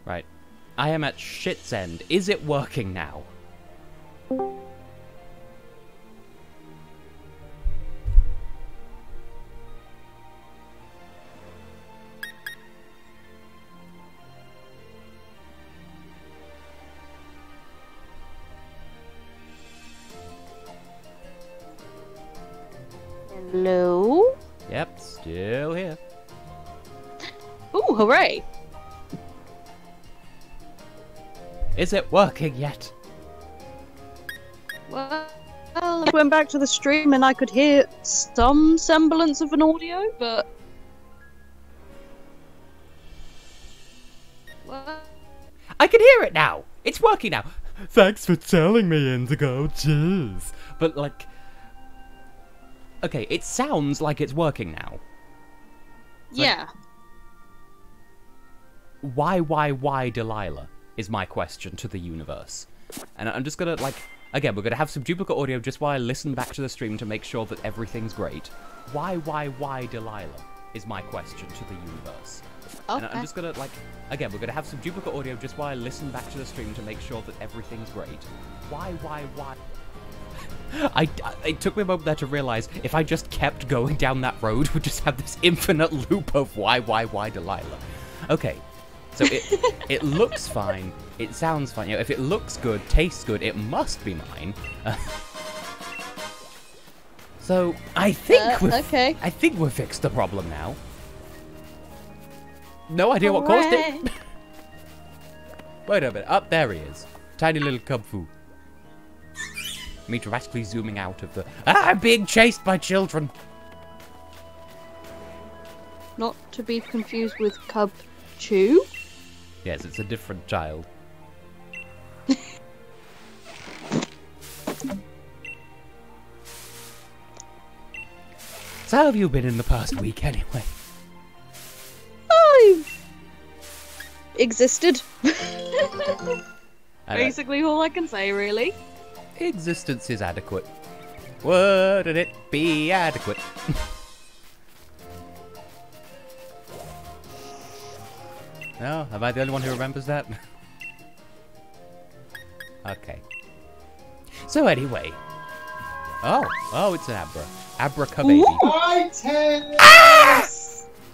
Right. I am at shit's end. Is it working now? Hello? Yep, still here. Ooh, hooray! Is it working yet? Well, I went back to the stream and I could hear some semblance of an audio, but... Well... I can hear it now! It's working now! Thanks for telling me, Indigo, jeez. But, like... Okay, it sounds like it's working now. Yeah. Why, Delilah? Is my question to the universe. And I'm just gonna, like... Again, we're gonna have some duplicate audio just while I listen back to the stream to make sure that everything's great. Why, Delilah? Is my question to the universe. Okay. And I'm just gonna, like... Again, we're gonna have some duplicate audio just while I listen back to the stream to make sure that everything's great. Why? It took me a moment there to realize if I just kept going down that road, we'd just have this infinite loop of why, Delilah. Okay, so it looks fine, it sounds fine. You know, if it looks good, tastes good, it must be mine. So I think we've fixed the problem now. No idea what caused it. Wait a minute, up there he is, tiny little Kubfu. Me drastically zooming out of the... I'm being chased by children! Not to be confused with Kubfu. Yes, it's a different child. So how have you been in the past week, anyway? I've existed. Basically all I can say, really. Existence is adequate. Wouldn't it be adequate? No? Am I the only one who remembers that? Okay. So anyway. Oh, it's an Abra. Abracababy. Ah!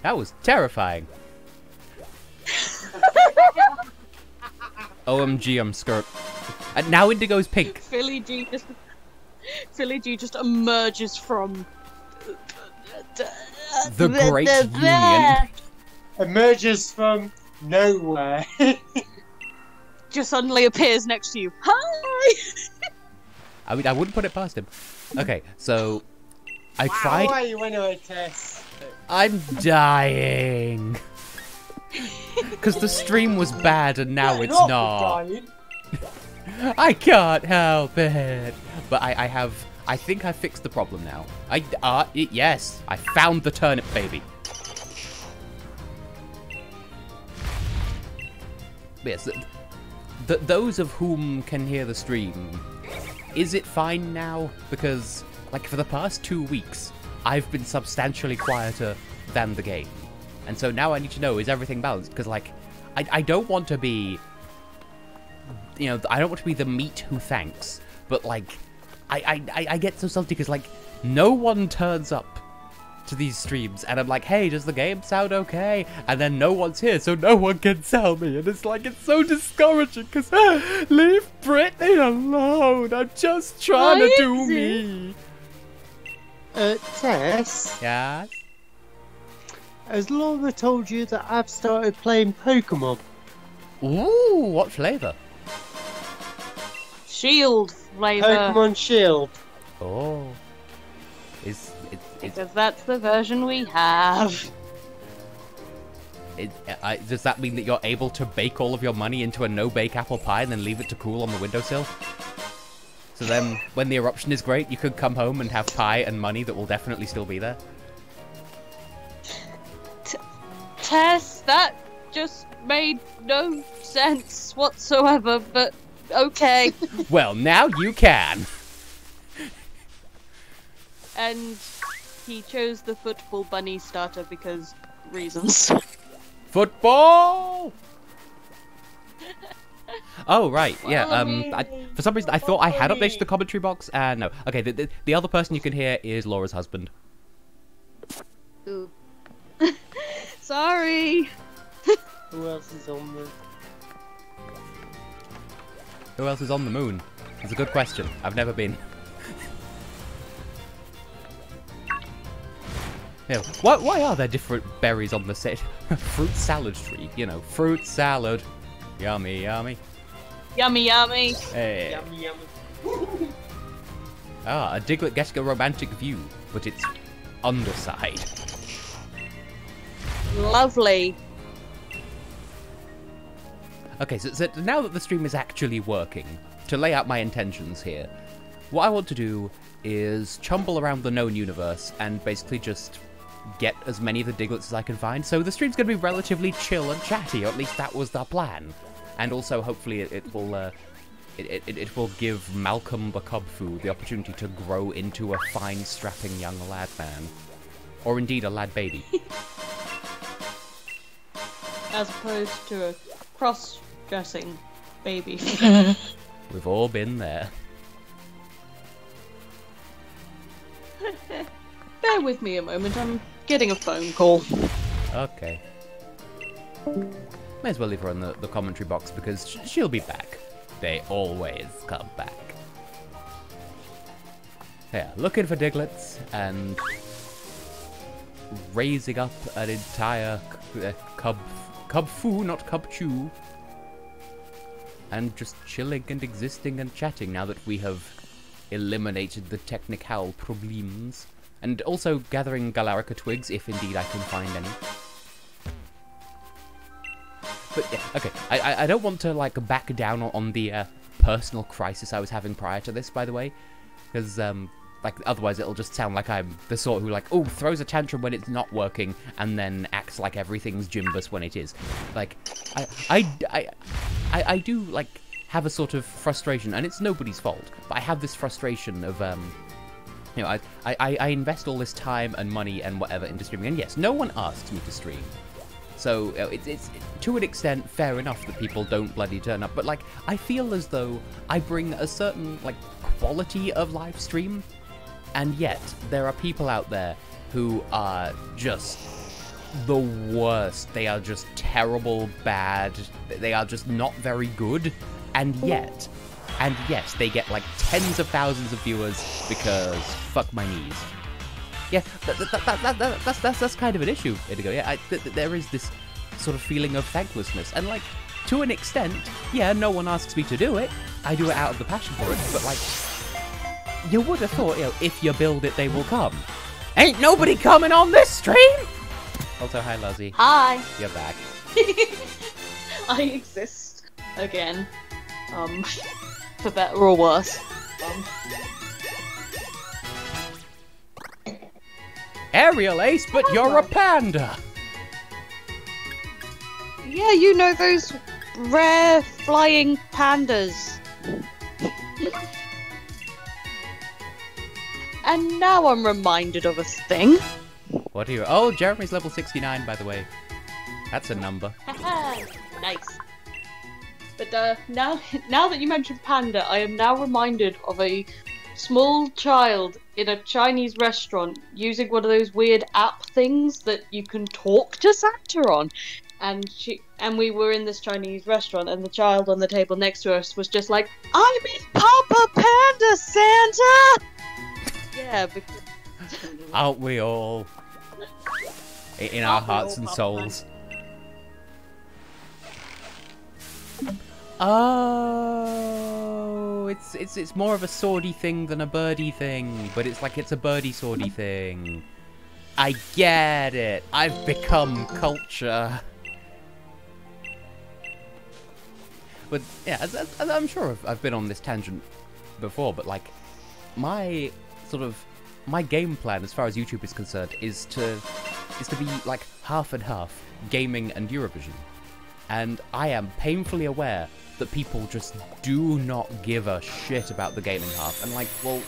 That was terrifying. OMG, I'm skirt. And now Indigo's pink. Philly G just emerges from the Great Union. Emerges from nowhere. Just suddenly appears next to you. Hi! I mean, I wouldn't put it past him. Okay, so I tried. How are you anyway, Tess? I'm dying. Because the stream was bad and now it's not. Dying. I can't help it. But I think I fixed the problem now. Yes, I found the turnip baby. Yes, those of whom can hear the stream, is it fine now? Because, like, for the past 2 weeks, I've been substantially quieter than the game. And so now I need to know, is everything balanced? Because, like, I don't want to be... You know, I don't want to be the meat who thanks, but, like, I get so salty because, like, no one turns up to these streams, and I'm like, hey, does the game sound okay? And then no one's here, so no one can tell me, and it's like, it's so discouraging, because leave Brittany alone, I'm just trying to do me. Tess? Yeah? Has Laura told you that I've started playing Pokémon? Ooh, what flavour? Shield flavor. Pokémon Shield. Oh. Because that's the version we have. Does that mean that you're able to bake all of your money into a no-bake apple pie and then leave it to cool on the windowsill? So then, when the eruption is great, you could come home and have pie and money that will definitely still be there? Tess, that just made no sense whatsoever, but okay. Well, now you can! And he chose the football bunny starter because reasons. Football! Oh, right, yeah, Follow me. for some reason I thought I had updated the commentary box, and no. Okay, the other person you can hear is Laura's husband. Ooh. Sorry. Who else is on the... Who else is on the moon? It's a good question. I've never been. Yeah, why are there different berries on the set? Fruit salad tree, you know, fruit salad. Yummy, yummy. Yummy, yummy. Hey. Yummy, yummy. Ah, a Diglett gets a romantic view, but it's underside. Lovely. Okay, so now that the stream is actually working, to lay out my intentions here, what I want to do is chumble around the known universe and basically just get as many of the Digletts as I can find. So the stream's going to be relatively chill and chatty, or at least that was the plan. And also, hopefully, it will give Malcolm the Kubfu the opportunity to grow into a fine, strapping young lad man. Or indeed, a lad baby. As opposed to a cross-dressing baby. We've all been there. Bear with me a moment, I'm getting a phone call. Okay. May as well leave her in the commentary box because she'll be back. They always come back. Yeah, looking for Digletts and raising up an entire Kubfu, not Kubchu. And just chilling and existing and chatting now that we have eliminated the technical problems. And also gathering Galarica twigs, if indeed I can find any. But yeah, okay, I don't want to like back down on the personal crisis I was having prior to this, by the way. Because, like, otherwise it'll just sound like I'm the sort who, like, oh, throws a tantrum when it's not working, and then acts like everything's Jimbus when it is. Like, I do, like, have a sort of frustration, and it's nobody's fault, but I have this frustration of, you know, I invest all this time and money and whatever into streaming, and yes, no one asks me to stream. So, it's to an extent fair enough that people don't bloody turn up, but, like, I feel as though I bring a certain, like, quality of live stream, and yet there are people out there who are just the worst. They are just terrible, bad, they are just not very good, and yet they get like tens of thousands of viewers because fuck my knees. Yeah, that's kind of an issue, Indigo. Yeah, there is this sort of feeling of thanklessness, and like, to an extent, yeah, no one asks me to do it. I do it out of the passion for it, but like, you would have thought, you know, if you build it, they will come. Ain't nobody coming on this stream! Also, hi, Luzzy. Hi. You're back. I exist again. For better or worse. Aerial Ace, but you're a panda! Yeah, you know those rare flying pandas. And now I'm reminded of a thing. What are you? Oh, Jeremy's level 69, by the way. That's a number. Nice. But now that you mentioned panda, I am now reminded of a small child in a Chinese restaurant using one of those weird app things that you can talk to Santa on. And we were in this Chinese restaurant, and the child on the table next to us was just like, "I'm in Papa Panda, Santa!" Yeah, because... Aren't we all? In our hearts and souls. Oh, it's more of a swordy thing than a birdie thing, but it's like it's a birdie swordy thing. I get it. I've become culture. But yeah, as I'm sure I've been on this tangent before, but like my game plan as far as YouTube is concerned is to be like half and half gaming and Eurovision. And I am painfully aware that people just do not give a shit about the gaming half. And like, well,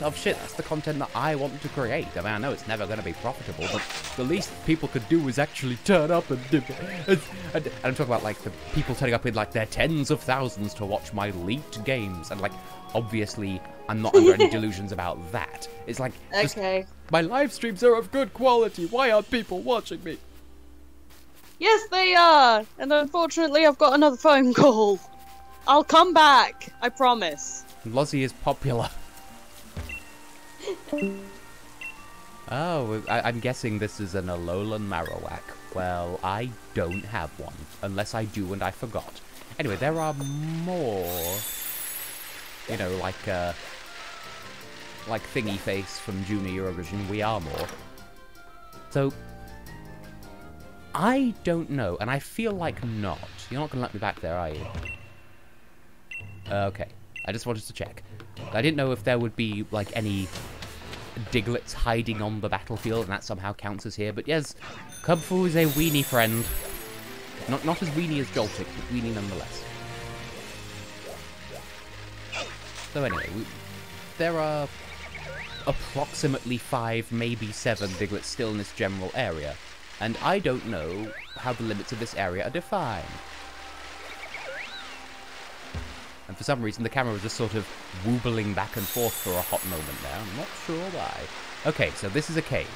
of shit. That's the content that I want to create. I mean, I know it's never going to be profitable, but the least people could do is actually turn up and do it. And I'm talking about, like, the people turning up in, like, their tens of thousands to watch my leaked games. And, like, obviously, I'm not under any delusions about that. It's like, Okay. my live streams are of good quality. Why aren't people watching me? Yes, they are! And unfortunately, I've got another phone call. I'll come back, I promise. Lozzie is popular. Oh, I'm guessing this is an Alolan Marowak. Well, I don't have one. Unless I do and I forgot. Anyway, there are more... You know, like Thingy Face from Junior Eurovision. We are more. So... I don't know, and I feel like not. You're not going to let me back there, are you? Okay. I just wanted to check. I didn't know if there would be, like, any Diglets hiding on the battlefield, and that somehow counts as here. But yes, Kubfu is a weenie friend. Not as weenie as Joltik, but weenie nonetheless. So anyway, there are approximately 5, maybe 7 Diglets still in this general area. And I don't know how the limits of this area are defined. And for some reason, the camera was just sort of woobling back and forth for a hot moment there. I'm not sure why. Okay, so this is a cave.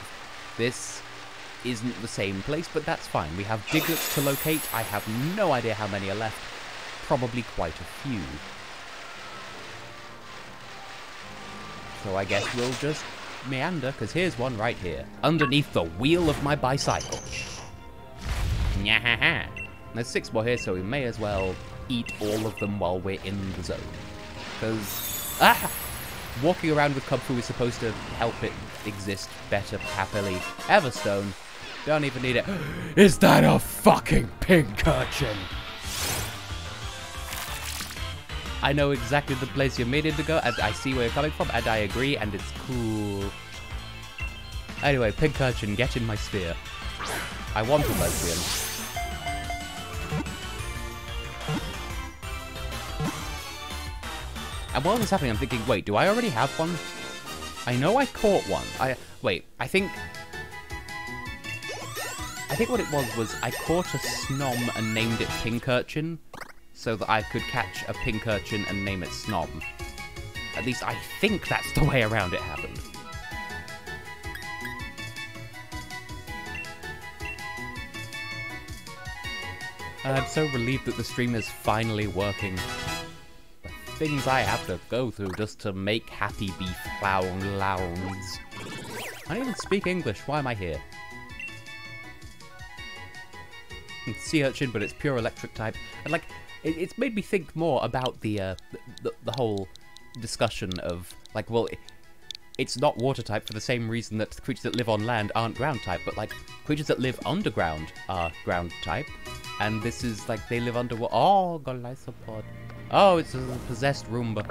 This isn't the same place, but that's fine. We have Diglets to locate. I have no idea how many are left. Probably quite a few. So I guess we'll just meander, because here's one right here. Underneath the wheel of my bicycle. Nyahaha. There's 6 more here, so we may as well eat all of them while we're in the zone. Because, walking around with Kubfu is supposed to help it exist better, happily. Everstone, don't even need it. Is that a fucking pink urchin? I know exactly the place you're meaning to go, and I see where you're coming from, and I agree, and it's cool. Anyway, pink urchin, get in my sphere. I want a lesbian. And while this is happening, I'm thinking, wait, do I already have one? I know I caught one. Wait, I think what it was I caught a Snom and named it Pink Urchin, so that I could catch a Pink Urchin and name it Snom. At least I think that's the way around it happened. I'm so relieved that the stream is finally working. The things I have to go through just to make happy beef lounds. I don't even speak English, why am I here? It's sea urchin, but it's pure electric type. And like, it's made me think more about the whole discussion of, like, well, it's not water type for the same reason that creatures that live on land aren't ground type, but like, creatures that live underground are ground type. And this is like, they live underwater. Oh, got a life support. Oh, it's a possessed Roomba.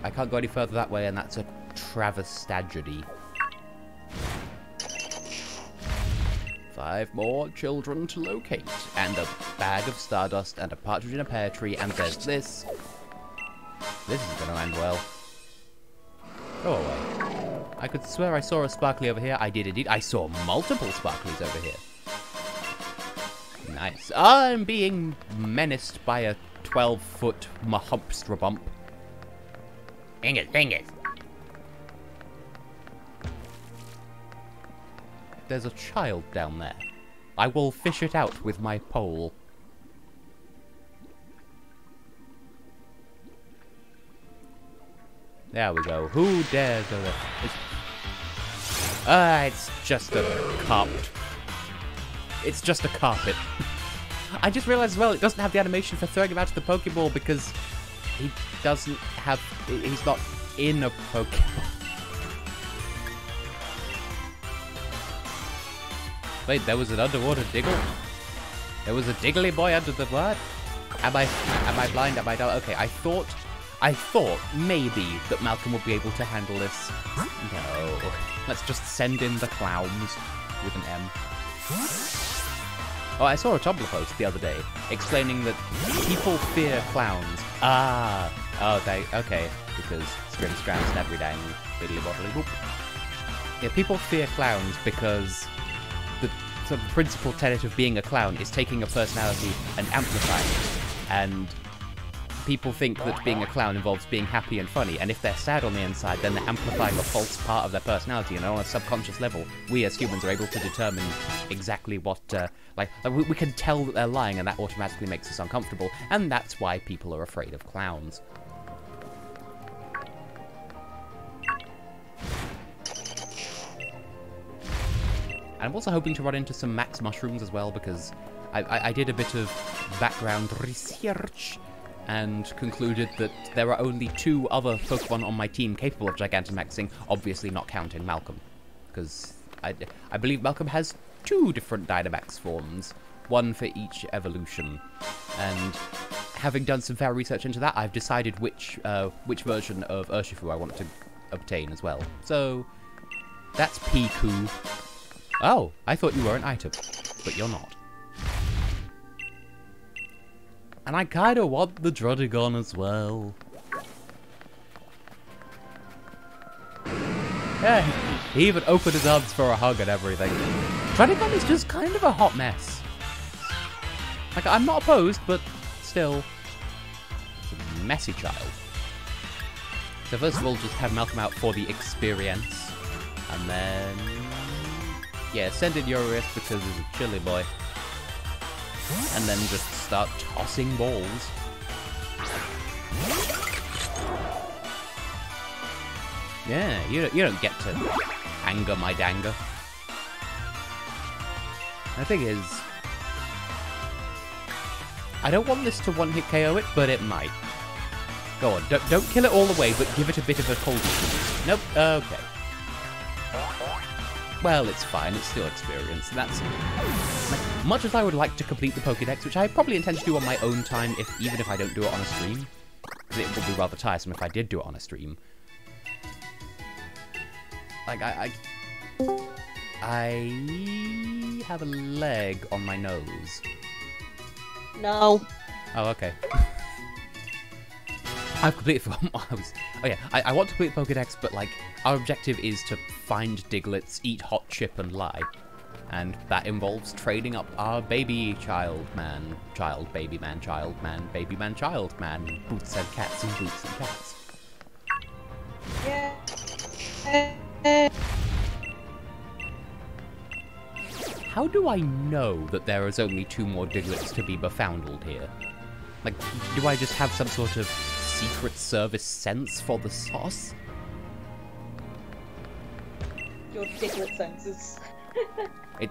I can't go any further that way, and that's a travesty. 5 more children to locate, and a bag of stardust, and a partridge in a pear tree, and there's this. This is gonna end well. Go away. I could swear I saw a sparkly over here. I did indeed. I saw multiple sparklies over here. Nice. I'm being menaced by a 12-foot mahumpstrabump. Dang it. There's a child down there. I will fish it out with my pole. There we go. Who dares go there? It's just a carpet. It's just a carpet. I just realized as well, it doesn't have the animation for throwing him out of the Pokeball because he doesn't have... He's not in a Pokeball. Wait, there was an underwater Diggle? There was a Diggly boy under the what? Am I blind? Am I dumb? Okay, I thought maybe that Malcolm would be able to handle this. No. Let's just send in the clowns with an M. Oh, I saw a Tumblr post the other day explaining that people fear clowns Ah. Oh, okay. Because strings, strands, and every dang biddly bobbly boop. Yeah, people fear clowns because the sort of principal tenet of being a clown is taking a personality and amplifying it. And people think that being a clown involves being happy and funny, and if they're sad on the inside, then they're amplifying a false part of their personality, and on a subconscious level, we as humans are able to determine exactly what, we can tell that they're lying, and that automatically makes us uncomfortable, and that's why people are afraid of clowns. And I'm also hoping to run into some max mushrooms as well, because I did a bit of background research and concluded that there are only 2 other Pokemon on my team capable of Gigantamaxing, obviously not counting Malcolm. Because I believe Malcolm has 2 different Dynamax forms, 1 for each evolution. And having done some fair research into that, I've decided which version of Urshifu I want to obtain as well. So, that's Piku. Oh, I thought you were an item, but you're not. And I kinda want the Druddigon as well. Yeah, he even opened his arms for a hug and everything. Druddigon is just kind of a hot mess. Like, I'm not opposed, but still, it's a messy child. So first of all, just have Malcolm out for the experience. And then, yeah, send in Urias because he's a chilly boy. And then just start tossing balls. Yeah, you don't get to anger my danger. The thing is, I don't want this to one-hit KO it, but it might. Go on, don't kill it all the way, but give it a bit of a cold shoot. Nope, okay. Well, it's fine, it's still experience. That's like, much as I would like to complete the Pokédex, which I probably intend to do on my own time, even if I don't do it on a stream, because it would be rather tiresome if I did do it on a stream. Like, I have a leg on my nose. No. Oh, okay. I've completely forgotten what I was... Oh yeah, I want to complete the Pokédex, but like, our objective is to find Diglets, eat hot chip, and lie. And that involves trading up our baby child man, baby man, baby man, child man, boots and cats and boots and cats. Yeah. How do I know that there is only 2 more Diglets to be befoundled here? Like, do I just have some sort of Secret Service sense for the sauce? Your Diglett senses.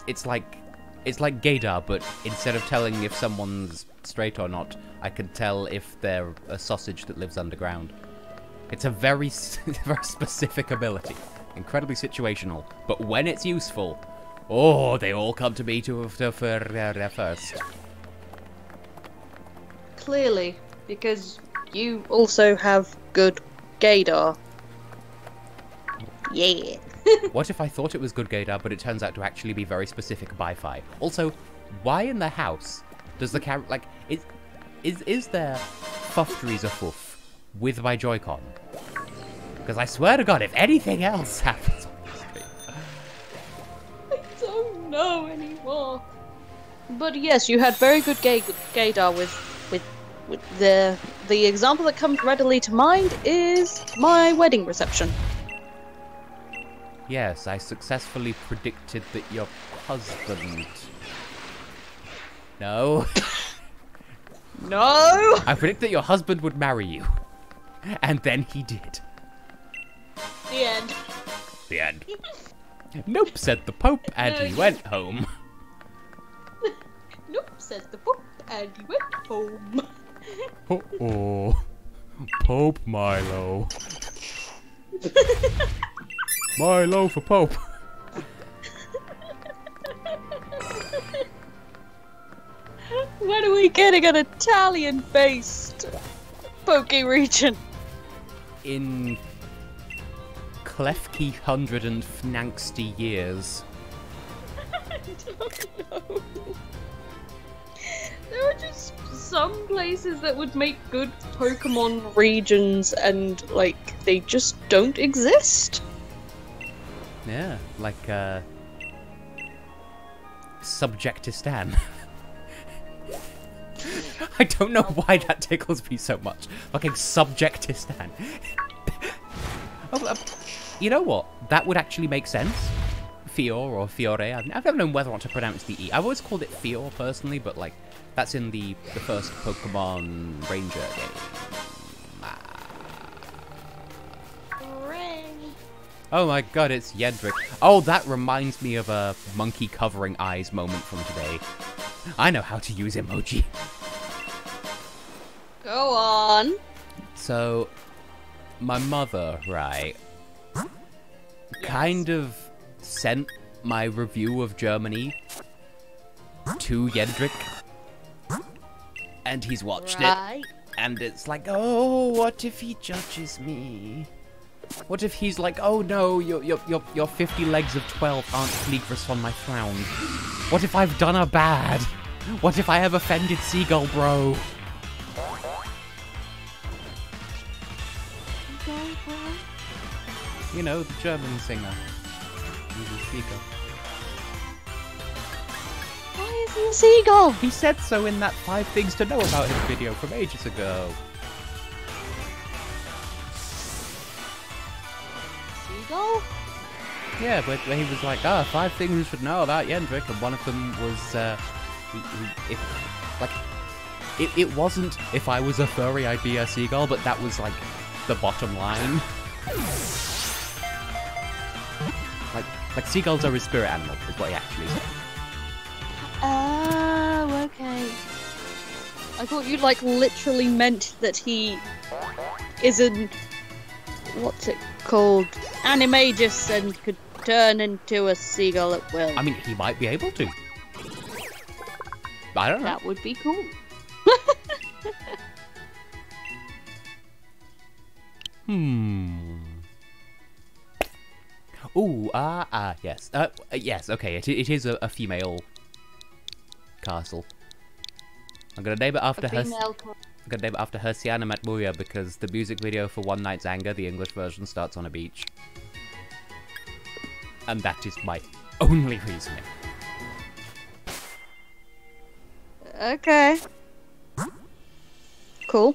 It's like gaydar, but instead of telling if someone's straight or not, I can tell if they're a sausage that lives underground. It's a very specific ability, incredibly situational, but when it's useful, oh, they all come to me first. Clearly, because you also have good gaydar. Yeah. What if I thought it was good gaydar, but it turns out to actually be very specific Bi-Fi? Also, why in the house does the camera, like, is there Fuftrees a Foof with my Joy-Con? Because I swear to God, if anything else happens on the stream... I don't know anymore. But yes, you had very good gaydar with the example that comes readily to mind is my wedding reception. Yes, I successfully predicted that your husband... No. No! I predicted that your husband would marry you. And then he did. The end. The end. Nope, said the Pope, and he went home. Nope, says the Pope, and he went home. Uh-oh. Pope Milo. Milo for Pope. When are we getting an Italian-based Poke region? In Klefki 100 and Fnangsty years. I don't know. There are just some places that would make good Pokemon regions and, like, they just don't exist. Yeah, like, Subjectistan. I don't know why that tickles me so much. Fucking Subjectistan. Oh, you know what? That would actually make sense. Fior or Fiore. I've never known whether or not to pronounce the E. I've always called it Fior personally, but like that's in the first Pokemon Ranger game. Oh my god, it's Yendrick. Oh, that reminds me of a monkey covering eyes moment from today. I know how to use emoji. Go on. So, my mother, right, kind of sent my review of Germany to Yendrick, and he's watched it, and it's like, oh, what if he judges me? What if he's like, oh no, your 50 legs of 12 aren't Fleegress on my frown? What if I've done her bad? What if I have offended Seagull Bro? You know, the German singer. He's a seagull. Why is he a seagull? He said so in that 5 Things to Know About Him video from ages ago. Seagull? Yeah, where he was like, 5 things you should know about Yendrick, and one of them was, it wasn't if I was a furry I'd be a seagull, but that was, like, the bottom line. Like seagulls are his spirit animal, is what he actually said. Oh, okay. I thought you, like, literally meant that he is an... what's it called? Animagus and could turn into a seagull at will. I mean, he might be able to. I don't know. That would be cool. Ooh, yes. Yes, okay, it is a female castle. I'm gonna name it after her. I'm gonna name it after Hersiana Matmuya because the music video for One Night's Anger, the English version, starts on a beach. And that is my only reasoning. Okay. Cool.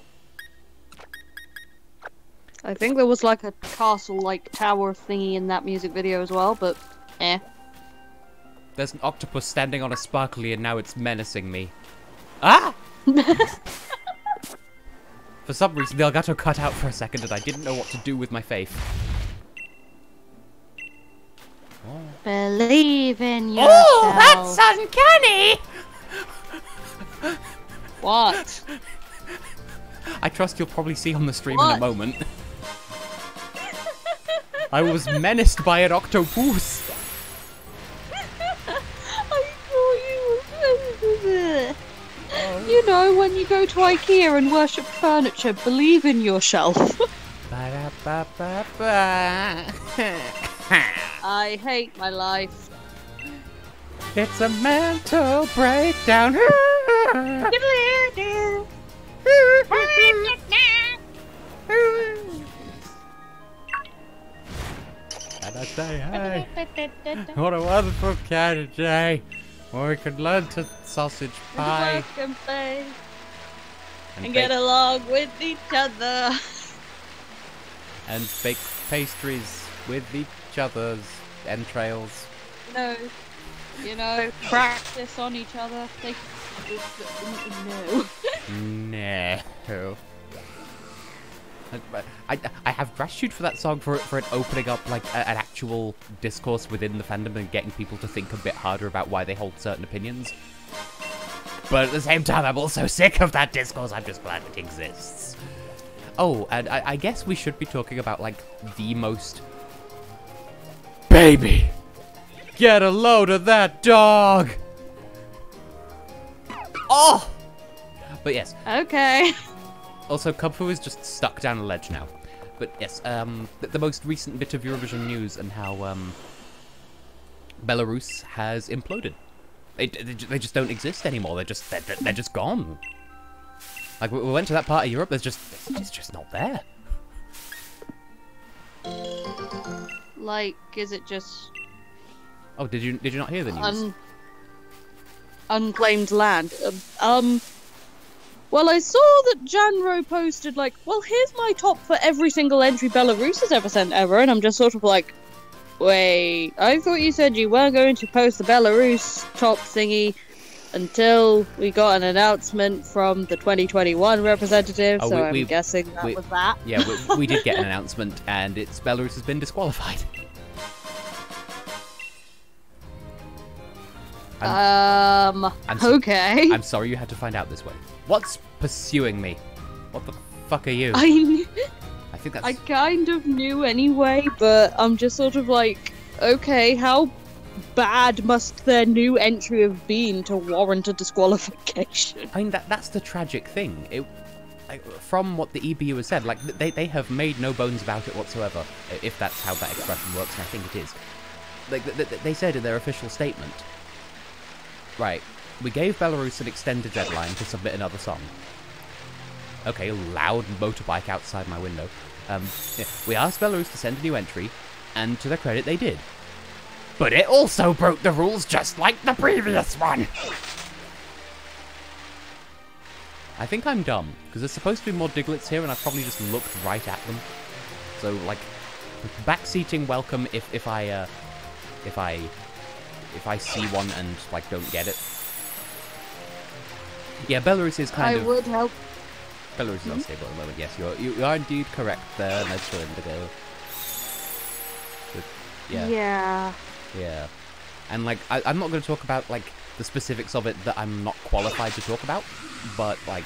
I think there was like a castle-like tower thingy in that music video as well, but eh. There's an octopus standing on a sparkly and now it's menacing me. Ah! For some reason, the Elgato cut out for a second and I didn't know what to do with my faith. Oh. Believe in yourself. Oh, that's uncanny! What? I trust you'll probably see on the stream in a moment. I was menaced by an octopus. You know, when you go to IKEA and worship furniture, believe in yourself. I hate my life. It's a mental breakdown. And I say, hey, what a wonderful cat day. Or we could learn to sausage pie. And get along with each other. And bake pastries with each other's entrails. No. You know, practice on each other. No. No. I have gratitude for that song for it opening up like an actual discourse within the fandom and getting people to think a bit harder about why they hold certain opinions. But at the same time, I'm also sick of that discourse. I'm just glad it exists. Oh, and I guess we should be talking about like the most... Baby! Get a load of that dog! Oh! But yes. Okay. Also, Kubfu is just stuck down a ledge now. But yes, the most recent bit of Eurovision news and how Belarus has imploded. They just don't exist anymore. They're just gone. Like, we went to that part of Europe, it's just not there. Like, is it just Oh, did you not hear the news? unclaimed land? Well, I saw that Janro posted, like, well, here's my top for every single entry Belarus has ever sent ever, and I'm just sort of like, wait, I thought you said you weren't going to post the Belarus top thingy until we got an announcement from the 2021 representative, so I'm guessing that was that. Yeah, we did get an announcement, and Belarus has been disqualified. Okay. I'm sorry you had to find out this way. What's pursuing me? What the fuck are you? I think that's... I kind of knew anyway, but I'm just sort of like, okay, how bad must their new entry have been to warrant a disqualification? I mean, that's the tragic thing. From what the EBU has said, like, they have made no bones about it whatsoever, if that's how that expression works, and I think it is. Like, they said in their official statement, right, we gave Belarus an extended deadline to submit another song. Okay, loud motorbike outside my window. Yeah, we asked Belarus to send a new entry, and to their credit, they did. But it also broke the rules just like the previous one! I think I'm dumb, because there's supposed to be more Diglets here, and I've probably just looked right at them. So, like, backseating welcome if I see one and, like, don't get it. Yeah, Belarus is kind of... I would help. Belarus is unstable at the moment, yes. You are indeed correct there, Mr. Indigo. But, yeah. Yeah. Yeah. And, like, I'm not going to talk about, like, the specifics of it that I'm not qualified to talk about, but, like,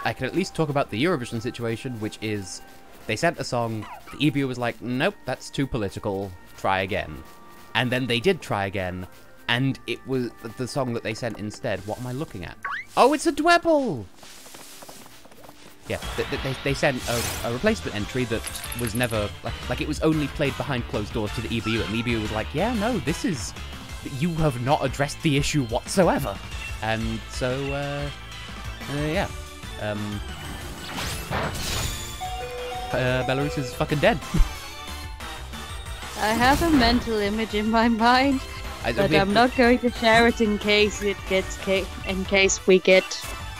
I can at least talk about the Eurovision situation, which is, they sent a song, the EBU was like, nope, that's too political, try again. And then they did try again, and it was the song that they sent instead. What am I looking at? Oh, it's a Dwebble! Yeah, they sent a replacement entry that was never... Like, it was only played behind closed doors to the EBU, and the EBU was like, yeah, no, this is... You have not addressed the issue whatsoever. And so, yeah. Belarus is fucking dead. I have a mental image in my mind, but I'm not going to share it in case it gets in case we get,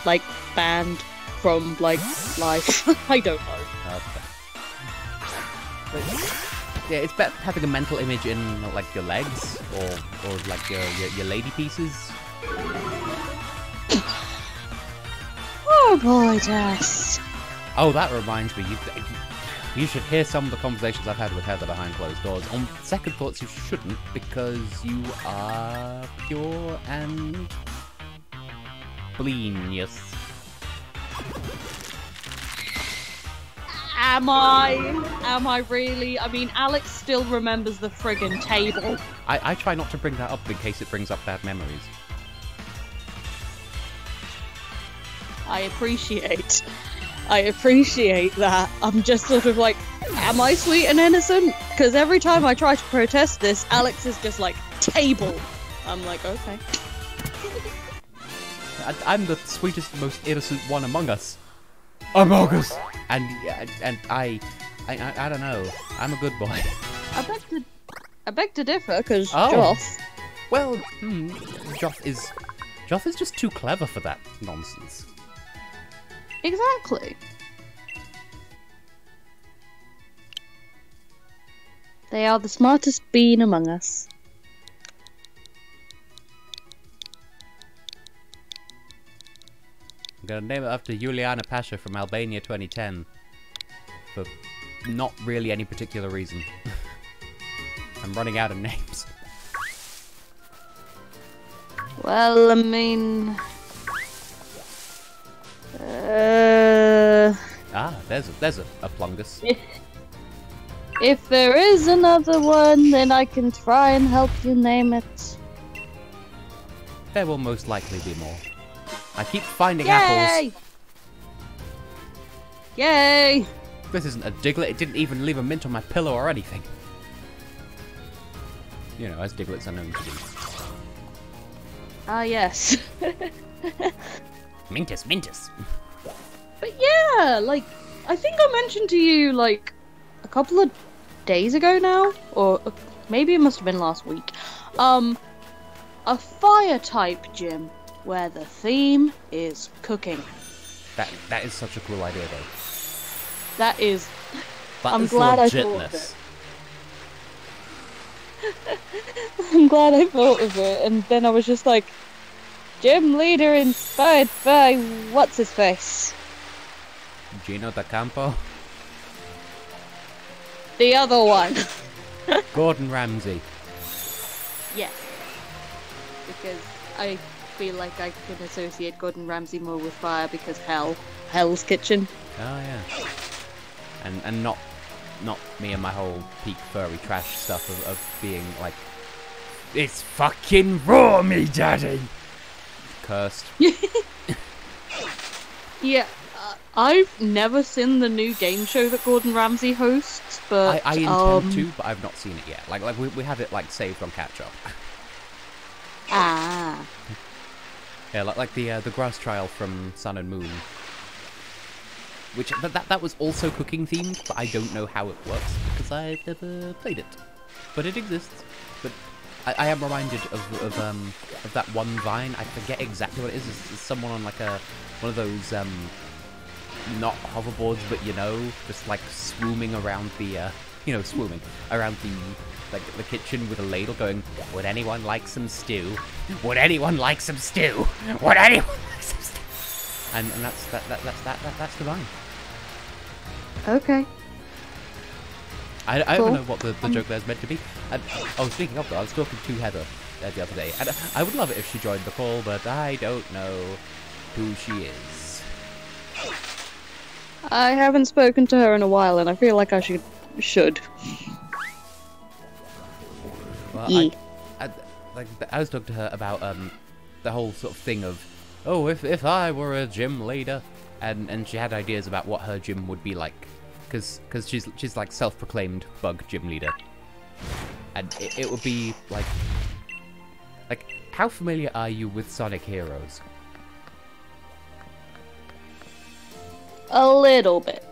like, banned from, like, life. I don't know. Okay. But, yeah, it's better having a mental image in, like, your legs or like your lady pieces. Oh boy, Tess. Oh, that reminds me. You should hear some of the conversations I've had with Heather behind closed doors. On second thoughts, you shouldn't, because you are pure and bleenius. Am I really? I mean, Alex still remembers the friggin' table. I try not to bring that up in case it brings up bad memories. I appreciate that. I'm just sort of like, am I sweet and innocent? Because every time I try to protest this, Alex is just like, table. I'm like, okay. I'm the sweetest, most innocent one among us. Among us! And I don't know. I'm a good boy. I beg to differ, because Joff... Well, Joff is just too clever for that nonsense. Exactly. They are the smartest being among us. I'm gonna name it after Juliana Pasha from Albania 2010. For not really any particular reason. I'm running out of names. Well, I mean... there's a plungus. If there is another one, then I can try and help you name it. There will most likely be more. I keep finding Yay! apples. Yay! This isn't a Diglett. It didn't even leave a mint on my pillow or anything. You know, as Diglets are known to do. Ah, yes. Mintus, Mintus. But yeah, like, I think I mentioned to you, like, a couple of days ago now, or maybe it must have been last week, a fire type gym where the theme is cooking. That is such a cool idea, though. That is... That I'm is glad I thought of legitness. it. I'm glad I thought of it, and then I was just like, gym leader inspired by what's his face? Gino da Campo, The other one. Gordon Ramsay. Yes. Because I feel like I can associate Gordon Ramsay more with fire because Hell's Kitchen. Oh yeah. And not me and my whole peak furry trash stuff of being like, it's fucking raw, me daddy. Cursed. Yeah, I've never seen the new game show that Gordon Ramsay hosts, but I intend to, but I've not seen it yet. Like we have it like saved on catch up. Ah. Yeah, like the grass trial from Sun and Moon. Which that was also cooking themed, but I don't know how it works because I've never played it. But it exists. But I am reminded of that one Vine. I forget exactly what it is. It's someone on like one of those not hoverboards, but just like swooming around the swooming around the kitchen with a ladle, going, "Would anyone like some stew? Would anyone like some stew? Would anyone like some stew?" And that's the Vine. Okay. I Cool. don't know what the joke there's meant to be. Speaking of that, I was talking to Heather the other day, and I would love it if she joined the call, but I don't know who she is. I haven't spoken to her in a while, and I feel like I should. Well, Yeah. I was talking to her about the whole sort of thing of, oh, if I were a gym leader, and she had ideas about what her gym would be like, because she's like self-proclaimed bug gym leader, and it would be like how familiar are you with Sonic Heroes? A little bit.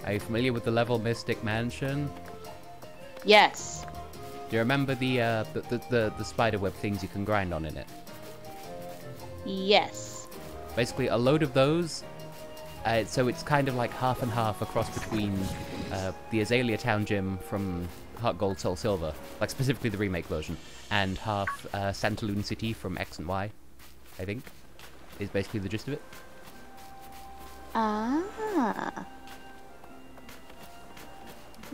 Are you familiar with the level Mystic Mansion? Yes. Do you remember the spiderweb things you can grind on in it? Yes. Basically, a load of those. So it's kind of like half and half across between the Azalea Town gym from Heart Gold Soul Silver, like specifically the remake version, and half Santaloon City from X and Y, I think, is basically the gist of it. Ah.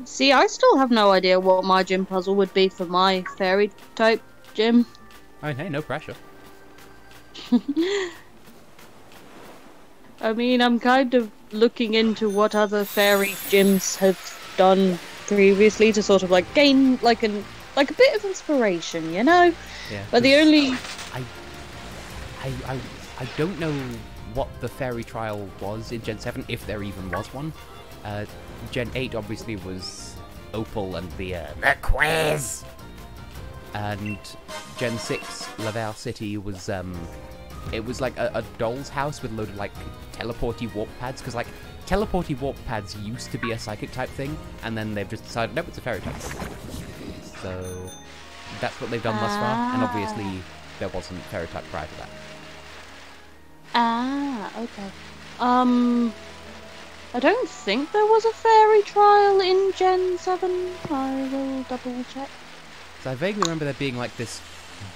See, I still have no idea what my gym puzzle would be for my fairy type gym. I mean, hey, no pressure. I mean, I'm kind of looking into what other fairy gyms have done previously to sort of like gain like a bit of inspiration, you know? Yeah. But the only I don't know what the fairy trial was in Gen 7, if there even was one. Gen 8 obviously was Opal and the quiz. And Gen 6, Laval City was it was like a doll's house with a load of like teleporty warp pads, because like teleporty warp pads used to be a psychic type thing, and then they've just decided, nope, it's a fairy type thing. So that's what they've done thus far, and obviously there wasn't fairy type prior to that. Ah, okay. I don't think there was a fairy trial in Gen 7. I will double check. So I vaguely remember there being like this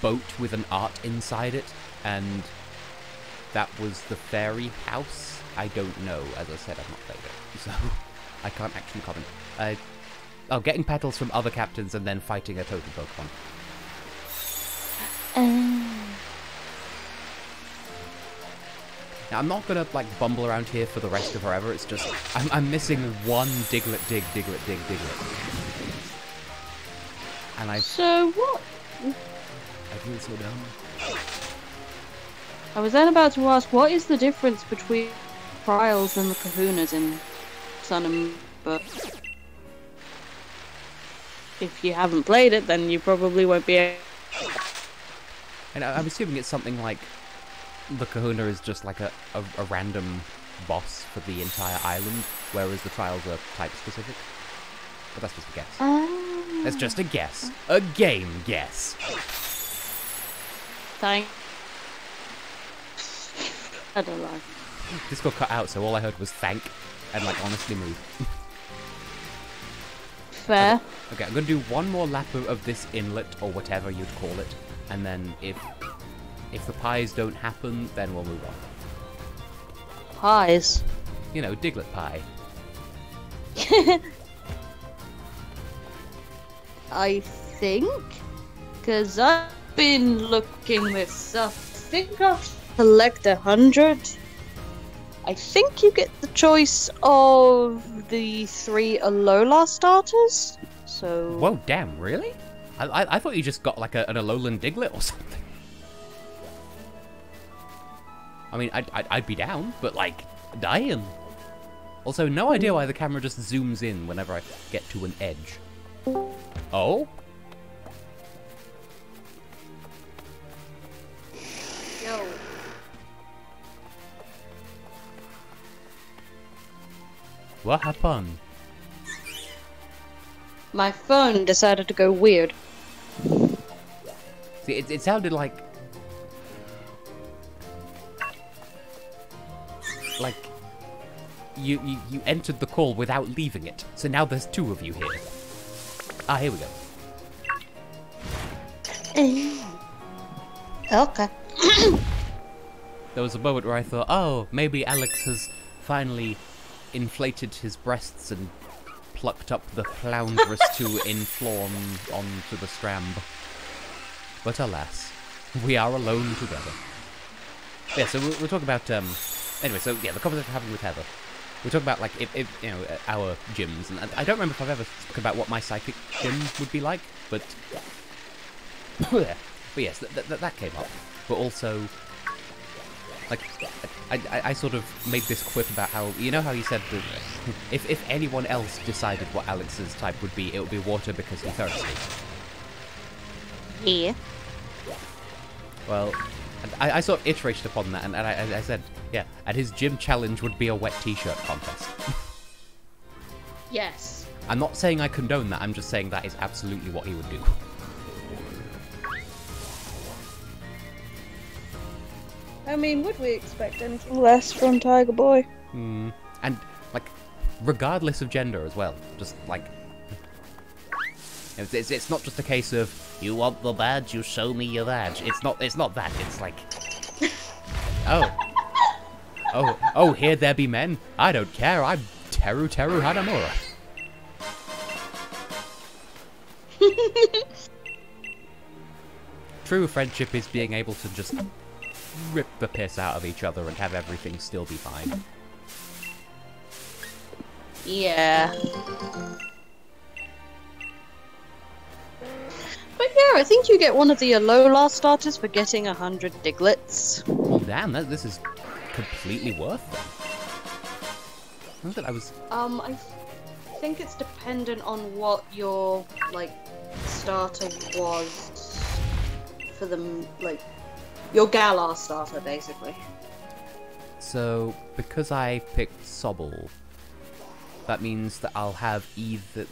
boat with an art inside it, and that was the fairy house. I don't know. As I said, I've not played it, so I can't actually comment. Getting petals from other captains and then fighting a totem Pokemon. Now, I'm not gonna like bumble around here for the rest of forever. It's just I'm missing one Diglett dig. And I feel so dumb. I was then about to ask, what is the difference between trials and the kahunas in Sun and Moon? But if you haven't played it, then you probably won't be able... And I'm assuming it's something like the kahuna is just like a random boss for the entire island, whereas the trials are type-specific. But that's just a guess. That's just a guess. A game guess. Thank. I don't know. This got cut out, so all I heard was thank and like honestly move. Fair. Okay, I'm gonna do one more lap of this inlet or whatever you'd call it, and then if the pies don't happen, then we'll move on. Pies. You know, Diglett pie. I think, because I've been looking this up. I think I've collect 100. I think you get the choice of the 3 Alola starters. So. Whoa, damn! Really? I thought you just got like an Alolan Diglett or something. I mean, I'd be down, but like, dying. Also, no idea why the camera just zooms in whenever I get to an edge. Oh? Yo. What happened? My phone decided to go weird. See, it sounded like you entered the call without leaving it. So now there's 2 of you here. Ah, here we go. Okay. There was a moment where I thought, oh, maybe Alex has finally inflated his breasts and plucked up the floundress to inflorm onto the stramb. But alas, we are alone together. Yeah, so we're talking about, anyway, so yeah, the conversation we're having with Heather. We're talking about, like, if you know, our gyms, and I don't remember if I've ever spoken about what my psychic gym would be like, but yes, that came up. But also, like, I sort of made this quip about how, you know how you said that if anyone else decided what Alex's type would be, it would be water because he's thirsty. Yeah. Well, I sort of iterated upon that, and I said, yeah, and his gym challenge would be a wet t-shirt contest. Yes. I'm not saying I condone that, I'm just saying that is absolutely what he would do. I mean, would we expect anything less from Tiger Boy? And, like, regardless of gender as well, just, like, it's not just a case of, you want the badge, you show me your badge. It's not that, it's like, oh, here there be men. I don't care, I'm Teru Hanamura. True friendship is being able to just rip the piss out of each other and have everything still be fine. Yeah. But yeah, I think you get one of the Alola starters for getting 100 Digletts. Well, damn, this is completely worth it. Not that I was... I think it's dependent on what your, like, starter was for the, like, your Galar starter, basically. So, because I picked Sobble, that means that I'll have either...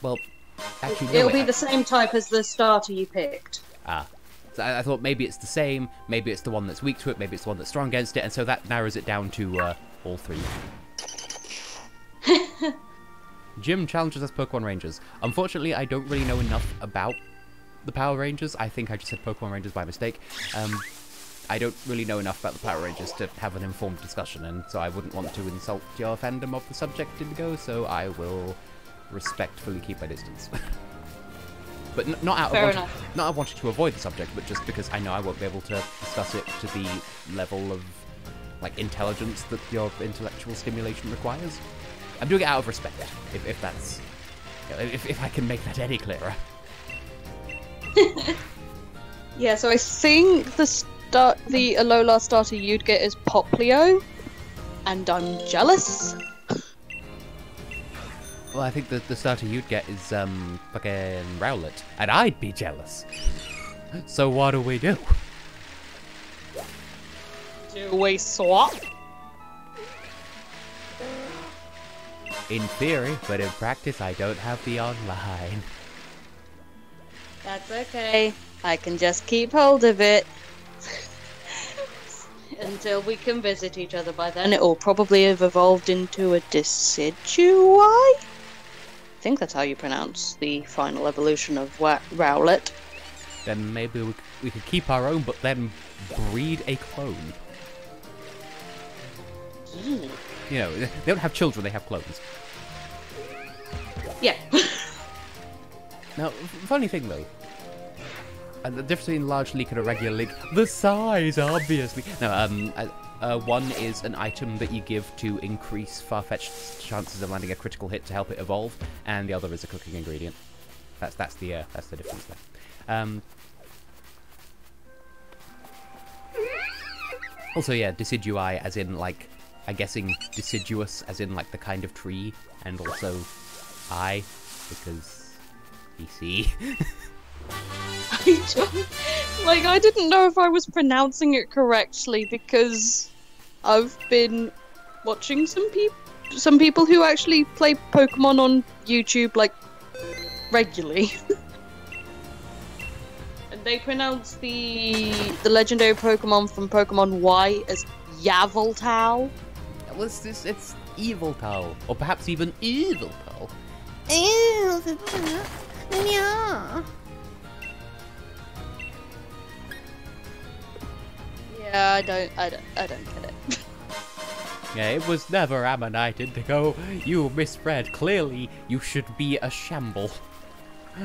well, actually, no, It'll be the same type as the starter you picked. Ah. So I thought maybe it's the same, maybe it's the one that's weak to it, maybe it's the one that's strong against it, and so that narrows it down to all 3. Gym challenges as Pokemon Rangers. Unfortunately, I don't really know enough about the Power Rangers. I think I just said Pokemon Rangers by mistake. I don't really know enough about the Power Rangers to have an informed discussion, and so I wouldn't want to insult your fandom of the subject, Indigo, so I will respectfully keep my distance. But not out of wanting to avoid the subject, but just because I know I won't be able to discuss it to the level of, like, intelligence that your intellectual stimulation requires. I'm doing it out of respect, if that's... if I can make that any clearer. Yeah, so I think the Alola starter you'd get is Poplio, and I'm jealous. Well, I think the starter you'd get is, fucking Rowlet, and I'd be jealous. So what do we do? Do we swap? In theory, but in practice I don't have the online. That's okay. I can just keep hold of it. Until we can visit each other. By then it will probably have evolved into a Decidui? I think that's how you pronounce the final evolution of Rowlet. Then maybe we could keep our own, but then breed a clone. Ooh. You know, they don't have children, they have clones. Yeah. Now, funny thing though, and the difference between large leak and a regular leak, the size, obviously. No, one is an item that you give to increase Farfetched's chances of landing a critical hit to help it evolve, and the other is a cooking ingredient. That's the difference there. Also, yeah, Decidui as in, like, I'm guessing deciduous as in, like, the kind of tree, and also I, because PC. I didn't know if I was pronouncing it correctly because I've been watching some people who actually play Pokemon on YouTube, like, regularly. And they pronounce the legendary Pokemon from Pokemon Y as Yveltal. Well, it's Eviltal, or perhaps even Eviltal. Yeah. Yeah, I don't get it. Yeah, it was never Ammonite Indigo. You misread. Clearly, you should be a shamble.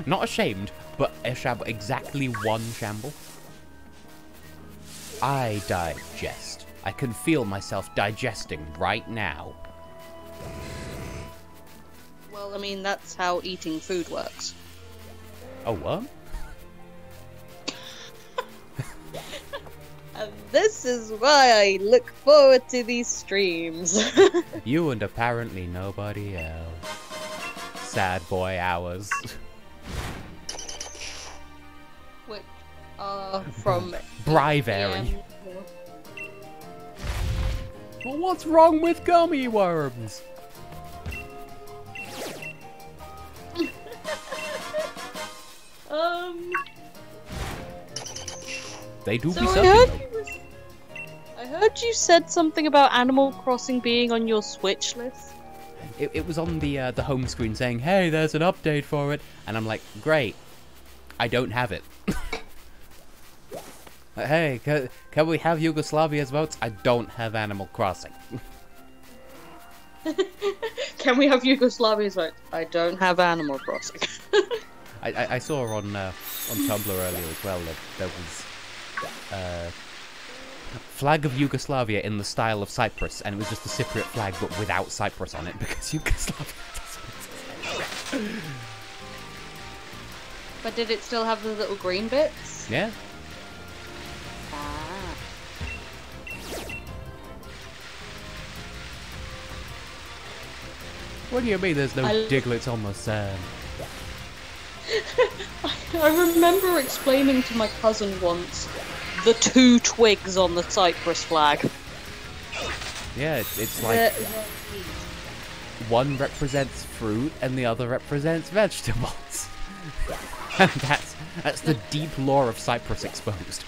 Not ashamed, but a shamble. Exactly one shamble. I digest. I can feel myself digesting right now. Well, I mean, that's how eating food works. Oh, what? And this is why I look forward to these streams. You and apparently nobody else. Sad boy hours. Which are from Brivery. Well, what's wrong with gummy worms? They do be something. I heard you said something about Animal Crossing being on your Switch list. It was on the home screen saying, "Hey, there's an update for it," and I'm like, "Great, I don't have it." Hey, can we have Yugoslavia's votes? I don't have Animal Crossing. Can we have Yugoslavia's votes? I don't have Animal Crossing. I saw on Tumblr earlier as well that there was flag of Yugoslavia in the style of Cyprus, and it was just a Cypriot flag but without Cyprus on it because Yugoslavia doesn't exist. But did it still have the little green bits? Yeah. Ah. What do you mean there's no Diglets on the sand? I remember explaining to my cousin once the two twigs on the Cyprus flag. Yeah, it's like one represents fruit and the other represents vegetables. And that's the deep lore of Cyprus exposed.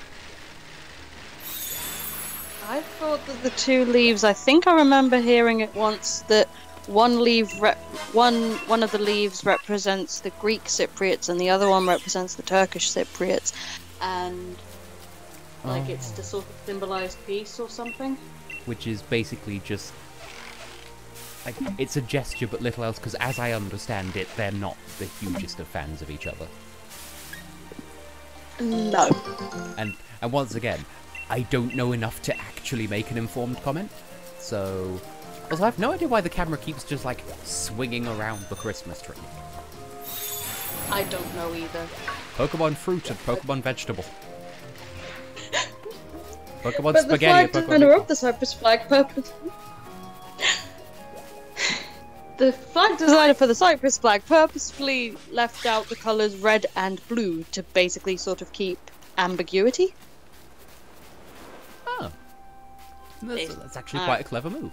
I thought that the two leaves, I think I remember hearing it once, that one of the leaves represents the Greek Cypriots and the other one represents the Turkish Cypriots, and like it's to sort of symbolize peace or something. Which is basically just like it's a gesture but little else, because as I understand it, they're not the hugest of fans of each other. No. And once again, I don't know enough to actually make an informed comment, so also I have no idea why the camera keeps just like swinging around the Christmas tree. I don't know either. Pokemon fruit and Pokemon vegetable. Pokemon but spaghetti. The flag designer of the Cyprus flag The flag designer for the Cyprus flag purposefully left out the colours red and blue to basically sort of keep ambiguity. Oh. That's actually quite a clever move.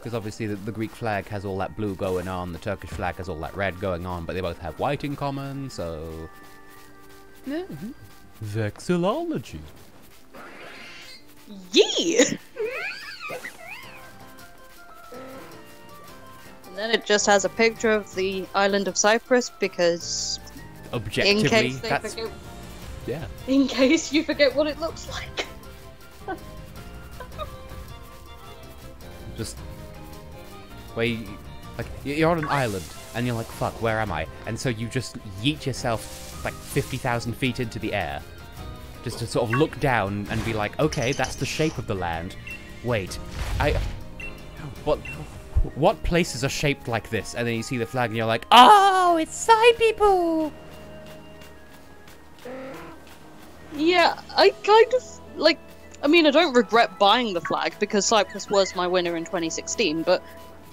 Because obviously the Greek flag has all that blue going on, the Turkish flag has all that red going on, but they both have white in common, so... Yeah. Vexillology. Yeah! And then it just has a picture of the island of Cyprus because... Objectively, in case they that's... forget, Yeah. in case you forget what it looks like. Just... Where you, like, you're on an island, and you're like, fuck, where am I? And so you just yeet yourself, like, 50,000 feet into the air. Just to sort of look down and be like, okay, that's the shape of the land. Wait, What places are shaped like this? And then you see the flag and you're like, oh, it's Psy people! Yeah, I kind of, like, I mean, I don't regret buying the flag because Cyprus was my winner in 2016, but,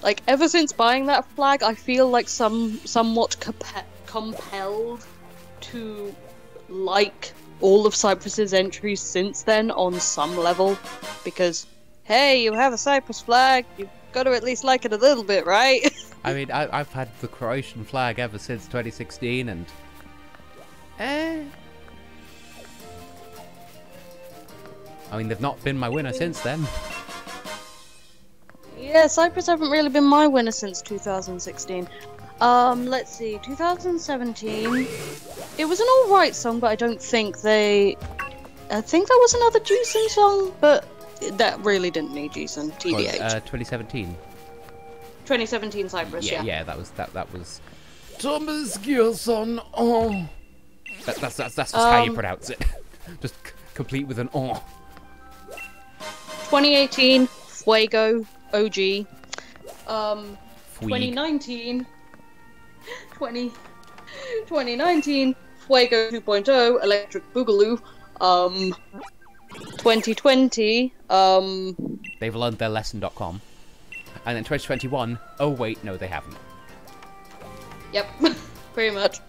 like, ever since buying that flag, I feel like somewhat compelled to like all of Cyprus's entries since then on some level, because, hey, you have a Cyprus flag, you've got to at least like it a little bit, right? I mean, I've had the Croatian flag ever since 2016, and... I mean, they've not been my winner since then. Yeah, Cyprus haven't really been my winner since 2016. Let's see, 2017... It was an alright song, but I don't think they... I think there was another Jason song, but that really didn't need Jason, TBH. 2017. 2017 Cyprus, yeah. Yeah, that was... Thomas Gilson, oh... That's just how you pronounce it. Just complete with an oh. 2018, Fuego, OG. 2019... 2019, Fuego 2.0, Electric Boogaloo. 2020, They've learned their lesson.com. And then 2021, oh wait, no they haven't. Yep, pretty much.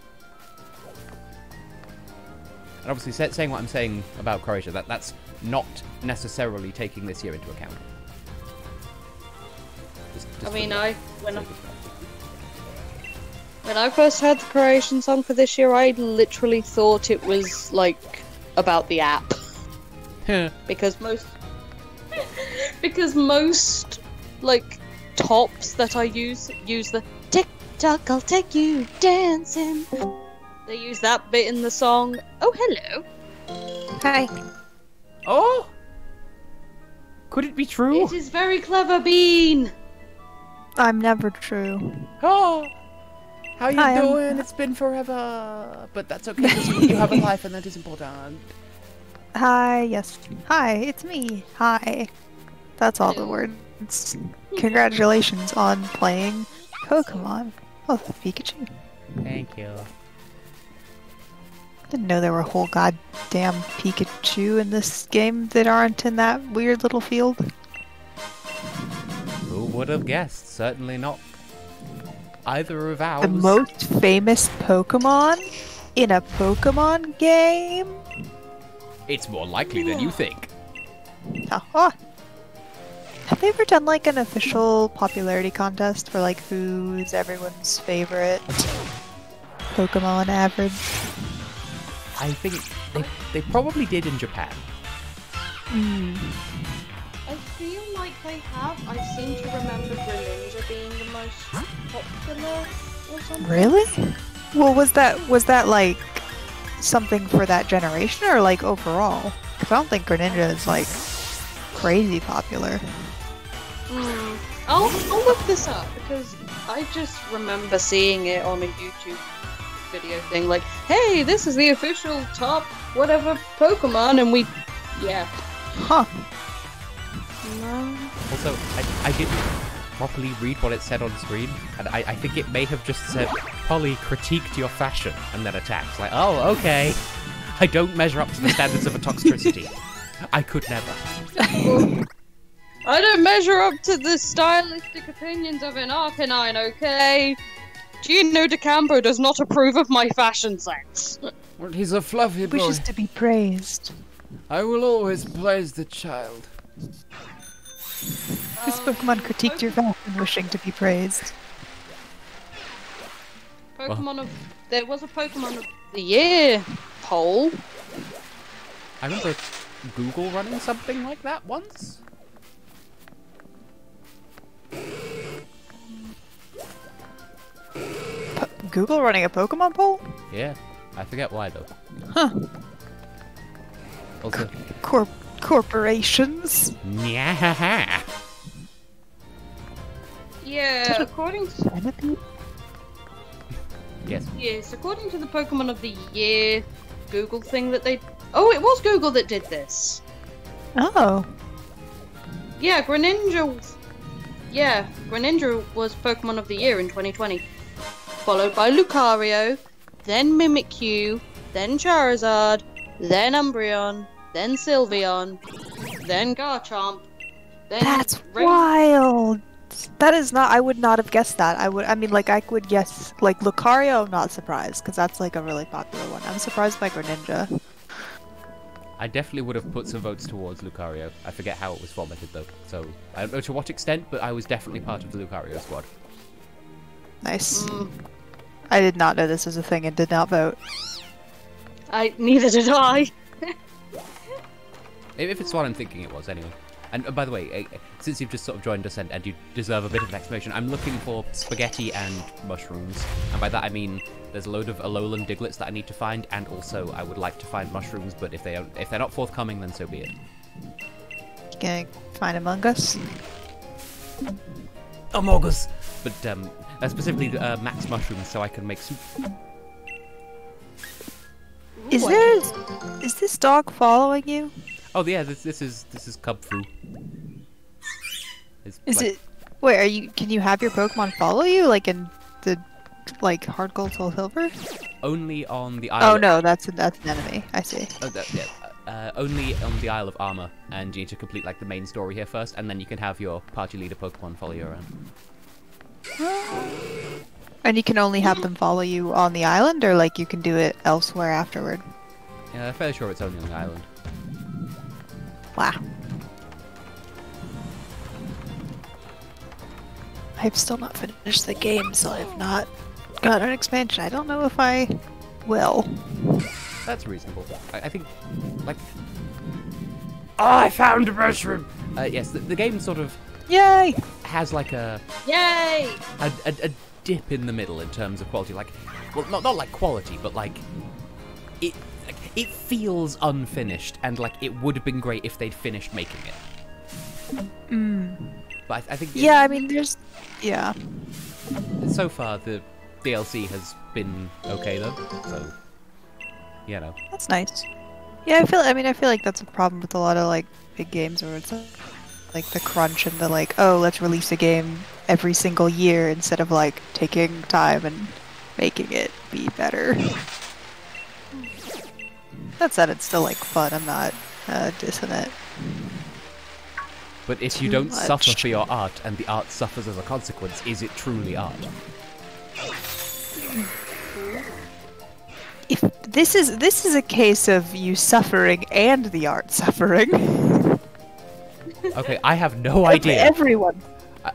And obviously saying what I'm saying about Croatia, that's not necessarily taking this year into account. I mean, when I first heard the Croatian song for this year, I literally thought it was, like, about the app. Because most, like, tops that I use the TikTok, I'll take you dancing. They use that bit in the song. Oh, hello. Hi. Oh! Could it be true? It is very clever, Bean. I'm never true. Oh! How you Hi, doing? It's been forever. But that's okay, because you have a life and that is important. Hi, yes. Hi, it's me. Hi. That's all the words. Congratulations on playing Pokemon. Oh, Pikachu. Thank you. Didn't know there were a whole goddamn Pikachu in this game that aren't in that weird little field. Who would have guessed? Certainly not either of ours. The most famous Pokemon in a Pokemon game? It's more likely than you think. Oh. Have they ever done like an official popularity contest for like who's everyone's favorite Pokemon average? I think they probably did in Japan. I feel like they have. I seem to remember Greninja being the most popular or something. Really? Well, was that like something for that generation or like overall? Because I don't think Greninja is like crazy popular. I'll look this up because I just remember seeing it on a YouTube video thing like, hey, this is the official top whatever Pokemon, and yeah. Huh. No. Also, I didn't properly read what it said on screen, and I think it may have just said, Polly critiqued your fashion, and then attacks. Like, oh, okay. I don't measure up to the standards of a Toxtricity. I could never. I don't measure up to the stylistic opinions of an Arcanine, okay? Gino DeCampo does not approve of my fashion sense. Well, he's a fluffy boy. Wishes to be praised. I will always praise the child. This Pokemon critiqued your fashion, wishing to be praised. There was a Pokemon of the Year poll. I remember Google running something like that once. Google running a Pokemon poll? Yeah, I forget why though. Huh. Also, Corporations? yeah. Yeah, according to Centipede? Yes. according to the Pokemon of the Year Google thing that they. Oh, it was Google that did this. Oh. Yeah, Greninja. Yeah, Greninja was Pokemon of the Year in 2020, followed by Lucario, then Mimikyu, then Charizard, then Umbreon, then Sylveon, then Garchomp, then That's wild! That is not. I would not have guessed that. I mean, like, I would guess. Like, Lucario, I'm not surprised, because that's, like, a really popular one. I'm surprised by Greninja. I definitely would have put some votes towards Lucario. I forget how it was formatted though, so I don't know to what extent, but I was definitely part of the Lucario squad. Nice. I did not know this was a thing and did not vote. Neither did I. If it's what I'm thinking it was, anyway. And by the way, since you've just sort of joined us and you deserve a bit of an explanation, I'm looking for spaghetti and mushrooms. And by that I mean there's a load of Alolan Diglets that I need to find, and also I would like to find mushrooms, but if they're not forthcoming, then so be it. You gonna find Among Us? Among Us! But specifically max mushrooms so I can make soup. Is this dog following you? Oh yeah, this is Kubfu. Wait, are you? Can you have your Pokemon follow you, like in the, like, Hard Gold Soul Silver? Only on the Isle. Oh no, that's an enemy. I see. Oh, only on the Isle of Armor, and you need to complete like the main story here first, and then you can have your party leader Pokemon follow you around. And you can only have them follow you on the island, or like you can do it elsewhere afterward? Yeah, I'm fairly sure it's only on the island. Wow. I've still not finished the game, so I've not got an expansion. I don't know if I will. That's reasonable. I think, like... Oh, I found a mushroom! Yes, the game sort of... Yay! Has like a... Yay! A dip in the middle in terms of quality. Like, well, not like quality, but like... It feels unfinished, and like it would have been great if they'd finished making it. But I think... Yeah, I mean, there's... Yeah. So far, the DLC has been okay, though, so... You know. That's nice. Yeah, I feel like that's a problem with a lot of, like, big games where it's, like, the crunch and the, like, oh, let's release a game every single year instead of, like, taking time and making it be better. That said, it's still, like, fun. I'm not dissing it. But if you don't suffer for your art, and the art suffers as a consequence, is it truly art? If this is a case of you suffering and the art suffering. Okay, I have no idea. Everyone.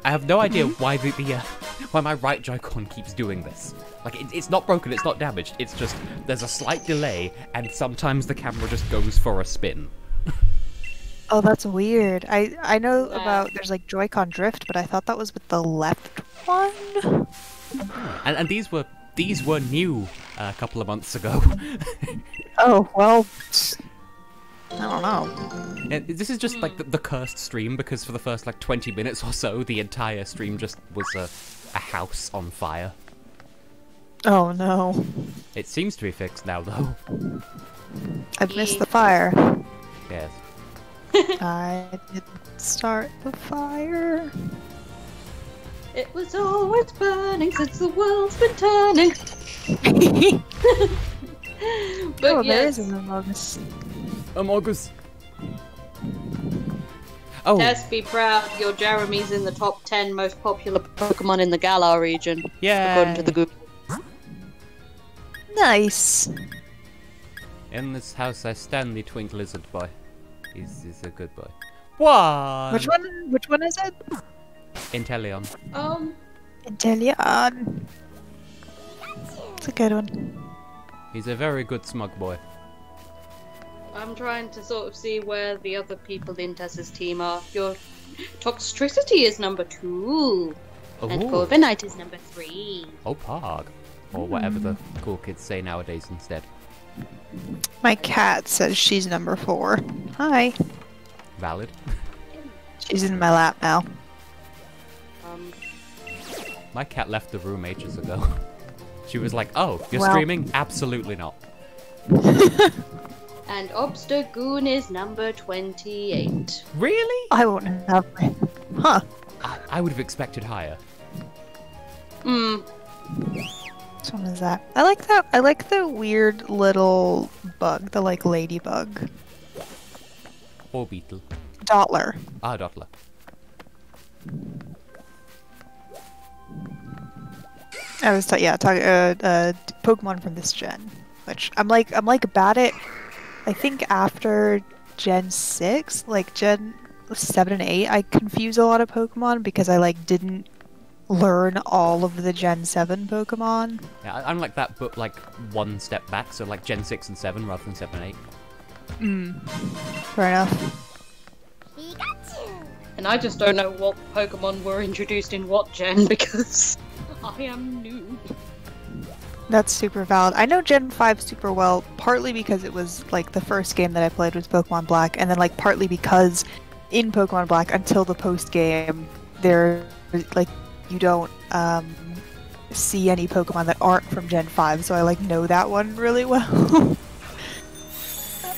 I have no idea why why my right Joy-Con keeps doing this. Like, it's not broken, it's not damaged. It's just there's a slight delay, and sometimes the camera just goes for a spin. Oh, that's weird. I know about there's like Joy-Con drift, but I thought that was with the left one. And these were new a couple of months ago. Oh well, I don't know. And this is just like the cursed stream, because for the first like 20 minutes or so, the entire stream just was a house on fire. Oh no. It seems to be fixed now, though. I've missed the fire. Yes. I didn't start the fire. It was always burning since the world's been turning. But oh, yes. there is an Among Us. Among Us. Oh. Yes, be proud. Your Jeremy's in the top 10 most popular Pokemon in the Galar region. Yay. According to the Google. Nice. In this house I stand, the twink lizard boy. He's a good boy. One. Which one? Which one is it? Inteleon. Inteleon. It's a good one. He's a very good smug boy. I'm trying to sort of see where the other people in Tess's team are. Your Toxtricity is number 2. And Ooh. Corviknight is number 3. Oh, Pog. Or whatever the cool kids say nowadays instead. My cat says she's number 4. Hi. Valid. She's in my lap now. My cat left the room ages ago. She was like, oh, you're Well. streaming? Absolutely not. And Obstagoon is number 28. Really? I won't have my... Huh. I would have expected higher. Which one is that? I like that. I like the weird little bug, the like ladybug. Or beetle. Dottler. Ah, Dottler. I was talking Pokemon from this gen, which I'm like about it. I think after Gen 6, like Gen 7 and 8, I confuse a lot of Pokemon because I like didn't learn all of the Gen 7 Pokemon. Yeah, I'm like that, but like one step back, so like Gen 6 and 7 rather than 7 and 8. Fair enough. And I just don't know what Pokemon were introduced in what gen because I am new. That's super valid. I know Gen 5 super well, partly because it was like the first game that I played was Pokemon Black, and then like partly because in Pokemon Black until the post game, there like you don't see any Pokemon that aren't from Gen 5, so I like know that one really well.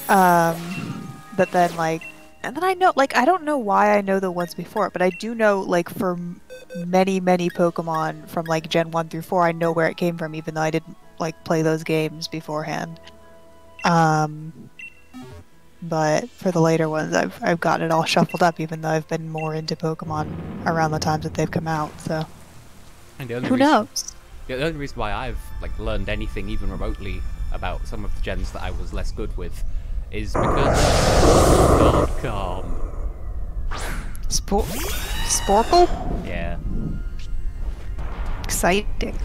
But then like, and then I know like I don't know why I know the ones before, but I do know like for many Pokemon from like Gen 1 through 4, I know where it came from, even though I didn't like play those games beforehand. But for the later ones, I've gotten it all shuffled up, even though I've been more into Pokemon around the times that they've come out. So And the only who reason, knows? The only reason why I've like learned anything even remotely about some of the gens that I was less good with is because .com. Sporkle? Yeah. Exciting.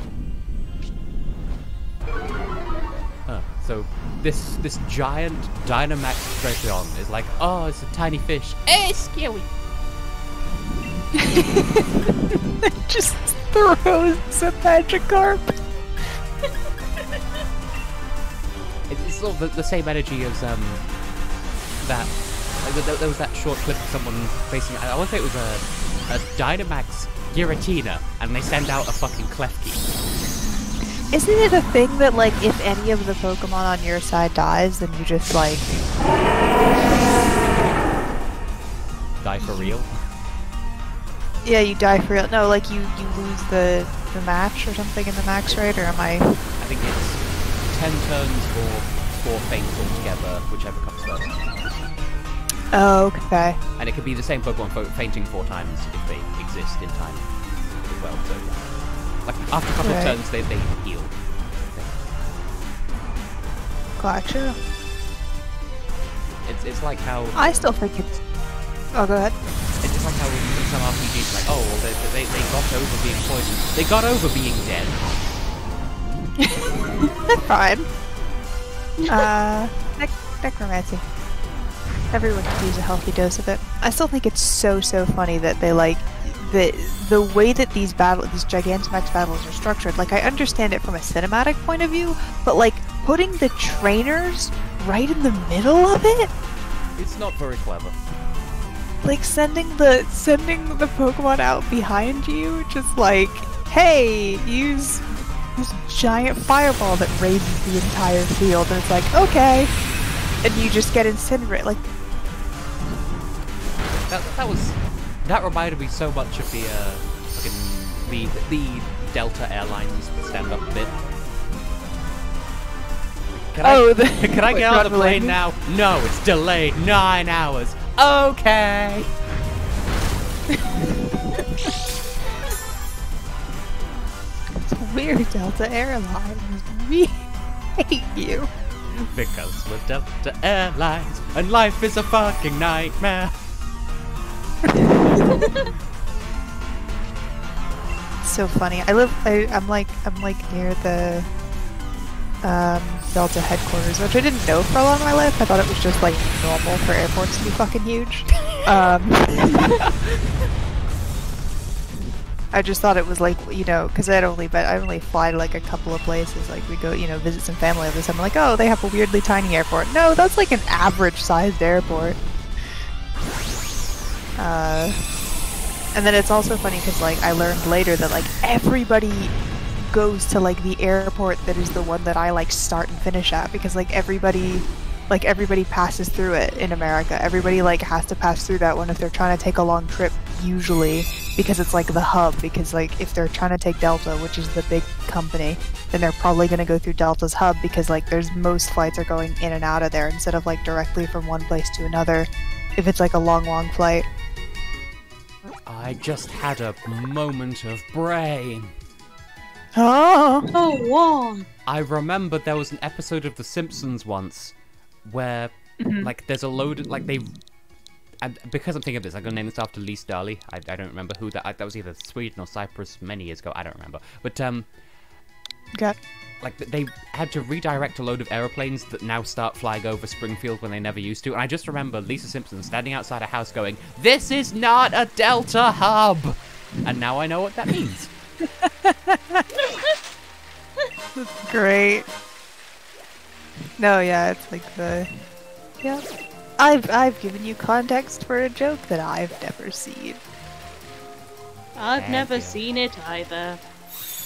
So this giant Dynamax Dragon is like, oh, it's a tiny fish. Eh, scary. Just throws a Magikarp. It's sort of the same energy as that. Like, there was that short clip of someone facing. I want to say it was a Dynamax Giratina, and they send out a fucking Klefki. Isn't it a thing that, like, if any of the Pokemon on your side dies, then you just, like... Die for real? Yeah, you die for real. No, like, you lose the match or something in the max, right? Or am I... I think it's 10 turns or 4 faints altogether, whichever comes first. Oh, okay. And it could be the same Pokemon fainting 4 times if they exist in time as well. So, like, after a couple of turns, they heal. Gotcha. It's like how... I still think it's... Oh, go ahead. It's like how in some RPGs, like, oh, well, they got over being poisoned. They got over being dead. Fine. Necromancy. Everyone could use a healthy dose of it. I still think it's so funny that they like the way that these Gigantamax battles are structured. Like, I understand it from a cinematic point of view, but like putting the trainers right in the middle of it, It's not very clever. like sending the Pokemon out behind you, just like, hey, use this giant fireball that raises the entire field, and it's like, okay, and you just get incinerated. Like, That reminded me so much of the fucking the Delta Airlines stand-up bit. Can I get on the plane now? No, it's delayed 9 hours. Okay. it's weird, Delta Airlines. We hate you. Because we're Delta Airlines and life is a fucking nightmare. So funny. I'm like near the Delta headquarters, which I didn't know for a lot of my life. I thought it was just like normal for airports to be fucking huge. I just thought it was like, you know, because I only fly to like a couple of places. Like we go, you know, visit some family over the summer. Like, oh, they have a weirdly tiny airport. No, that's like an average-sized airport. And then it's also funny because like I learned later that like everybody goes to like the airport that is the one that I like start and finish at, because like everybody passes through it in America. Everybody like has to pass through that one if they're trying to take a long trip, usually, because it's like the hub. Because like if they're trying to take Delta, which is the big company, then they're probably going to go through Delta's hub, because like there's most flights are going in and out of there instead of like directly from one place to another if it's like a long flight. I just had a moment of brain. Oh! Oh, wow. I remember there was an episode of The Simpsons once where, like, there's a load of, like, and because I'm thinking of this, I'm going to name this after Lee Starley. I don't remember who that was, either Sweden or Cyprus many years ago, I don't remember. But, Okay. like, they had to redirect a load of aeroplanes that now start flying over Springfield when they never used to. And I just remember Lisa Simpson standing outside a house going, "This is not a Delta hub!" And now I know what that means. That's great. No, yeah, it's like the... Yeah. I've given you context for a joke that I've never seen. I've never seen it either.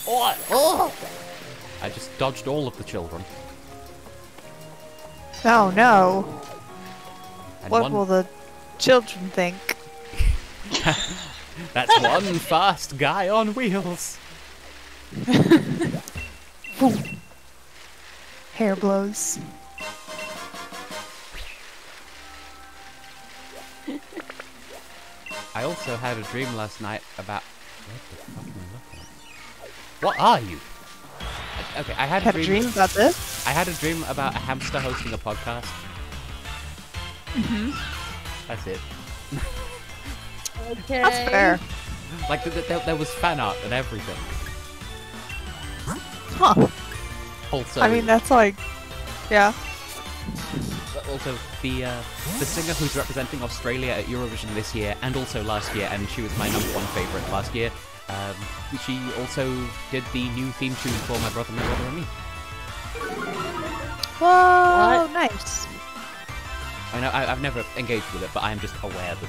Oh! I just dodged all of the children. Oh no. And What will the children think? That's one fast guy on wheels. Hair blows. I also had a dream last night about... What the fuck am I looking at? What are you? Okay, I had a dream about this? I had a dream about a hamster hosting a podcast. That's it. Okay. That's fair. Like, there was fan art and everything. Huh. Also, I mean, that's like... Yeah. also the singer who's representing Australia at Eurovision this year and also last year, and she was my #1 favourite last year. She also did the new theme tune for My Brother and Me. Whoa, What? nice. I know I've never engaged with it, but I am just aware that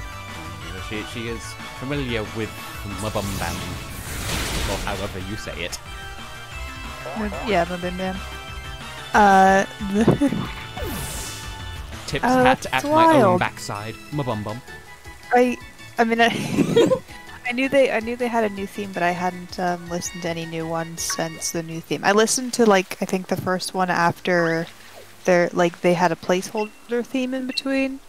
she is familiar with my bum band, or however you say it. Yeah, the Bin Man. Tips Oh, hat that's at my own wild. backside, my bum bum. I mean, I knew they had a new theme, but I hadn't listened to any new ones since the new theme. I listened to like I think the first one after they had a placeholder theme in between,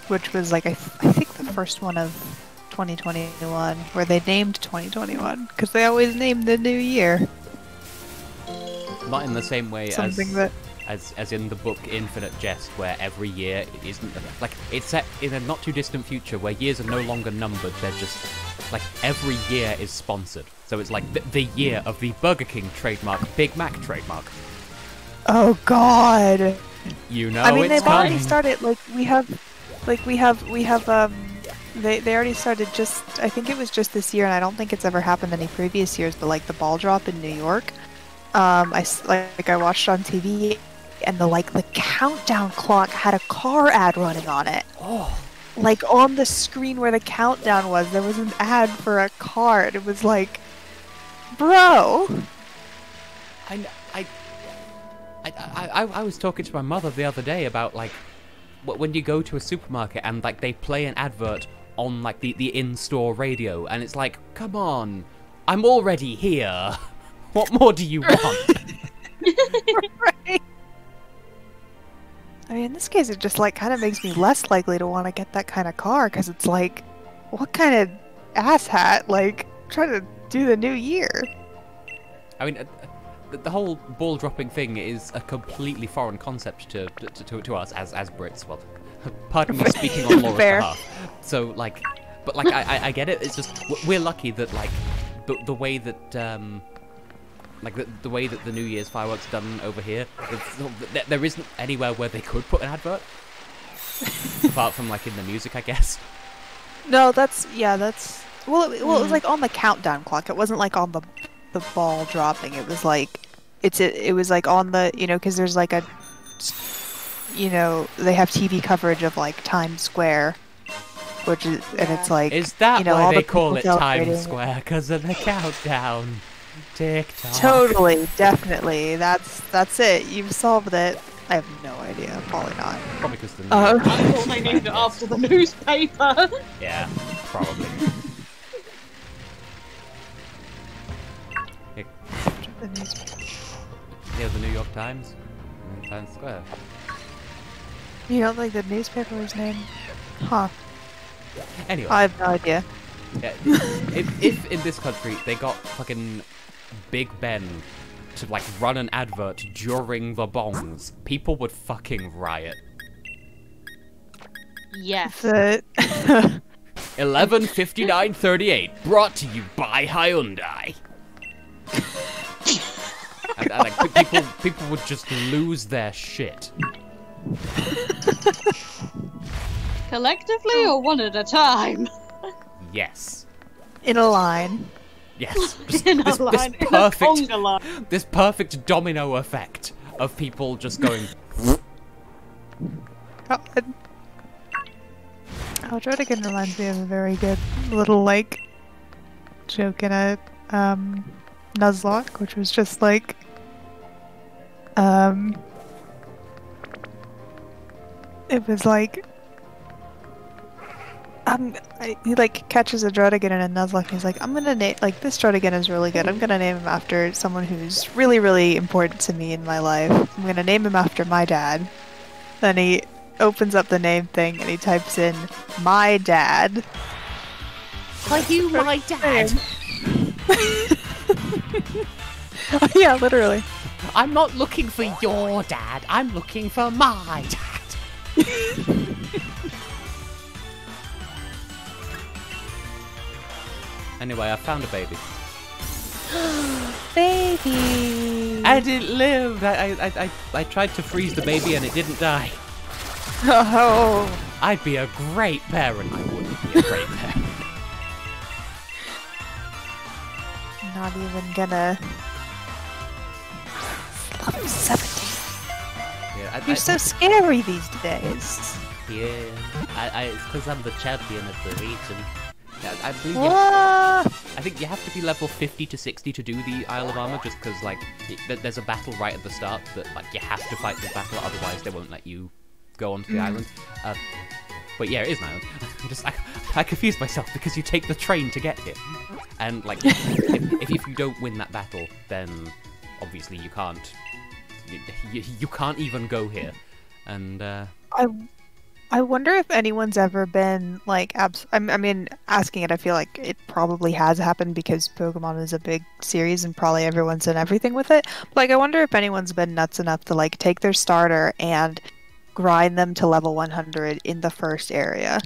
which was like I think the first one of 2021, where they named 2021 because they always name the new year. Not in the same way Something that as in the book Infinite Jest, where every year isn't like it's set in a not too distant future where years are no longer numbered. They're just like every year is sponsored. So it's like the year of the Burger King trademark, Big Mac trademark. Oh God. You know, I mean, it's they've already coming. started. They already started just. I think it was just this year, and I don't think it's ever happened any previous years. But like the ball drop in New York, I watched on TV, and the countdown clock had a car ad running on it. Oh, Like on the screen where the countdown was, there was an ad for a car. And it was like, bro. I was talking to my mother the other day about like when you go to a supermarket and like they play an advert on like the in-store radio, and it's like, come on, I'm already here. What more do you want? Right. I mean, in this case, it just like kind of makes me less likely to want to get that kind of car, because it's like, what kind of asshat like trying to do the new year? I mean, the whole ball dropping thing is a completely foreign concept to us as Brits. Well, Pardon me speaking on Laura's Fair. behalf. So, like, but like, I get it. It's just we're lucky that like the way that like the way that the New Year's fireworks done over here, there isn't anywhere where they could put an advert. Apart from like in the music, I guess. No, that's well, it was like on the countdown clock. It wasn't like on the ball dropping. It was like it was like on the, you know, because there's like a, you know, they have TV coverage of like Times Square, which is, and it's like, Is that you know, why all they the call people it Times celebrating. Square? Because of the countdown. Tick tock. Totally, definitely. That's it. You've solved it. I have no idea. Probably not. Probably because the I thought they named it after the newspaper. Yeah, probably. Yeah, the New York Times. Times Square. You don't think the newspaper was named? Huh. Anyway. I have no idea. Yeah, if in this country they got fucking Big Ben to like run an advert during the bongs, people would fucking riot. Yes. The 11:59:38, brought to you by Hyundai. and like people would just lose their shit. Collectively or one at a time? Yes. in a line. Yes. Just In a this line, in a perfect, conga line. this perfect domino effect of people just going. Oh, Drodigan reminds me of a very good little, like, joke in a, Nuzlocke, which was just like, it was like, he like catches a Drodigan in a Nuzlocke and he's like, I'm gonna name, like, this Drodigan is really good, I'm gonna name him after someone who's really, really important to me in my life. I'm gonna name him after my dad. Then he opens up the name thing and he types in, my dad. Are you my dad? Oh, yeah, literally. I'm not looking for your dad, I'm looking for my dad. Anyway, I found a baby. Baby! And it lived! I tried to freeze the baby and it didn't die. Oh! I'd be a great parent. I wouldn't be a great parent. Not even gonna... Level 70. Yeah, You're so scary these days. Yeah, it's because I'm the champion of the region. Yeah, I believe I think you have to be level 50 to 60 to do the Isle of Armor, just because like there's a battle right at the start that like you have to fight the battle, otherwise they won't let you go onto the island. But yeah, it is an island. I confused myself because you take the train to get here, and like if you don't win that battle, then obviously you can't even go here, and I wonder if anyone's ever been, like, I mean, asking it, I feel like it probably has happened because Pokemon is a big series and probably everyone's done everything with it. But, like, I wonder if anyone's been nuts enough to, like, take their starter and grind them to level 100 in the first area.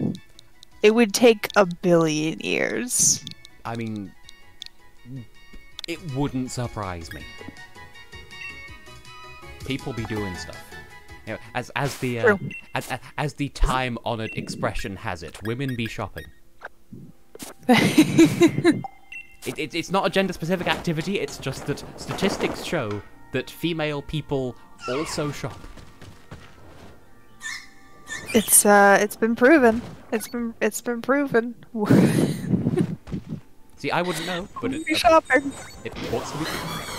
It would take a billion years. I mean, it wouldn't surprise me. People be doing stuff. You know, as the time-honored expression has it, women be shopping. It's not a gender-specific activity. It's just that statistics show that female people also shop. It's been proven. It's been proven. See, I wouldn't know, but shopping. It purports to be true.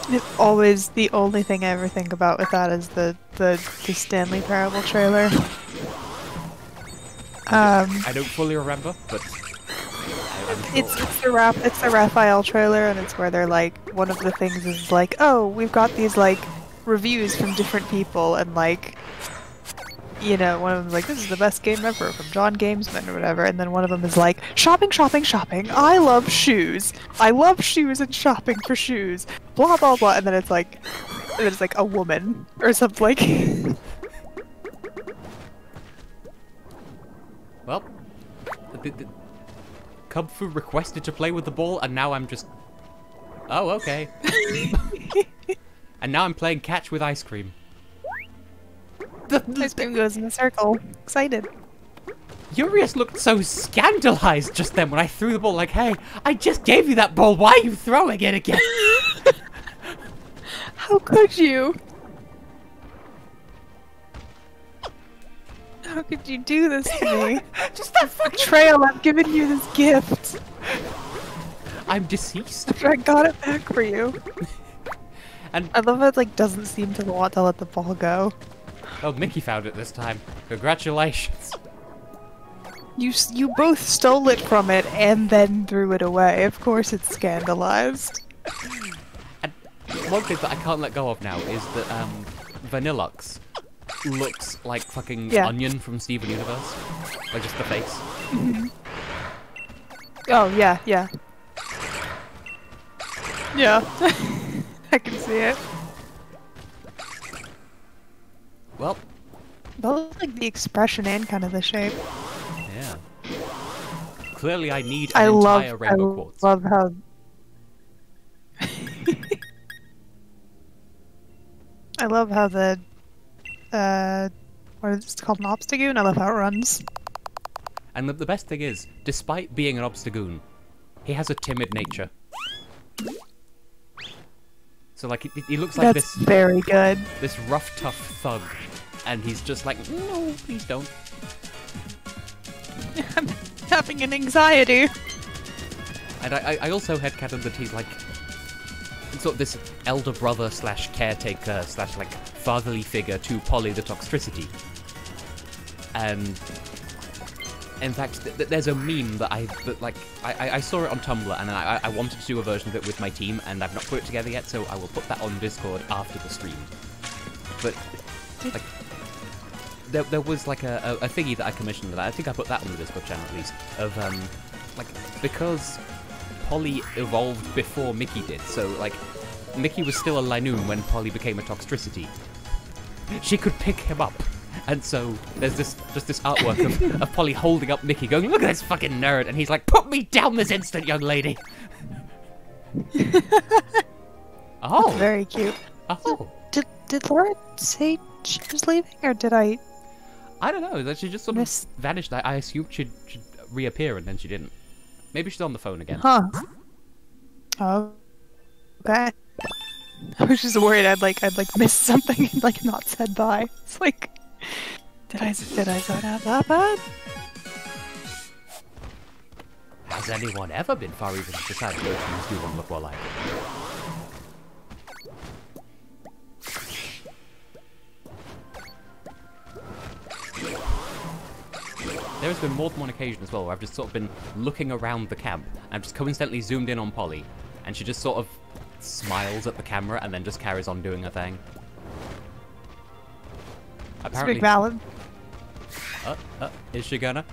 It's always the only thing I ever think about with that is the Stanley Parable trailer. I don't fully remember, but I'm sure. It's the Raphael trailer, and it's where they're like, one of the things is like, oh, we've got these like reviews from different people, and like, you know, one of them's like, this is the best game ever from John Gamesman or whatever, and then one of them is like, shopping, shopping, shopping, I love shoes and shopping for shoes, blah blah blah, and then it's like a woman or something like. Well, the Kubfu requested to play with the ball, and now I'm just... Oh, okay. And now I'm playing catch with ice cream. Ice cream goes in a circle. Excited. Urias looked so scandalized just then when I threw the ball, like, hey, I just gave you that ball, why are you throwing it again? How could you? How could you do this to me? Just that fucking... Betrayal, I've given you this gift. I'm deceased. After I got it back for you. And I love how it like doesn't seem to want to let the ball go. oh, Mickey found it this time. Congratulations. You both stole it from it and then threw it away. Of course it's scandalized. And one thing that I can't let go of now is that Vanillux looks like fucking Onion from Steven Universe. Like just the face. Mm-hmm. Oh yeah, yeah. Yeah. I can see it. Well, both like the expression and kind of the shape. yeah. Clearly I need an entire rainbow quartz. I love how... I love how the... what is it called? An obstagoon? I love how it runs. And the best thing is, despite being an obstagoon, he has a timid nature. So like, he looks like That's very good. this rough, tough thug. And he's just like, no, please don't. I'm having an anxiety. And I also headcanon that he's like sort of this elder brother slash caretaker slash like fatherly figure to Polly the Toxtricity. And in fact, there's a meme that I saw it on Tumblr, and I wanted to do a version of it with my team, and I've not put it together yet, so I will put that on Discord after the stream. But like, there was like a thingy that I commissioned, and I think I put that on the Discord channel at least, of like, because Polly evolved before Mickey did, so like Mickey was still a Linoon when Polly became a Toxtricity. She could pick him up. And so there's this artwork of Polly holding up Mickey, going, "Look at this fucking nerd," and he's like, "Put me down this instant, young lady." Oh, That's very cute. Oh, Did Laura say she was leaving, or did I? I don't know. That she just sort of vanished. I assumed she'd reappear, and then she didn't. Maybe she's on the phone again. Huh. Oh. Okay. I was just worried I'd missed something and like not said bye. It's like, did I zone out that bad? Has anyone ever been far even decided to do one look more like it? There has been more than one occasion as well where I've just sort of been looking around the camp and I've just coincidentally zoomed in on Polly and she just sort of smiles at the camera and then just carries on doing her thing. Apparently, Speak valid. Is she gonna?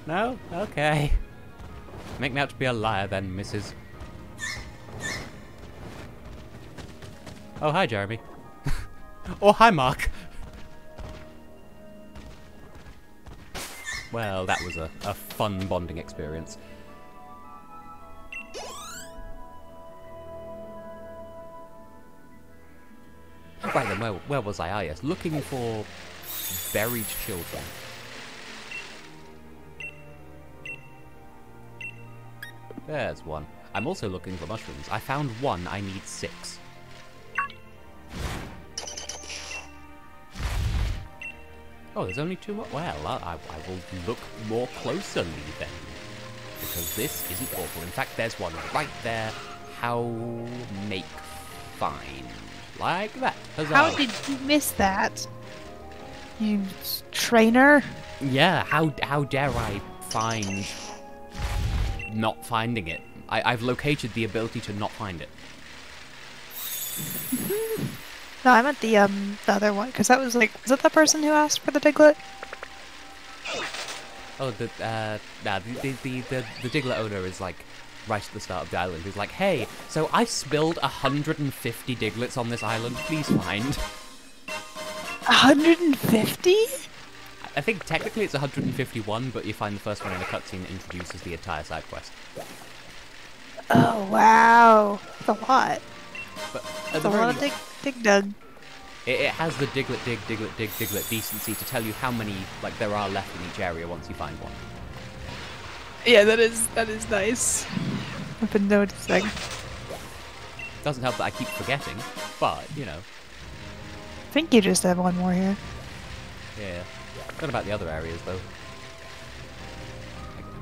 No? Okay. Make me out to be a liar then, Mrs. Oh, hi, Jeremy. Oh, hi, Mark. Well, that was a fun bonding experience. Right then, where was I? Ah, yes, looking for buried children. There's one. I'm also looking for mushrooms. I found one, I need 6. Oh, there's only 2 more? Well, I will look more closely then. Because this isn't awful. In fact, there's one right there. How make find. Like that. Huzzah. How did you miss that? You trainer? Yeah, how dare I find not finding it? I've located the ability to not find it. No, I meant the other one, because that was like, was it that person who asked for the Diglett? Oh, the Diglett owner is like right at the start of the island, who's like, hey, so I spilled 150 Diglets on this island, please find. 150? I think technically it's 151, but you find the first one in a cutscene that introduces the entire side quest. Oh, wow. That's a lot. But That's a lot of dig dug. It has the Diglett dig, Diglett dig, Diglett decency to tell you how many like there are left in each area once you find one. Yeah, that is nice. I've been noticing. Doesn't help that I keep forgetting, but you know. I think you just have one more here. Yeah. What about the other areas though?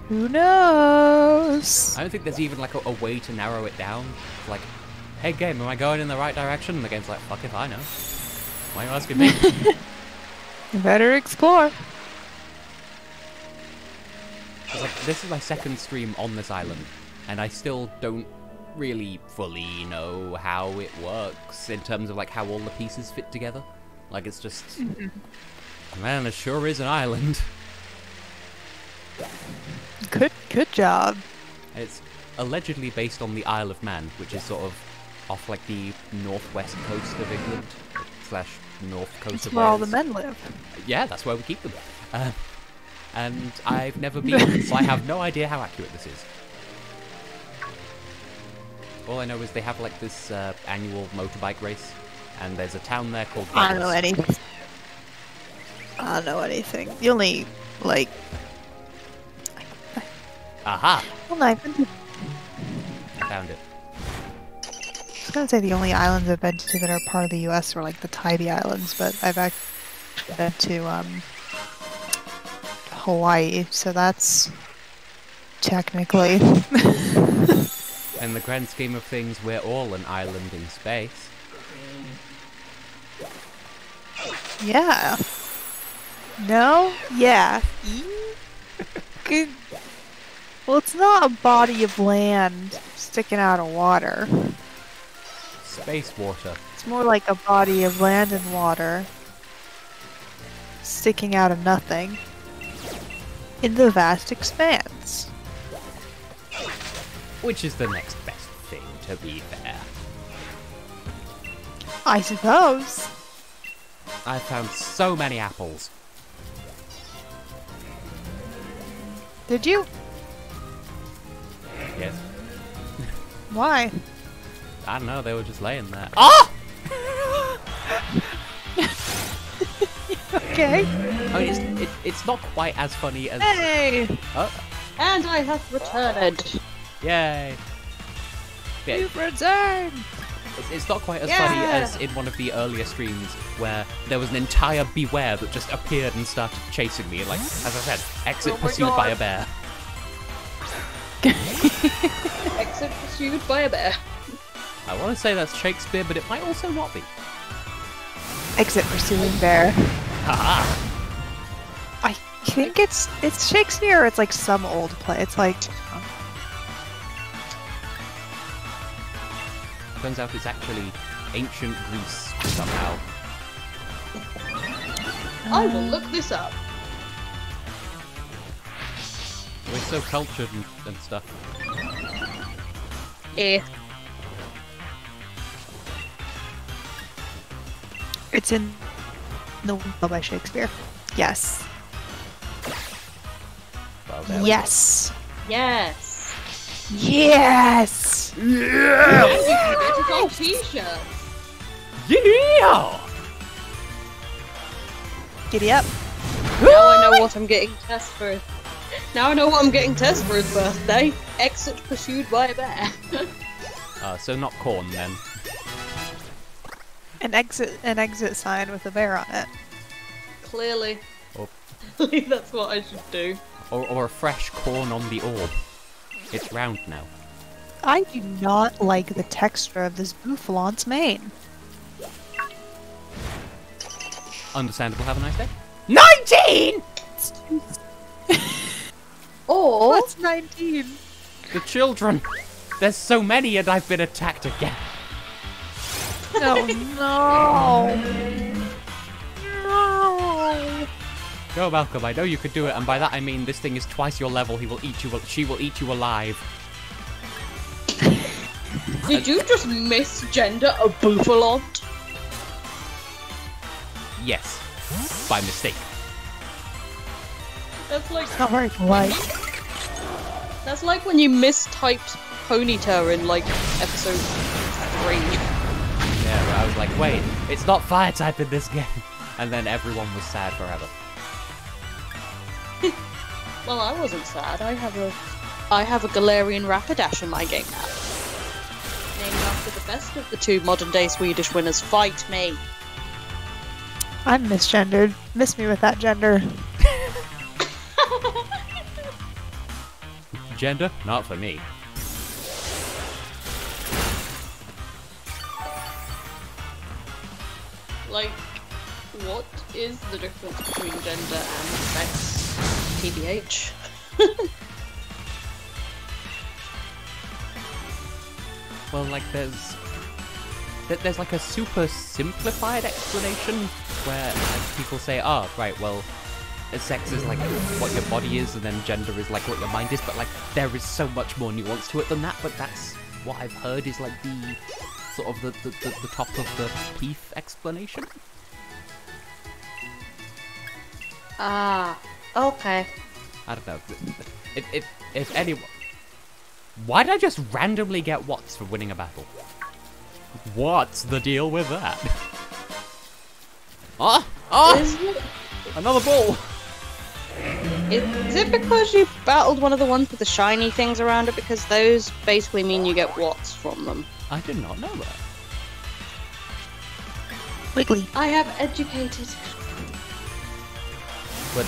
Who knows? I don't think there's even like a way to narrow it down. Like, hey game, am I going in the right direction? And the game's like, fuck if I know. Why are you asking me? You better explore. Like, this is my second stream on this island, and I still don't really fully know how it works in terms of like how all the pieces fit together. Like it's just, man, it sure is an island. Good job. It's allegedly based on the Isle of Man, which is sort of off like the northwest coast of England / north coast of Where all Wales. the men live. Yeah, that's where we keep them. And I've never been, so I have no idea how accurate this is. All I know is they have like this annual motorbike race, and there's a town there called I don't know Wales. anything. I don't know anything. The only, like... Aha! Well, no, I've been to... I found it. I was gonna say the only islands I've been to that are part of the US were like the Tybee Islands, but I've actually been to Hawaii, so that's technically. In the grand scheme of things, we're all an island in space. Yeah. No? Yeah. Good. Well, it's not a body of land sticking out of water. Space water. It's more like a body of land and water sticking out of nothing in the vast expanse. Which is the next best thing, to be fair. I suppose. I found so many apples. Did you? Yes. Why? I don't know, they were just laying there. Oh! Okay. I mean, it's not quite as funny as... Hey! Oh, And I have returned. yay! Yeah, You've returned! it's not quite as Yeah. funny as in one of the earlier streams where there was an entire beware that just appeared and started chasing me. Like, as I said, exit Oh my pursued by God. a bear. Exit pursued by a bear. I want to say that's Shakespeare, but it might also not be. Exit pursuing bear. Haha! I think it's Shakespeare or it's like some old play. It's like... Turns out it's actually ancient Greece somehow. I will look this up. We're so cultured and stuff. Eh. It's in the Window by Shakespeare. Yes. Well, there we go. Yes. Yes. Yes! And you can get it on t-shirts. Yeah! Giddy up. Now I know what I'm getting Tess for. Now I know what I'm getting Tess for his birthday. Exit pursued by a bear. So not corn then. An exit sign with a bear on it. Clearly. Or, That's what I should do. or a fresh corn on the orb. It's round now. I do not like the texture of this Bouffalant's mane. Understandable, have a nice day. 19! Or What's 19? The children! There's so many and I've been attacked again. Oh no! No! Go, Malcolm, I know you could do it, and by that I mean this thing is twice your level, she will eat you alive. Did you just misgender a Bouffalot? Yes, by mistake. That's like It's not very polite. that's like when you mistyped Ponyta in like episode 3. Yeah, but I was like, wait, it's not fire type in this game. And then everyone was sad forever. Well, I wasn't sad. I have a Galarian Rapidash in my game now. Named after the best of the two modern-day Swedish winners. Fight me. I'm misgendered. Miss me with that gender. Gender? Not for me. Like, what is the difference between gender and sex? TBH. Well, like, there's like a super simplified explanation where like, people say, oh, right, well, sex is like what your body is, and then gender is like what your mind is, but like there is so much more nuance to it than that. But that's what I've heard is like the sort of the top of the teeth explanation. Ah, okay. I don't know. If anyone, why did I just randomly get Watts for winning a battle? What's the deal with that? Is it, Another ball! is it because you battled one of the ones with the shiny things around it? Because those basically mean you get watts from them. I did not know that. Wiggly. I have educated. But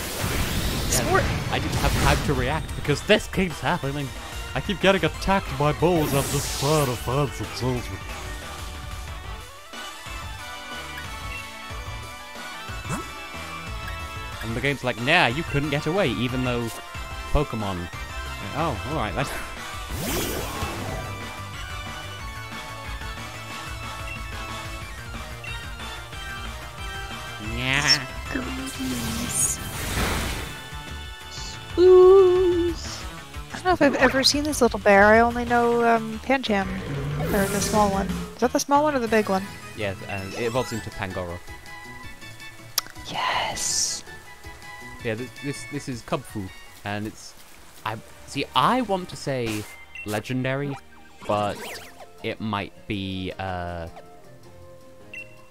yeah, I didn't have time to react because this keeps happening. I keep getting attacked by bulls. I'm just trying to find some souls. And the game's like, nah, you couldn't get away, even though Pokemon. Oh, alright, that's. Yeah. Spoons. I don't know if I've ever seen this little bear. I only know Pancham, or the small one. Is that the small one or the big one? Yeah, it evolves into Pangoro. Yes. Yeah, this is Kubfu, and it's. I want to say legendary, but it might be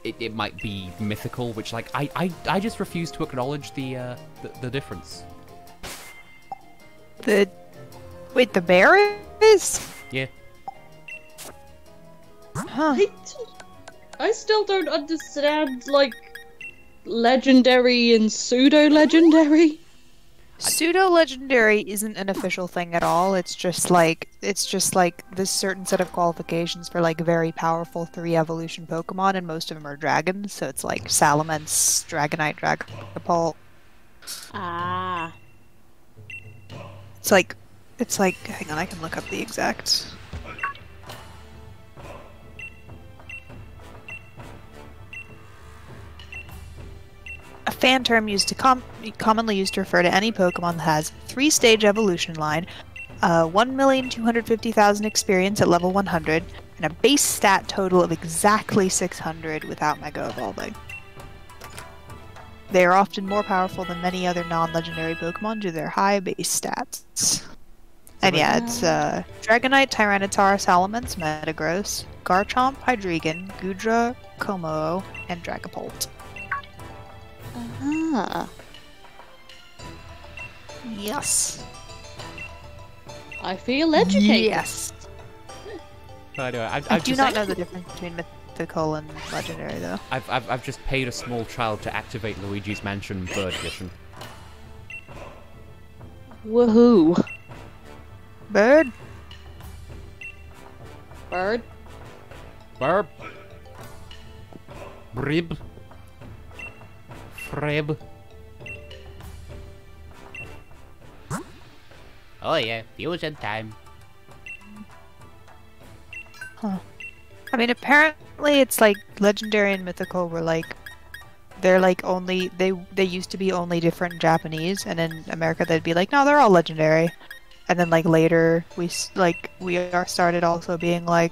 it might be mythical, which like I just refuse to acknowledge the difference. Wait, the bear is? Yeah. Huh. I still don't understand, like, legendary and pseudo-legendary. Pseudo-legendary isn't an official thing at all. It's just like this certain set of qualifications for like very powerful 3 evolution Pokemon, and most of them are dragons. So it's like Salamence, Dragonite, Dragapult. Ah. It's like hang on, I can look up the exact. A fan term used to commonly used to refer to any Pokemon that has 3-stage evolution line, 1,250,000 experience at level 100, and a base stat total of exactly 600 without Mega Evolving. They are often more powerful than many other non-legendary Pokemon due to their high base stats. And yeah, it's Dragonite, Tyranitar, Salamence, Metagross, Garchomp, Hydreigon, Gudra, Como, and Dragapult. Ah. Yes. I feel educated. Yes. But anyway, I do not know the difference between mythical and legendary, though. I've just paid a small child to activate Luigi's Mansion 3rd edition. Woohoo. Bird? Bird. Burp. Brib. Freb. Oh yeah, fusion time. Huh. I mean, apparently it's like legendary and mythical were like they're like only they used to be only different in Japanese, and in America they'd be like, no, they're all legendary. And then like later we are started also being like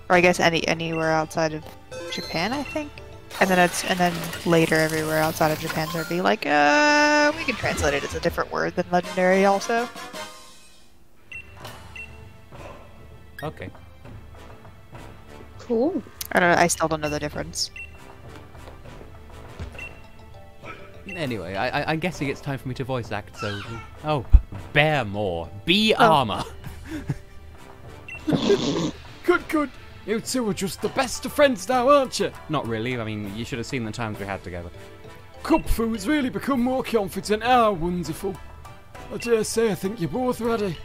or I guess anywhere outside of Japan, I think. And then later everywhere outside of Japan there'd be like, we can translate it as a different word than legendary also. Okay. Cool. I don't know, I still don't know the difference. Anyway, I'm guessing it's time for me to voice act, so... Oh, bear more. Be armor. Good. You two are just the best of friends now, aren't you? Not really. I mean, you should have seen the times we had together. Kubfu has really become more confident. Ah, wonderful. I dare say I think you're both ready.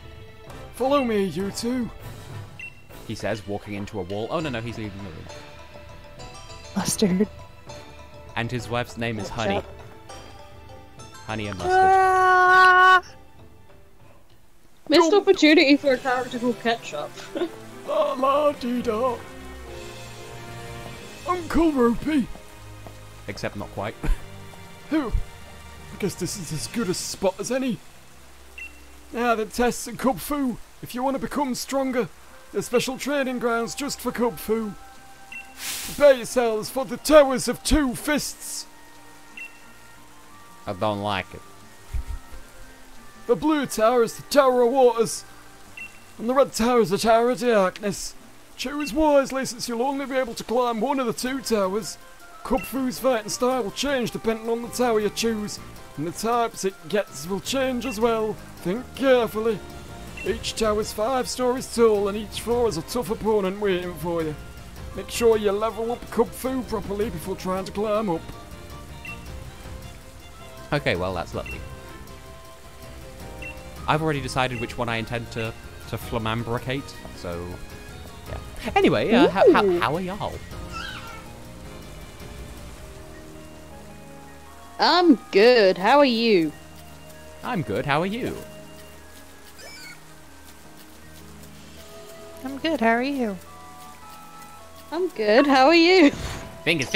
Follow me, you two. He says, walking into a wall. Oh, no, he's leaving the room. Mustard. And his wife's name is Honey. Ketchup. Honey and mustard. Missed opportunity for a character called Ketchup. La la dee da. Uncle Ropey. Except not quite. Who? I guess this is as good a spot as any. Now then, Tess and Kubfu, if you want to become stronger, there's special training grounds just for Kubfu. Prepare yourselves for the Towers of Two Fists. I don't like it. The blue tower is the Tower of Waters, and the red tower is the Tower of Darkness. Choose wisely, since you'll only be able to climb one of the two towers. Kubfu's fighting style will change depending on the tower you choose, and the types it gets will change as well. Think carefully. Each tower's 5 stories tall, and each floor has a tough opponent waiting for you. Make sure you level up Kubfu properly before trying to climb up. Okay, well, that's lovely. I've already decided which one I intend to flamambricate, so... yeah. Anyway, how are y'all? I'm good. How are you? I'm good, how are you? I'm good, how are you? I'm good. How are you? Fingers!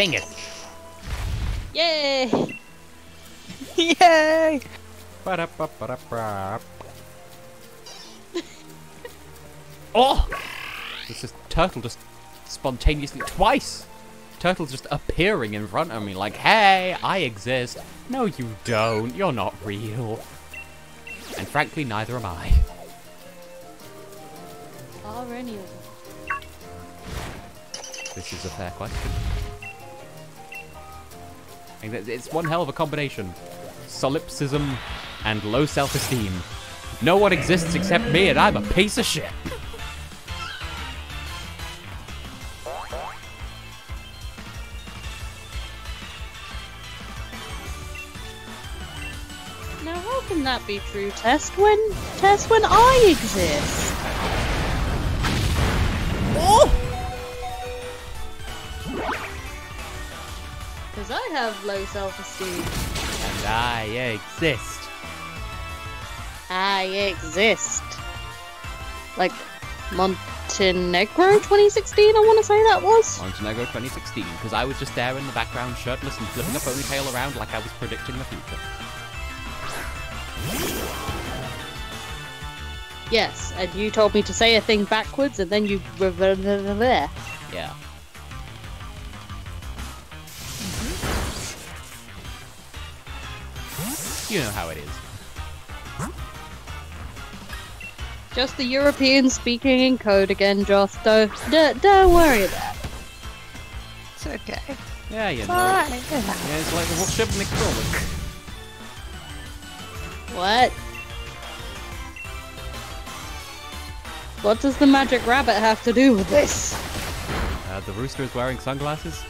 Yay! Yay! Oh! It's just Turtle just spontaneously twice! Turtle's just appearing in front of me like, hey, I exist. No, you don't. You're not real. And frankly, neither am I. Are any of them? This is a fair question. It's one hell of a combination. Solipsism and low self-esteem. No one exists except me, and I'm a piece of shit. Now, how can that be true, Tess? When I exist? Oh! Because I have low self-esteem. And I exist. I exist. Like Montenegro 2016, I want to say that was. Montenegro 2016, because I was just there in the background, shirtless and flipping a ponytail around like I was predicting the future. Yes, and you told me to say a thing backwards, and then you there. Yeah. You know how it is. Just the Europeans speaking in code again, Joth. Don't worry about it. It's okay. Yeah, you know. Fine. Yeah, it's like the Volshevnik frolic. What? What does the magic rabbit have to do with this? The rooster is wearing sunglasses.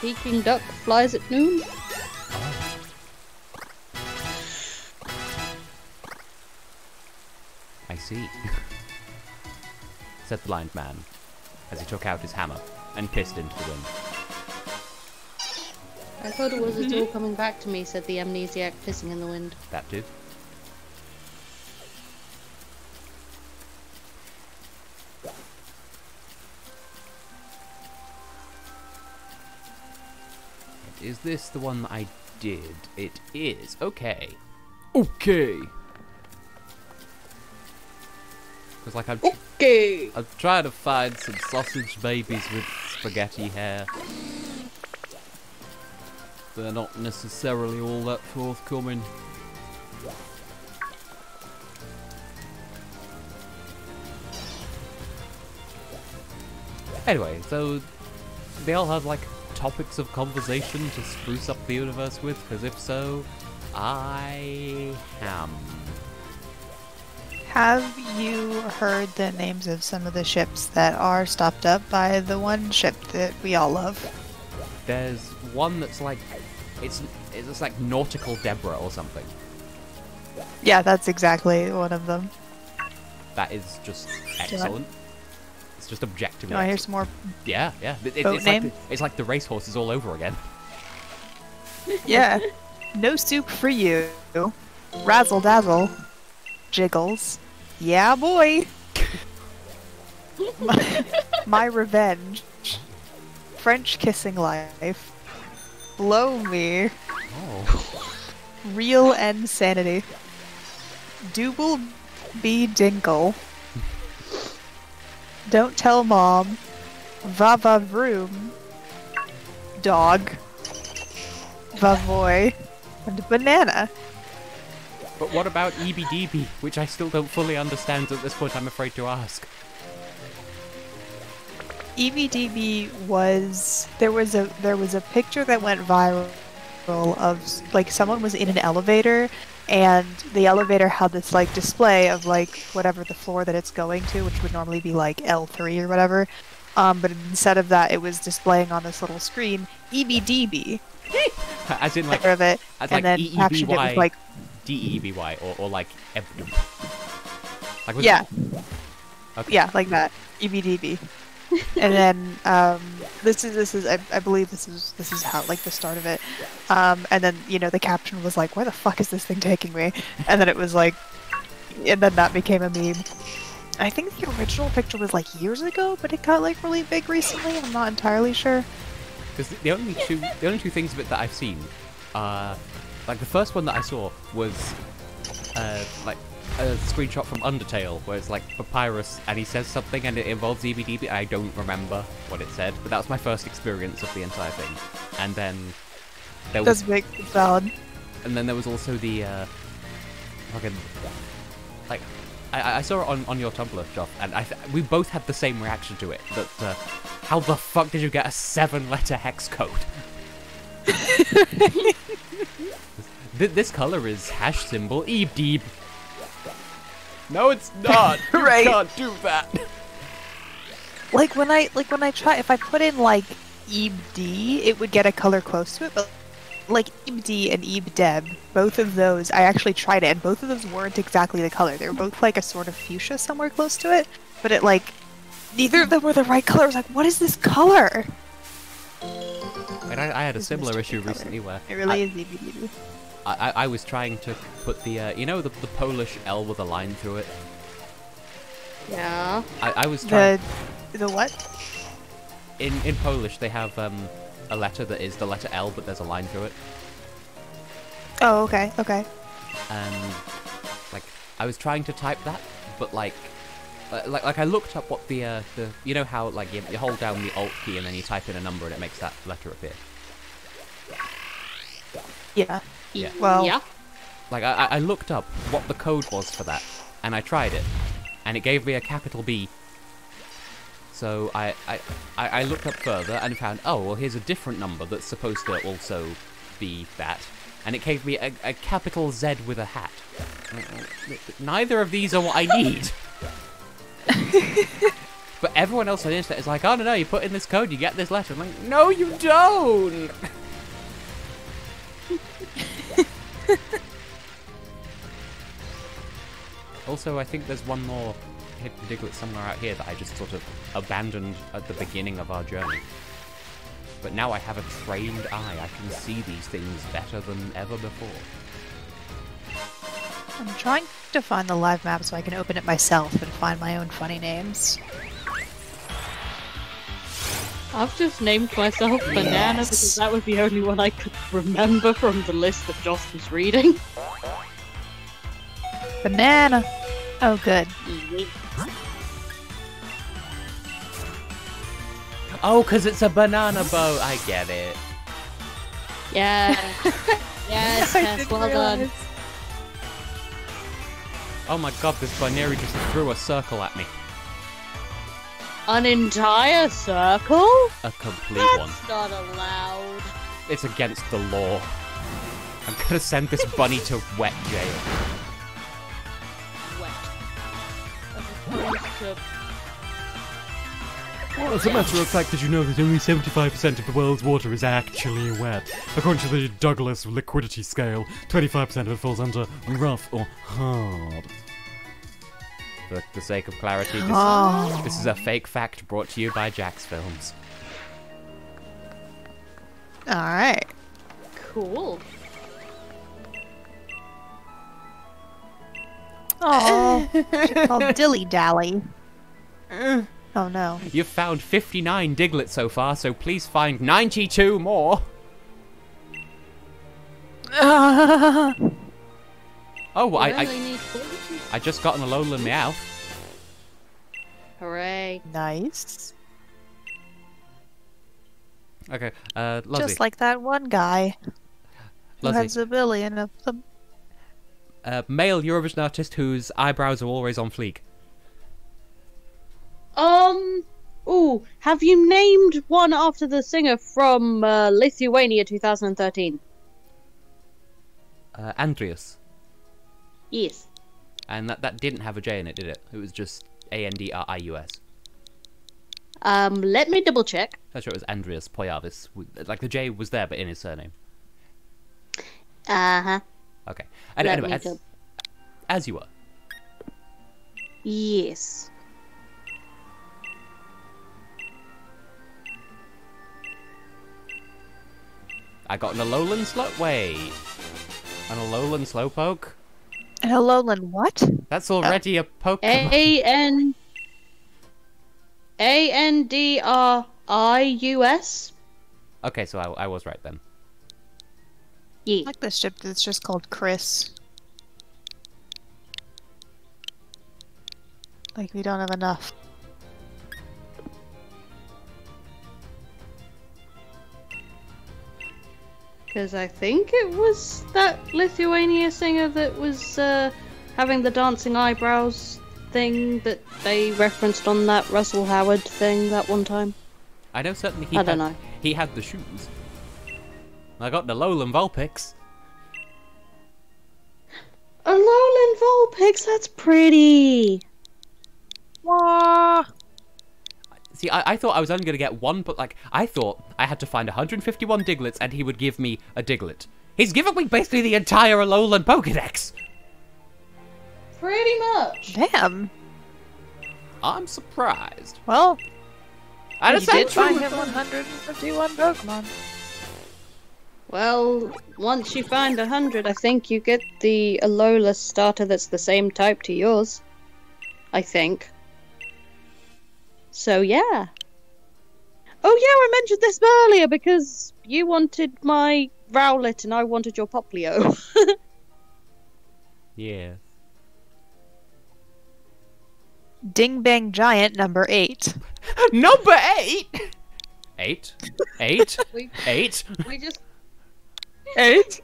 Peking duck flies at noon? I see. Said the blind man, as he took out his hammer and pissed into the wind. I thought it was it's all coming back to me, said the amnesiac pissing in the wind. That too. Is this the one that I did? It is. Okay. Okay. Because like I'm Okay. I'm trying to find some sausage babies with spaghetti hair. They're not necessarily all that forthcoming. Anyway, so they all have like topics of conversation to spruce up the universe with, because if so, I am. Have you heard the names of some of the ships that are stopped up by the one ship that we all love? There's one that's like, it's like Nautical Deborah or something. Yeah, that's exactly one of them. That is just excellent. It's just objectively You want to hear excellent. some more? Yeah. It's like the racehorses all over again. Yeah. No soup for you. Razzle dazzle. Jiggles. Yeah, boy. my revenge. French kissing life. Blow me. Oh. Real insanity. Double B Dinkle. Don't tell mom. Vava vroom. Dog. Vavoy. And banana. But what about EBDB, which I still don't fully understand at this point, I'm afraid to ask. EBDB was there was a picture that went viral of like someone was in an elevator and the elevator had this like display of like whatever the floor that it's going to, which would normally be like L3 or whatever. But instead of that, it was displaying on this little screen EBDB. As in like, of it, as and like then captioned it with like DEEBY or like like yeah. Okay. Yeah, like that. EBDB. And then this is I believe this is how like the start of it. And then the caption was like, where the fuck is this thing taking me? And then it was like, and then that became a meme. I think the original picture was like years ago, but it got like really big recently. I'm not entirely sure. Because the only two things of it that I've seen, like the first one that I saw was like a screenshot from Undertale where it's like Papyrus and he says something and it involves EBDB. I don't remember what it said, but that was my first experience of the entire thing. And then there was Does make it valid. And then there was also the fucking like I saw it on your Tumblr, Joff, and we both had the same reaction to it. That how the fuck did you get a 7-letter hex code? This color is hash symbol EBDB. No, it's not. You Right. can't do that. Like when I try, if I put in like EBD, it would get a color close to it, but like EBD and EBDEB, both of those, I actually tried it, and both of those weren't exactly the color. They were both like a sort of fuchsia somewhere close to it, but it like, neither of them were the right color. I was like, what is this color? And I had a similar issue recently where It really is EBD. I was trying to put the the Polish L with a line through it. Yeah. I was trying. The what? In Polish they have a letter that is the letter L, but there's a line through it. Oh, okay, okay. And like I was trying to type that, but like I looked up what the how like you hold down the Alt key and then you type in a number and it makes that letter appear. Yeah. Yeah. Well, Yeah. Like I looked up what the code was for that, and I tried it, and it gave me a capital B. So I looked up further and found, oh well, here's a different number that's supposed to also be that, and it gave me a capital Z with a hat. Neither of these are what I need. But everyone else on the internet is like, oh no, you put in this code, you get this letter. I'm like, no, you don't. Also, I think there's one more hidden Diglett somewhere out here that I just sort of abandoned at the beginning of our journey. But now I have a trained eye. I can see these things better than ever before. I'm trying to find the live map so I can open it myself and find my own funny names. I've just named myself Banana because that was the only one I could remember from the list that Joss was reading. Banana! Oh, good. Oh, because it's a banana boat. I get it. Yeah. Yes, I Tess, didn't well done. realize. Oh my god, this Baneri just threw a circle at me. An entire circle? A complete one. That's not allowed. It's against the law. I'm gonna send this bunny to wet jail. Wet. As opposed to... Well, as a matter of fact, did you know that only 75% of the world's water is actually wet? According to the Douglas liquidity scale, 25% of it falls under rough or hard. For the sake of clarity, this is a fake fact brought to you by Jack's Films. Alright. Cool. Oh, called Dilly Dally. Oh no. You've found 59 Diglets so far, so please find 92 more. Oh, Really need I just got an Alolan Meowth. Hooray. Nice. Okay, Luzzy. Just like that one guy who Luzzy. has a billion of them. Male Eurovision artist whose eyebrows are always on fleek. Ooh, have you named one after the singer from Lithuania 2013? Andrius. Yes. And that didn't have a J in it, did it? It was just Andrius. Let me double check. That's sure it was Andrius Poyavis. Like the J was there, but in his surname. Uh-huh. Okay. Let Anyway, me dou- as you were. Yes. I got an Alolan Wait. An Alolan Slowpoke? An Alolan what? That's already a Pokemon. Andrius? Okay, so I was right then. Yeah. I like this ship that's just called Chris. Like we don't have enough. Because I think it was that Lithuania singer that was having the dancing eyebrows thing that they referenced on that Russell Howard thing that one time. I know certainly I don't know. He had the shoes. I got the Alolan Vulpix. Alolan Vulpix, that's pretty. Wah! See, I thought I was only going to get one, but like, I thought I had to find 151 Diglets and he would give me a Diglett. He's given me basically the entire Alolan Pokédex! Pretty much. Damn. I'm surprised. Well, And you did find him 151 Pokemon. Well, once you find 100, I think you get the Alola starter that's the same type to yours. I think. So, yeah. Oh, yeah, I mentioned this earlier because you wanted my Rowlet and I wanted your Poplio. Yeah. Ding Bang Giant number 8. Number 8? 8? 8? We- 8? we just... 8?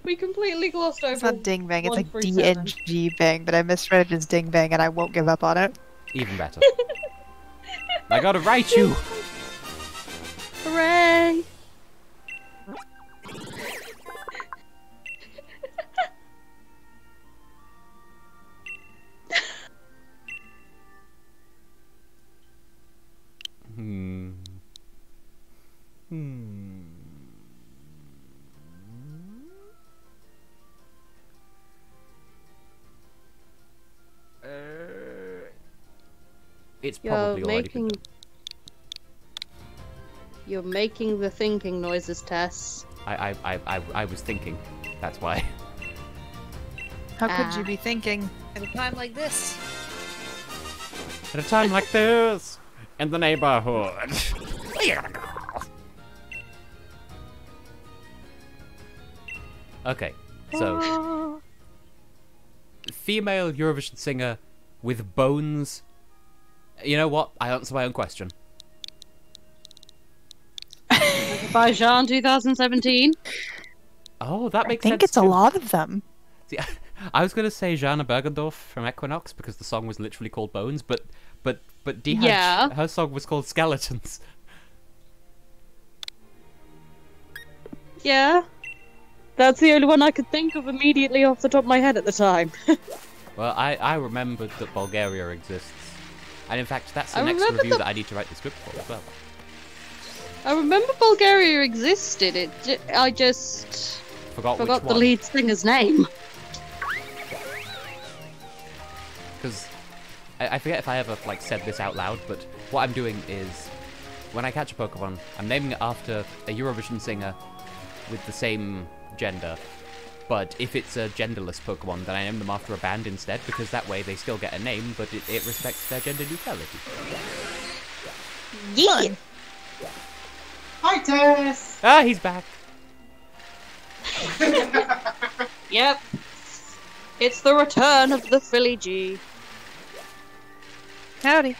We completely glossed over... It's not Ding Bang, it's like 137. DNG Bang, but I misread it as Ding Bang and I won't give up on it. Even better. I gotta write you. Hooray! Hmm. Hmm. It's You're probably already been making... done. You're making the thinking noises, Tess. I was thinking. That's why. How could Ah. you be thinking at a time like this? At a time like this, in the neighborhood. Okay, so female Eurovision singer with bones. You know what? I answer my own question. by Jean 2017. Oh, that makes I sense. think it's a too. lot of them. See, I was gonna say Jana Bergendorf from Equinox because the song was literally called Bones, but Dee Yeah. her song was called Skeletons. Yeah. That's the only one I could think of immediately off the top of my head at the time. Well, I remembered that Bulgaria exists, and in fact, that's the I next remember review the- that I need to write the script for as well. I remember Bulgaria existed. I just Forgot forgot which the one. lead singer's name. Because I forget if I ever like said this out loud, but what I'm doing is when I catch a Pokemon, I'm naming it after a Eurovision singer with the same gender. But if it's a genderless Pokemon, then I name them after a band instead, because that way they still get a name, but it respects their gender neutrality. Yeah. Hi, Tess! Ah, he's back. Yep. It's the return of the Philly G. Howdy.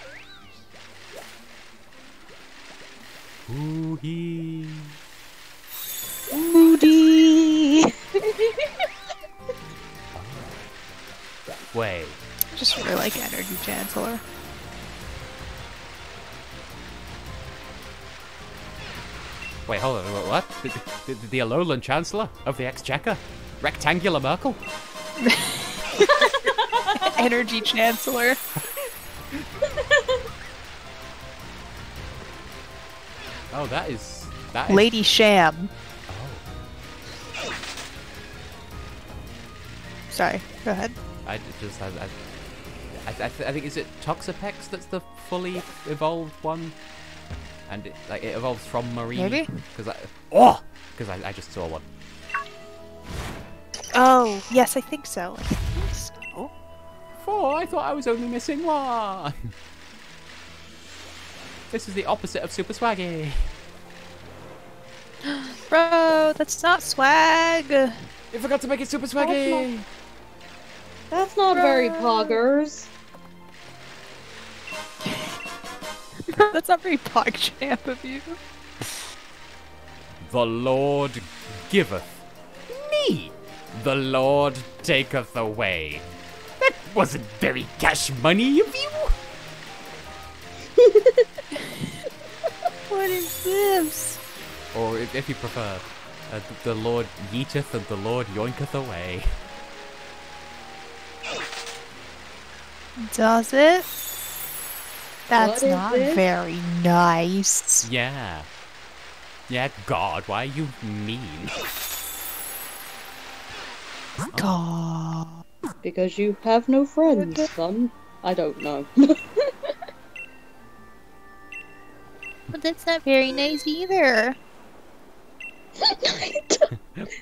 Ooh, he. Moody. Wait. I just really like Energy Chancellor. Wait, hold on. What? The Alolan Chancellor of the Exchequer? Rectangular Merkel? Energy Chancellor. Oh, that is. Lady Sham. Oh. Sorry, go ahead. I think is it Toxapex that's the fully evolved one, and it evolves from Marie. Maybe? Because I just saw one. Oh, yes, I think so. I think so. 4. I thought I was only missing 1. This is the opposite of Super Swaggy. Bro, that's not swag. You forgot to make it Super Swaggy. That's not very poggers. That's not very PogChamp of you. The Lord giveth, me the Lord taketh away. That wasn't very cash money of you. What is this? Or if you prefer, the Lord yeeteth and the Lord yoinketh away. Does it? That's What is not this? very nice. Yeah. Yeah, God, why are you mean? God. Because you have no friends, son. I don't know. But that's not very nice either.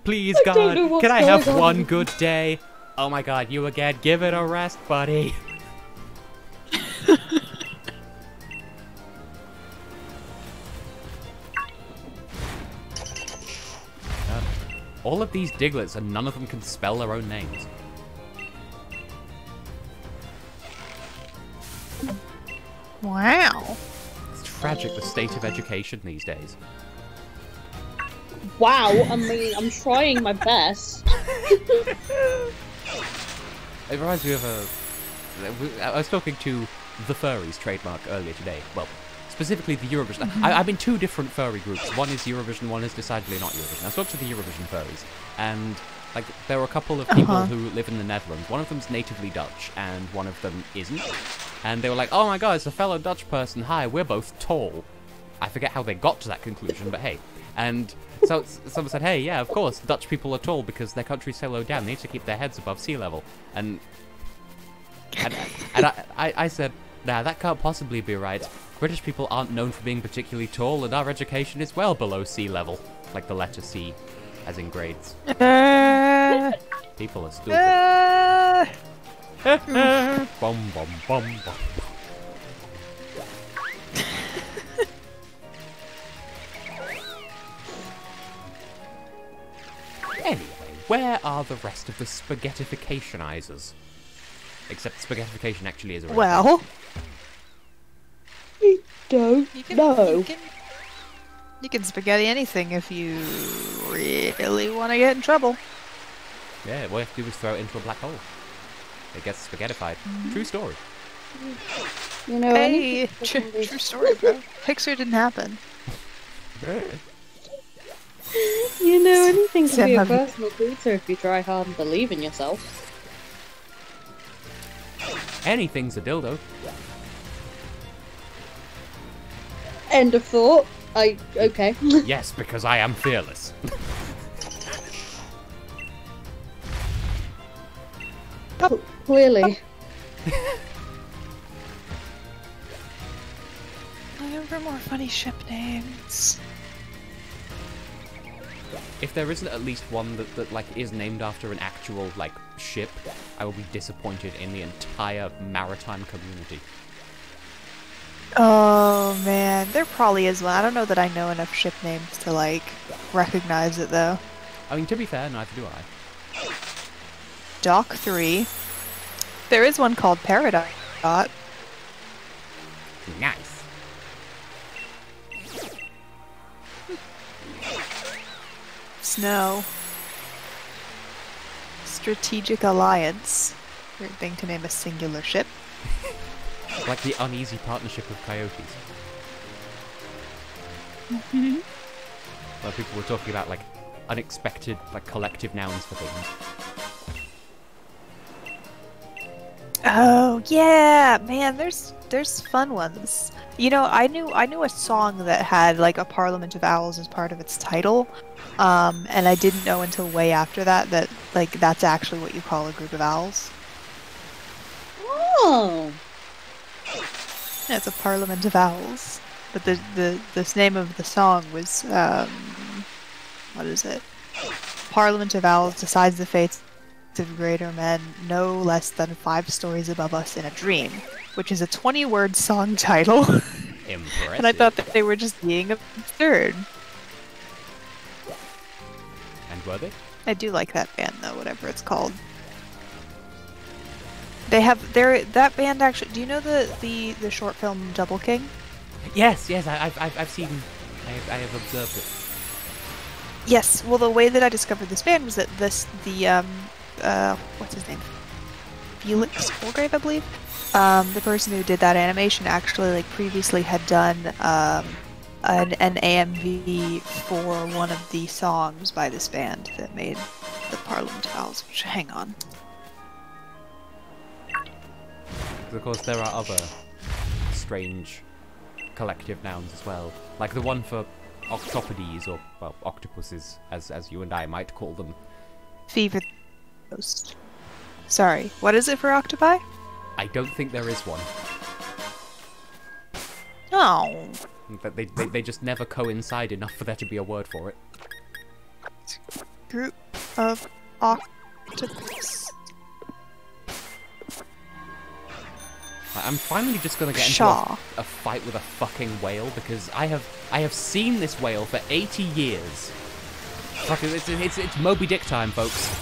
Please, I don't God, know what's can I have going on. one good day? Oh my God, you again. Give it a rest, buddy. All of these Diglets and none of them can spell their own names. Wow. It's tragic, the state of education these days. Wow, I mean, I'm trying my best. It reminds me of I was talking to the Furries trademark earlier today. Well, specifically the Eurovision. I'm in 2 different furry groups. One is Eurovision, one is decidedly not Eurovision. I spoke to the Eurovision Furries, and like there were a couple of people who live in the Netherlands. One of them's natively Dutch, and one of them isn't. And they were like, "Oh my God, it's a fellow Dutch person. Hi, we're both tall." I forget how they got to that conclusion, but hey. And so someone said, "Hey, yeah, of course, Dutch people are tall because their country's so low down. They need to keep their heads above sea level." And I said, "Nah, that can't possibly be right. British people aren't known for being particularly tall, and our education is well below sea level, like the letter C, as in grades. People are stupid." Bum bum bum bum. Anyway, where are the rest of the spaghettificationizers? Except spaghettification actually is a real thing. Well, Don't know. You can spaghetti anything if you really want to get in trouble. Yeah, what you have to do is throw it into a black hole. It gets spaghettified. True story. You know, Hey, anything true can be- story, bro. Pixar didn't happen. You know, anything can be a Sam, have you- personal pizza if you try hard and believe in yourself. Anything's a dildo. End of thought. Okay. Yes, because I am fearless. Clearly. Looking for more funny ship names. If there isn't at least one that like is named after an actual like ship, I will be disappointed in the entire maritime community. Oh man, there probably is one. I don't know that I know enough ship names to like recognize it though. I mean, to be fair, neither do I. Dock 3. There is one called Paradox. Nice. Snow. Strategic Alliance. Weird thing to name a singular ship. Like the uneasy partnership of coyotes. Where people were talking about like unexpected like collective nouns for things. Oh yeah, man. There's fun ones. You know, I knew a song that had like a Parliament of Owls as part of its title, and I didn't know until way after that like that's actually what you call a group of owls. Oh. Yeah, it's a Parliament of Owls. But this name of the song was what is it? Parliament of Owls decides the fates of greater men no less than 5 stories above us in a dream, which is a 20-word song title. Impressive. And I thought that they were just being absurd. And were they? I do like that band though, whatever it's called. They have that band actually. Do you know the short film Double King? Yes, I've seen. I have observed it. Yes. Well, the way that I discovered this band was that what's his name? Felix Holgrave, I believe. The person who did that animation actually like previously had done an AMV for one of the songs by this band that made the Parliament of Owls. Which, hang on. Of course, there are other strange collective nouns as well, like the one for octopodes, or well, octopuses, as you and I might call them. Fever Ghost. Sorry, what is it for octopi? I don't think there is one. Oh. But they just never coincide enough for there to be a word for it. Group of octopus. I'm finally just gonna get into a fight with a fucking whale because I have seen this whale for 80 years. Fuck, it's Moby Dick time, folks.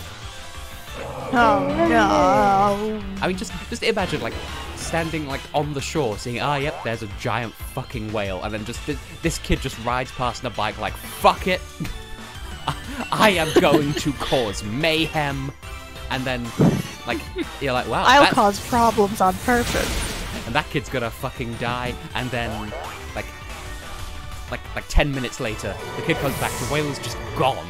Oh no! I mean, just imagine like standing like on the shore, seeing yep, there's a giant fucking whale, and then just this kid just rides past on a bike like fuck it, I am going to cause mayhem, and then like you're like wow, I'll cause problems on purpose. And that kid's gonna fucking die, and then like 10 minutes later, the kid comes back, the whale is just gone.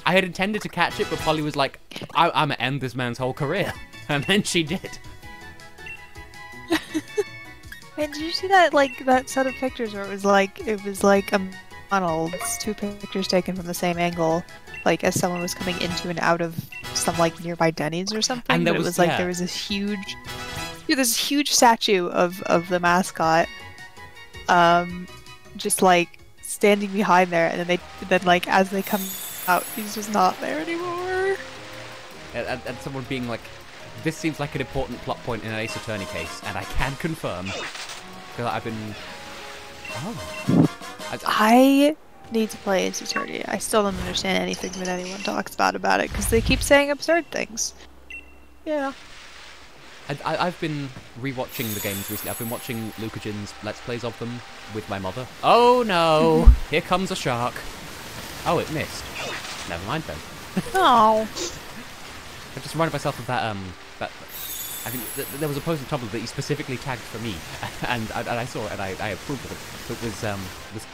I had intended to catch it, but Polly was like, I'm gonna end this man's whole career. And then she did. Man, did you see that that set of pictures where it was like a McDonald's, 2 pictures taken from the same angle, like as someone was coming into and out of some like nearby Denny's or something? And there but was, it was like yeah. there was this huge statue of the mascot, just like standing behind there, and then like as they come out, he's just not there anymore. And someone being like, this seems like an important plot point in an Ace Attorney case, and I can confirm, because I've been... Oh. I need to play Ace Attorney. I still don't understand anything that anyone talks about it, because they keep saying absurd things. Yeah. I've been rewatching the games recently. I've been watching Lucajin's Let's Plays of them with my mother. Oh no! Here comes a shark. Oh, it missed. Never mind then. Oh. I just reminded myself of that, I think there was a post on Tumblr that he specifically tagged for me, and I saw it and I approved of it. It was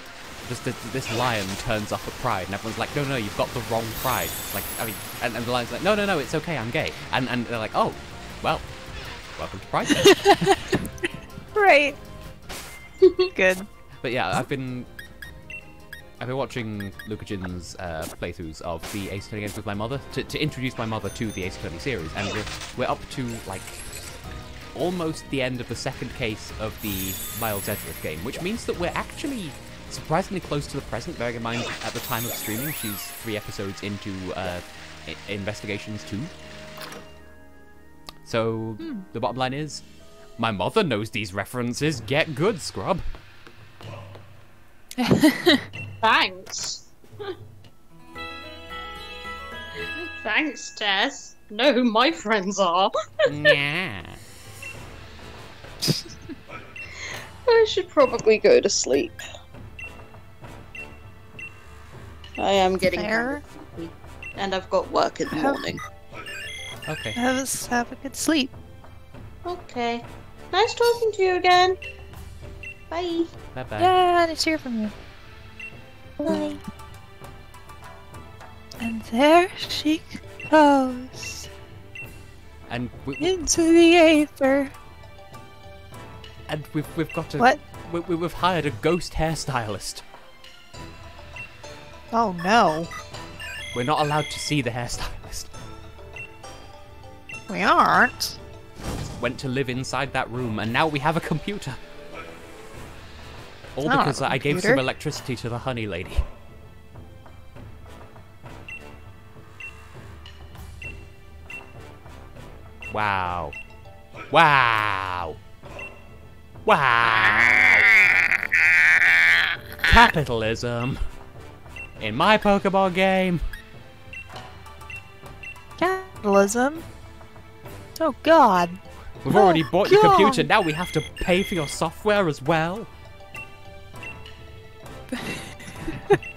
this lion turns up at Pride, and everyone's like, no, you've got the wrong Pride. Like, I mean, and the lion's like, no, it's okay, I'm gay. And they're like, oh, well, welcome to Pride then. Right. Good. But yeah, I've been watching Lucajin's playthroughs of the Ace Attorney games with my mother to introduce my mother to the Ace Attorney series, and we're up to like almost the end of the second case of the Miles Edgeworth game, which means that we're actually surprisingly close to the present, bearing in mind at the time of streaming she's 3 episodes into Investigations 2. So the bottom line is, my mother knows these references. Get good, scrub. Thanks. Thanks, Tess. Know who my friends are. Yeah. I should probably go to sleep. I am getting Fair. hungry, and I've got work in the morning. Okay. Have a good sleep. Okay. Nice talking to you again. Bye. Bye-bye. Yeah, nice to hear from you. Bye. And there she goes And into the aether. and we've got to. What? We've hired a ghost hairstylist. Oh no. We're not allowed to see the hairstylist. We aren't. Went to live inside that room, and now we have a computer. All Not a because I gave some computer. electricity to the honey lady. Wow. Wow. Wow. Capitalism. In my Pokemon game. Capitalism? Oh god. We've already bought your God. computer, now we have to pay for your software as well.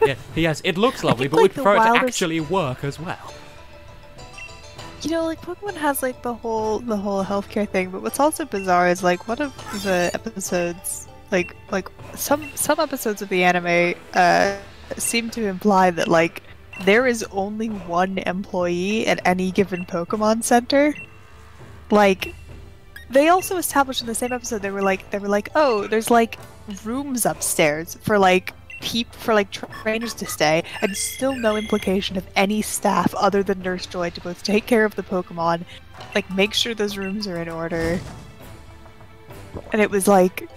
Yeah, yes, it looks lovely, but like we the prefer it to wildest- actually work as well. You know, like Pokemon has like the whole healthcare thing, but what's also bizarre is like one of the episodes, like some episodes of the anime seem to imply that like there is only one employee at any given Pokemon Center. Like they also established in the same episode they were like, oh, there's like rooms upstairs for like trainers to stay, and still no implication of any staff other than Nurse Joy to both take care of the Pokemon, like make sure those rooms are in order. And it was like,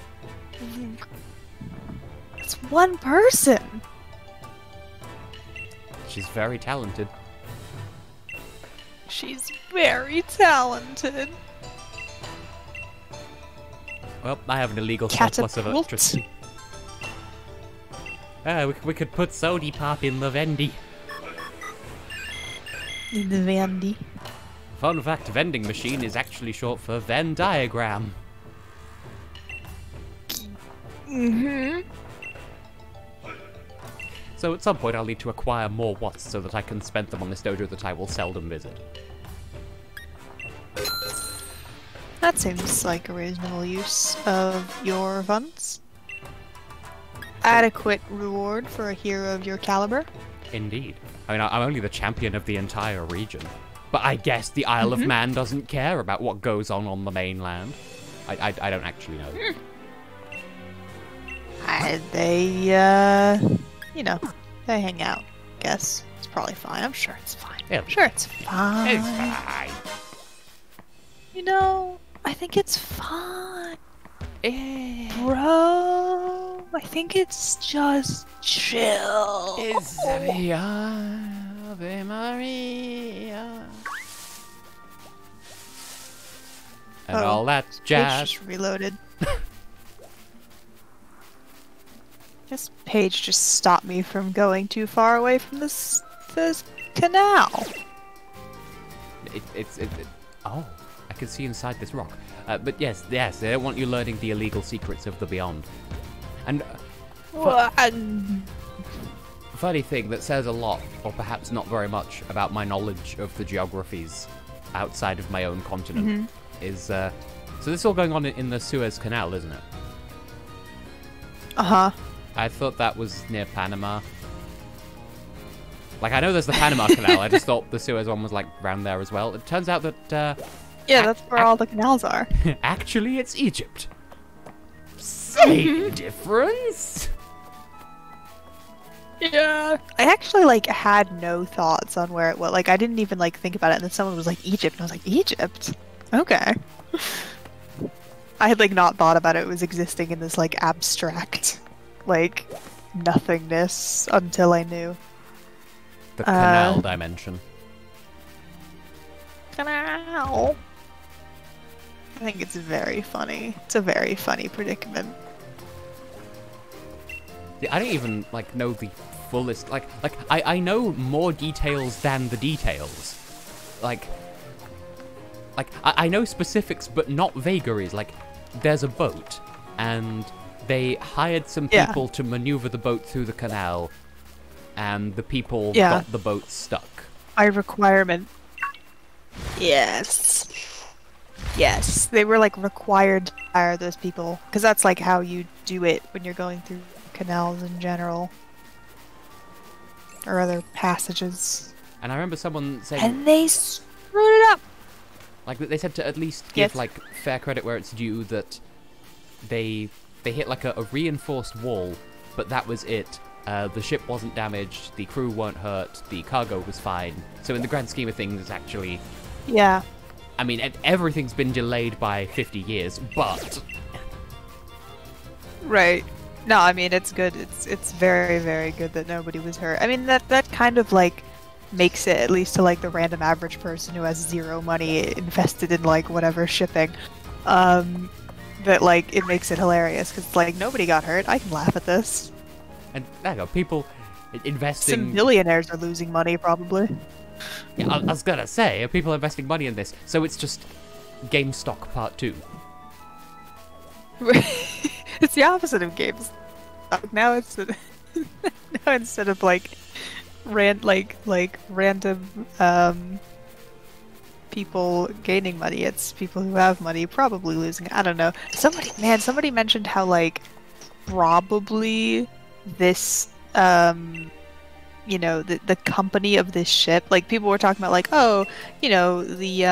it's one person. She's very talented. She's very talented. Well, I have an illegal Catapult. surplus of electricity. We could put Sody Pop in the Vendy. In the Vandy. Fun fact, vending machine is actually short for Venn diagram. Mm-hmm. So at some point I'll need to acquire more watts so that I can spend them on this dojo that I will seldom visit. That seems like a reasonable use of your funds. Adequate reward for a hero of your caliber. Indeed. I mean, I'm only the champion of the entire region. But I guess the Isle of Man doesn't care about what goes on the mainland. I don't actually know. They hang out. Guess it's probably fine. I'm sure it's fine. Yeah. I'm sure it's fine. It's fine. You know, I think it's fine. Eh, Bro, I think it's just chill. It's Ave Maria. And Oh, all that Page jazz. just reloaded. This page just stopped me from going too far away from this canal. Oh, I can see inside this rock. But yes, they don't want you learning the illegal secrets of the beyond. And funny thing that says a lot, or perhaps not very much, about my knowledge of the geographies outside of my own continent is, so this is all going on in the Suez Canal, isn't it? Uh-huh. I thought that was near Panama. Like, I know there's the Panama Canal, I just thought the Suez one was, like, around there as well. It turns out that, Yeah, that's where all the canals are. actually, it's Egypt. Same difference? Yeah. I actually, like, had no thoughts on where it was. Like, I didn't even, like, think about it, and then someone was like, Egypt, and I was like, Egypt? Okay. I had, like, not thought about it was existing in this, like, abstract, like, nothingness until I knew. The canal dimension. Canal. I think it's very funny. It's a very funny predicament. Yeah, I don't even, like, know the fullest, like, I know more details than the details. Like, I know specifics, but not vagaries. Like, there's a boat, and they hired some people to maneuver the boat through the canal, and the people got the boat stuck. By requirement. Yes. Yes, they were, like, required to hire those people, because that's, like, how you do it when you're going through canals in general. Or other passages. And I remember someone saying... And they screwed it up! Like, they said to at least give, like, fair credit where it's due, that they hit, like, a reinforced wall, but that was it. The ship wasn't damaged, the crew weren't hurt, the cargo was fine. So in the grand scheme of things, it's actually... Yeah. I mean, everything's been delayed by 50 years, but... Right. No, I mean, it's good. It's very, very good that nobody was hurt. I mean, that kind of, like, makes it, at least to, like, the random average person who has zero money invested in, like, whatever shipping, that, like, it makes it hilarious, because, like, nobody got hurt. I can laugh at this. And there you go, people investing... Some millionaires are losing money, probably. Yeah, I was gonna say, people are investing money in this, so it's just GameStop Part 2. It's the opposite of games. Now it's now instead of like random people gaining money, it's people who have money probably losing. I don't know. Somebody mentioned how, like, probably this you know, the company of this ship, like, people were talking about, like, oh, you know, the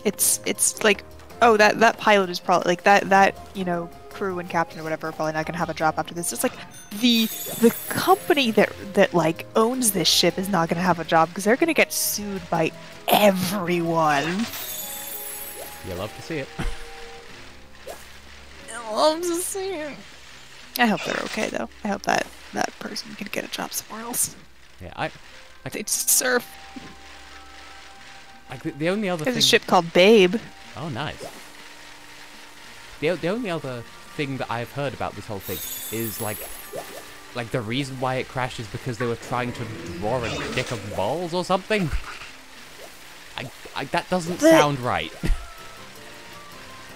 it's like, oh, that pilot is probably, like, that you know, crew and captain or whatever are probably not gonna have a job after this. It's like the company that like owns this ship is not gonna have a job because they're gonna get sued by everyone. You love to see it. I love to see it. I hope they're okay though. I hope that person can get a job somewhere else. Yeah, They just surf. Like, the only other There's thing... a ship called Babe. Oh, nice. The only other thing that I've heard about this whole thing is, like the reason why it crashed is because they were trying to draw a dick of balls or something. That doesn't sound right.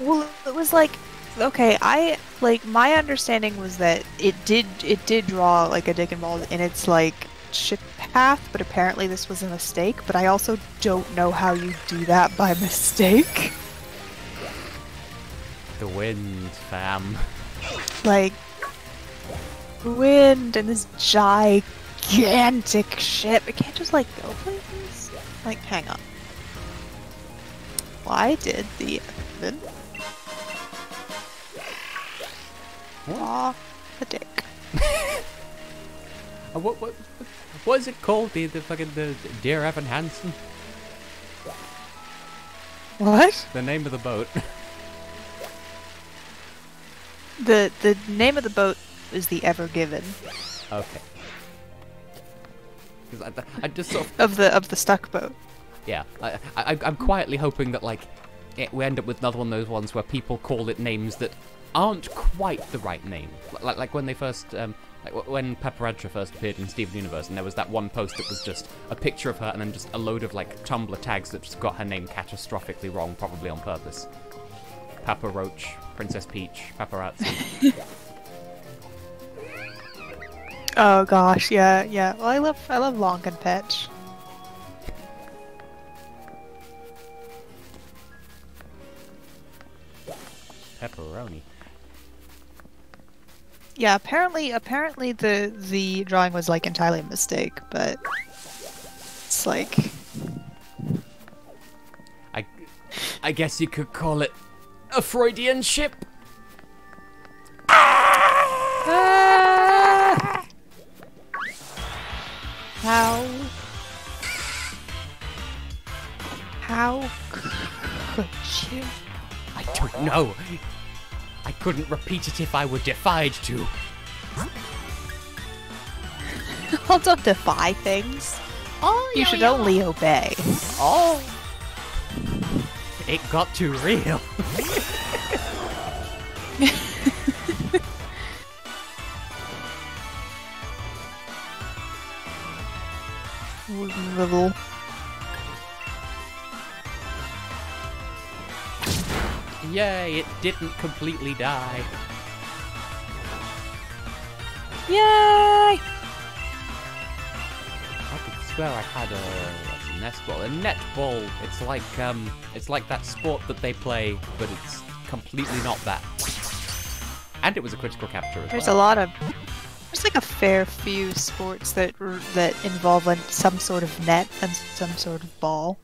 Well, it was like, okay, my understanding was that it did draw, like, a dick and balls in its, like, ship path, but apparently this was a mistake, but I also don't know how you do that by mistake. The wind, fam. Like, wind and this gigantic ship. It can't just, like, go places? Like, hang on. Why did the... Aw, a dick. What is it called? The fucking Dear Evan Hansen? What? The name of the boat. The name of the boat is the Ever Given. Okay. Because I just sort of... Of the stuck boat. Yeah, I'm quietly hoping that, like, we end up with another one of those ones where people call it names that aren't quite the right name. Like when they first, Like when Paparazza first appeared in Steven Universe, and there was that one post that was just a picture of her and then just a load of like Tumblr tags that just got her name catastrophically wrong, probably on purpose. Papa Roach, Princess Peach, Paparazzi. Oh gosh, yeah, yeah. Well, I love Longan Petch. Pepperoni. Yeah, apparently the drawing was like entirely a mistake, but it's like I guess you could call it a Freudian ship. ah! How could you? I don't know. I couldn't repeat it if I were defied to. Well, don't defy things. Oh, You should only obey. Oh. It got too real. Little. Yay, it didn't completely die. Yay! I could swear I had a nest ball. A netball. It's like that sport that they play, but it's completely not that. And it was a critical capture as There's well. a lot of. There's like a fair few sports that involve like some sort of net and some sort of ball,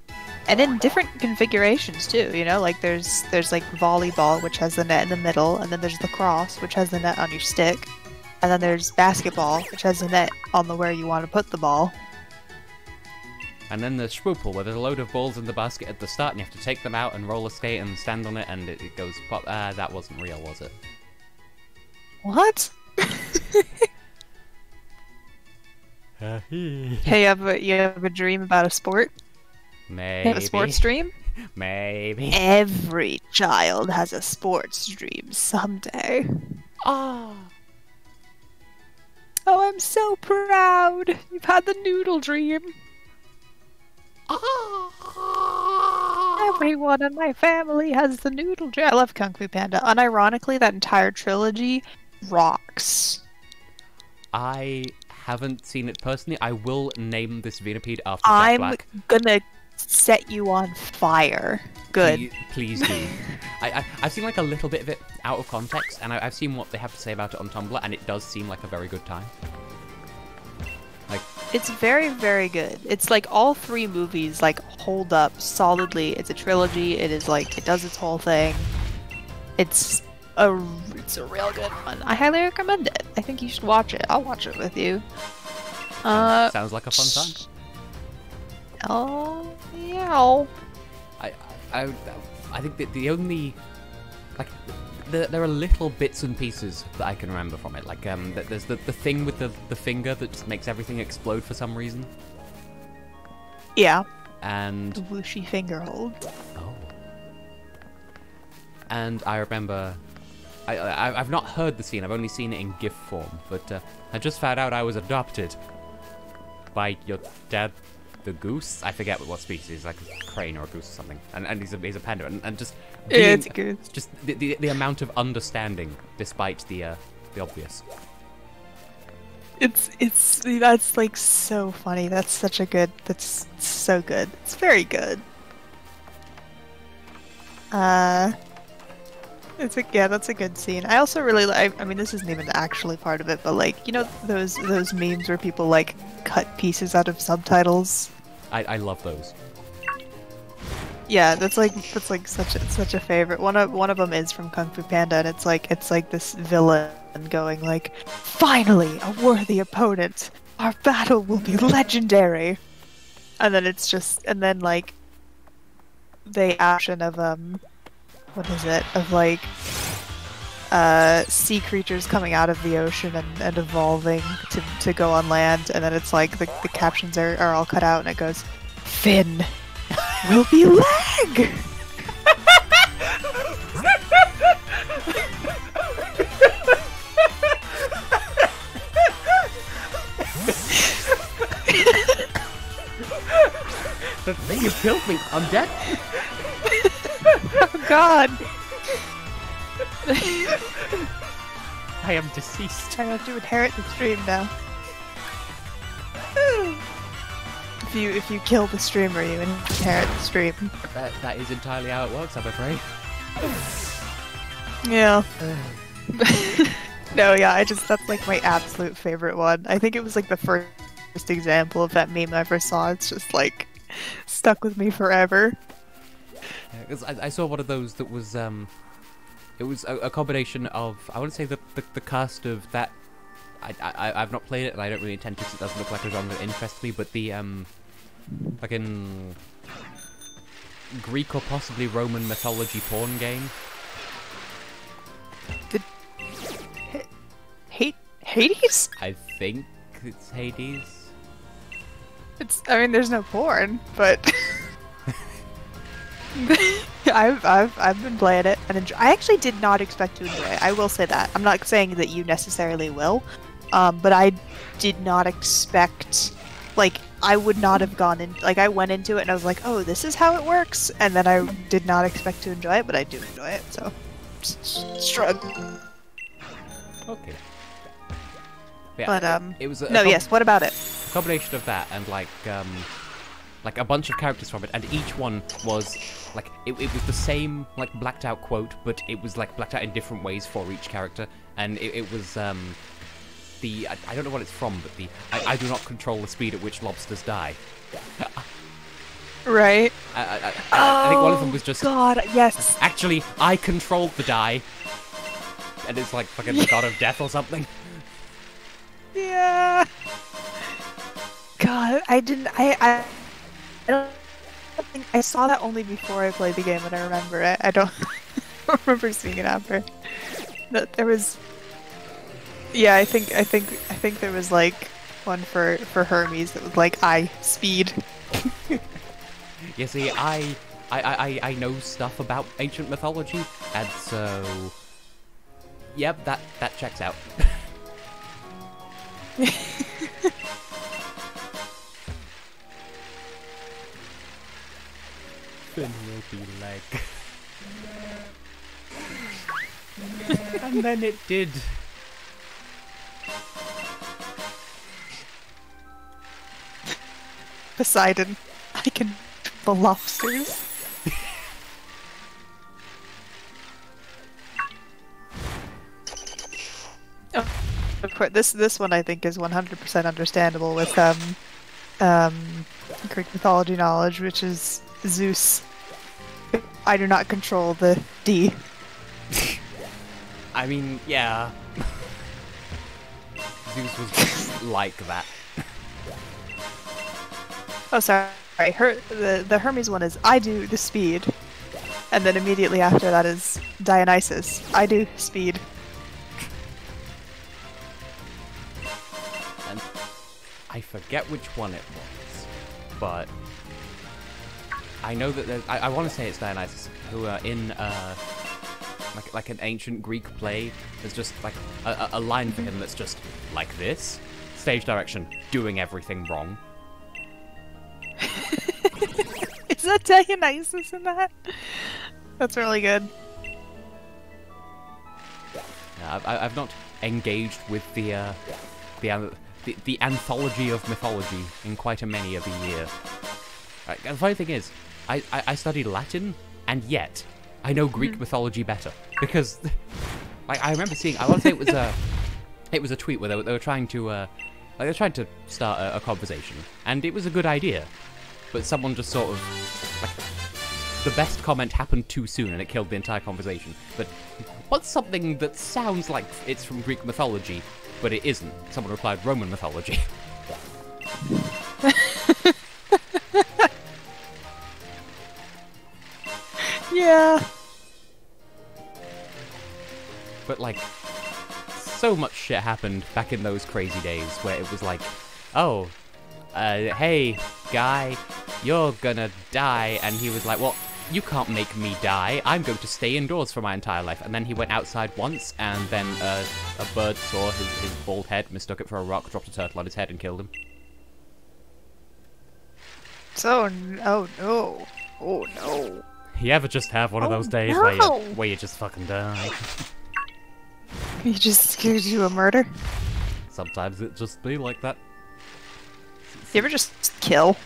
and in different configurations too. You know, like there's like volleyball, which has the net in the middle, and then there's lacrosse, which has the net on your stick, and then there's basketball, which has the net on the where you want to put the ball. And then there's Schwoople, where there's a load of balls in the basket at the start, and you have to take them out and roller skate and stand on it, and it goes pop. That wasn't real, was it? What? Hey, you have a dream about a sport? Maybe. You have a sports dream? Maybe. Every child has a sports dream someday. Ah. Oh, I'm so proud! You've had the noodle dream. Everyone in my family has the noodle dream. I love Kung Fu Panda. Unironically, that entire trilogy rocks. I haven't seen it personally. I will name this Venipede after Jack Black. I'm gonna set you on fire. Good. Please do. I've seen like a little bit of it out of context, and I've seen what they have to say about it on Tumblr, and it does seem like a very good time. Like, It's very, very good. It's like all three movies like hold up solidly. It's a trilogy. It is like it does its whole thing. It's a real good one. I highly recommend it. I think you should watch it. I'll watch it with you. sounds like a fun time. Oh yeah. I think that the only like there are little bits and pieces that I can remember from it. Like there's the thing with the finger that just makes everything explode for some reason. Yeah. And The whooshy finger hold. oh. And I remember I've not heard the scene. I've only seen it in GIF form. But I just found out I was adopted by your dad, the goose. I forget what species, like a crane or a goose or something. And he's a panda. And just being, Yeah, it's good. just the amount of understanding despite the obvious. It's that's like so funny. That's so good. It's very good. That's a good scene. I also really like. I mean, this isn't even actually part of it, but like, you know, those memes where people like cut pieces out of subtitles. I love those. Yeah, that's like such a favorite. One of them is from Kung Fu Panda, and it's like this villain going like, "Finally, a worthy opponent. Our battle will be legendary." And then like the action of what is it? Of like sea creatures coming out of the ocean and evolving to go on land, and then it's like the captions are all cut out and it goes, "Fin will be leg!" You killed me. I'm dead. Oh God! I am deceased. I have to inherit the stream now. If you kill the streamer, you inherit the stream. That is entirely how it works, I'm afraid. Yeah. No, yeah, that's like my absolute favorite one. I think it was like the first example of that meme I ever saw. It's just like stuck with me forever. Yeah, 'cause I saw one of those that was it was a combination of, I want to say the cast of that. I've not played it and I don't really intend to because it doesn't look like a genre that interests me, but the fucking Greek or possibly Roman mythology porn game. Hades? I think it's Hades. I mean, there's no porn, but I've been playing it and I actually did not expect to enjoy it. I will say that. I'm not saying that you necessarily will, but I did not expect. Like, I would not have gone in. Like, I went into it and I was like, "Oh, this is how it works," and then I did not expect to enjoy it, but I do enjoy it. So, shrug. Okay. Yeah, But it was yes. What about it? Combination of that and like a bunch of characters from it, and each one was like it was the same like blacked out quote, but it was like blacked out in different ways for each character, and it was I don't know what it's from, but I do not control the speed at which lobsters die. Right. I think one of them was just God, yes. Actually, I controlled the die, and it's like fucking the god of death or something. Yeah. God, I don't think I saw that only before I played the game, and I remember it. I don't remember seeing it after. There was. Yeah, I think there was like one for Hermes that was like speed. You see, I know stuff about ancient mythology, and so yep, that checks out. Then will be leg. And then it did. Poseidon, I can the lobsters. Oh, of course, this one I think is 100% understandable with Greek mythology knowledge, which is Zeus. I do not control the D. I mean, yeah. Zeus was just like that. Oh, sorry. The Hermes one is I do the speed, and then immediately after that is Dionysus. I do speed. And I forget which one it was, but I know that there's. I want to say it's Dionysus, who in like an ancient Greek play. There's just like a line for him that's just like this, stage direction, doing everything wrong. Is that Dionysus in that? That's really good. Yeah, I've not engaged with the anthology of mythology in quite a many of a year. Right, the funny thing is, I studied Latin, and yet I know Greek mythology better because, like, I remember seeing. I want to say it was a tweet where they were trying to start a conversation, and it was a good idea. But someone just sort of, like, the best comment happened too soon and it killed the entire conversation. But what's something that sounds like it's from Greek mythology, but it isn't? Someone replied, Roman mythology. Yeah. But, like, so much shit happened back in those crazy days where it was like, oh, hey, guy, you're gonna die. And he was like, well, you can't make me die. I'm going to stay indoors for my entire life. And then he went outside once, and then a bird saw his bald head, mistook it for a rock, dropped a turtle on his head, and killed him. So, oh no. Oh no. You ever just have one of those days no. where you just fucking die? He just scares you a murder? Sometimes it just be like that. You ever just kill?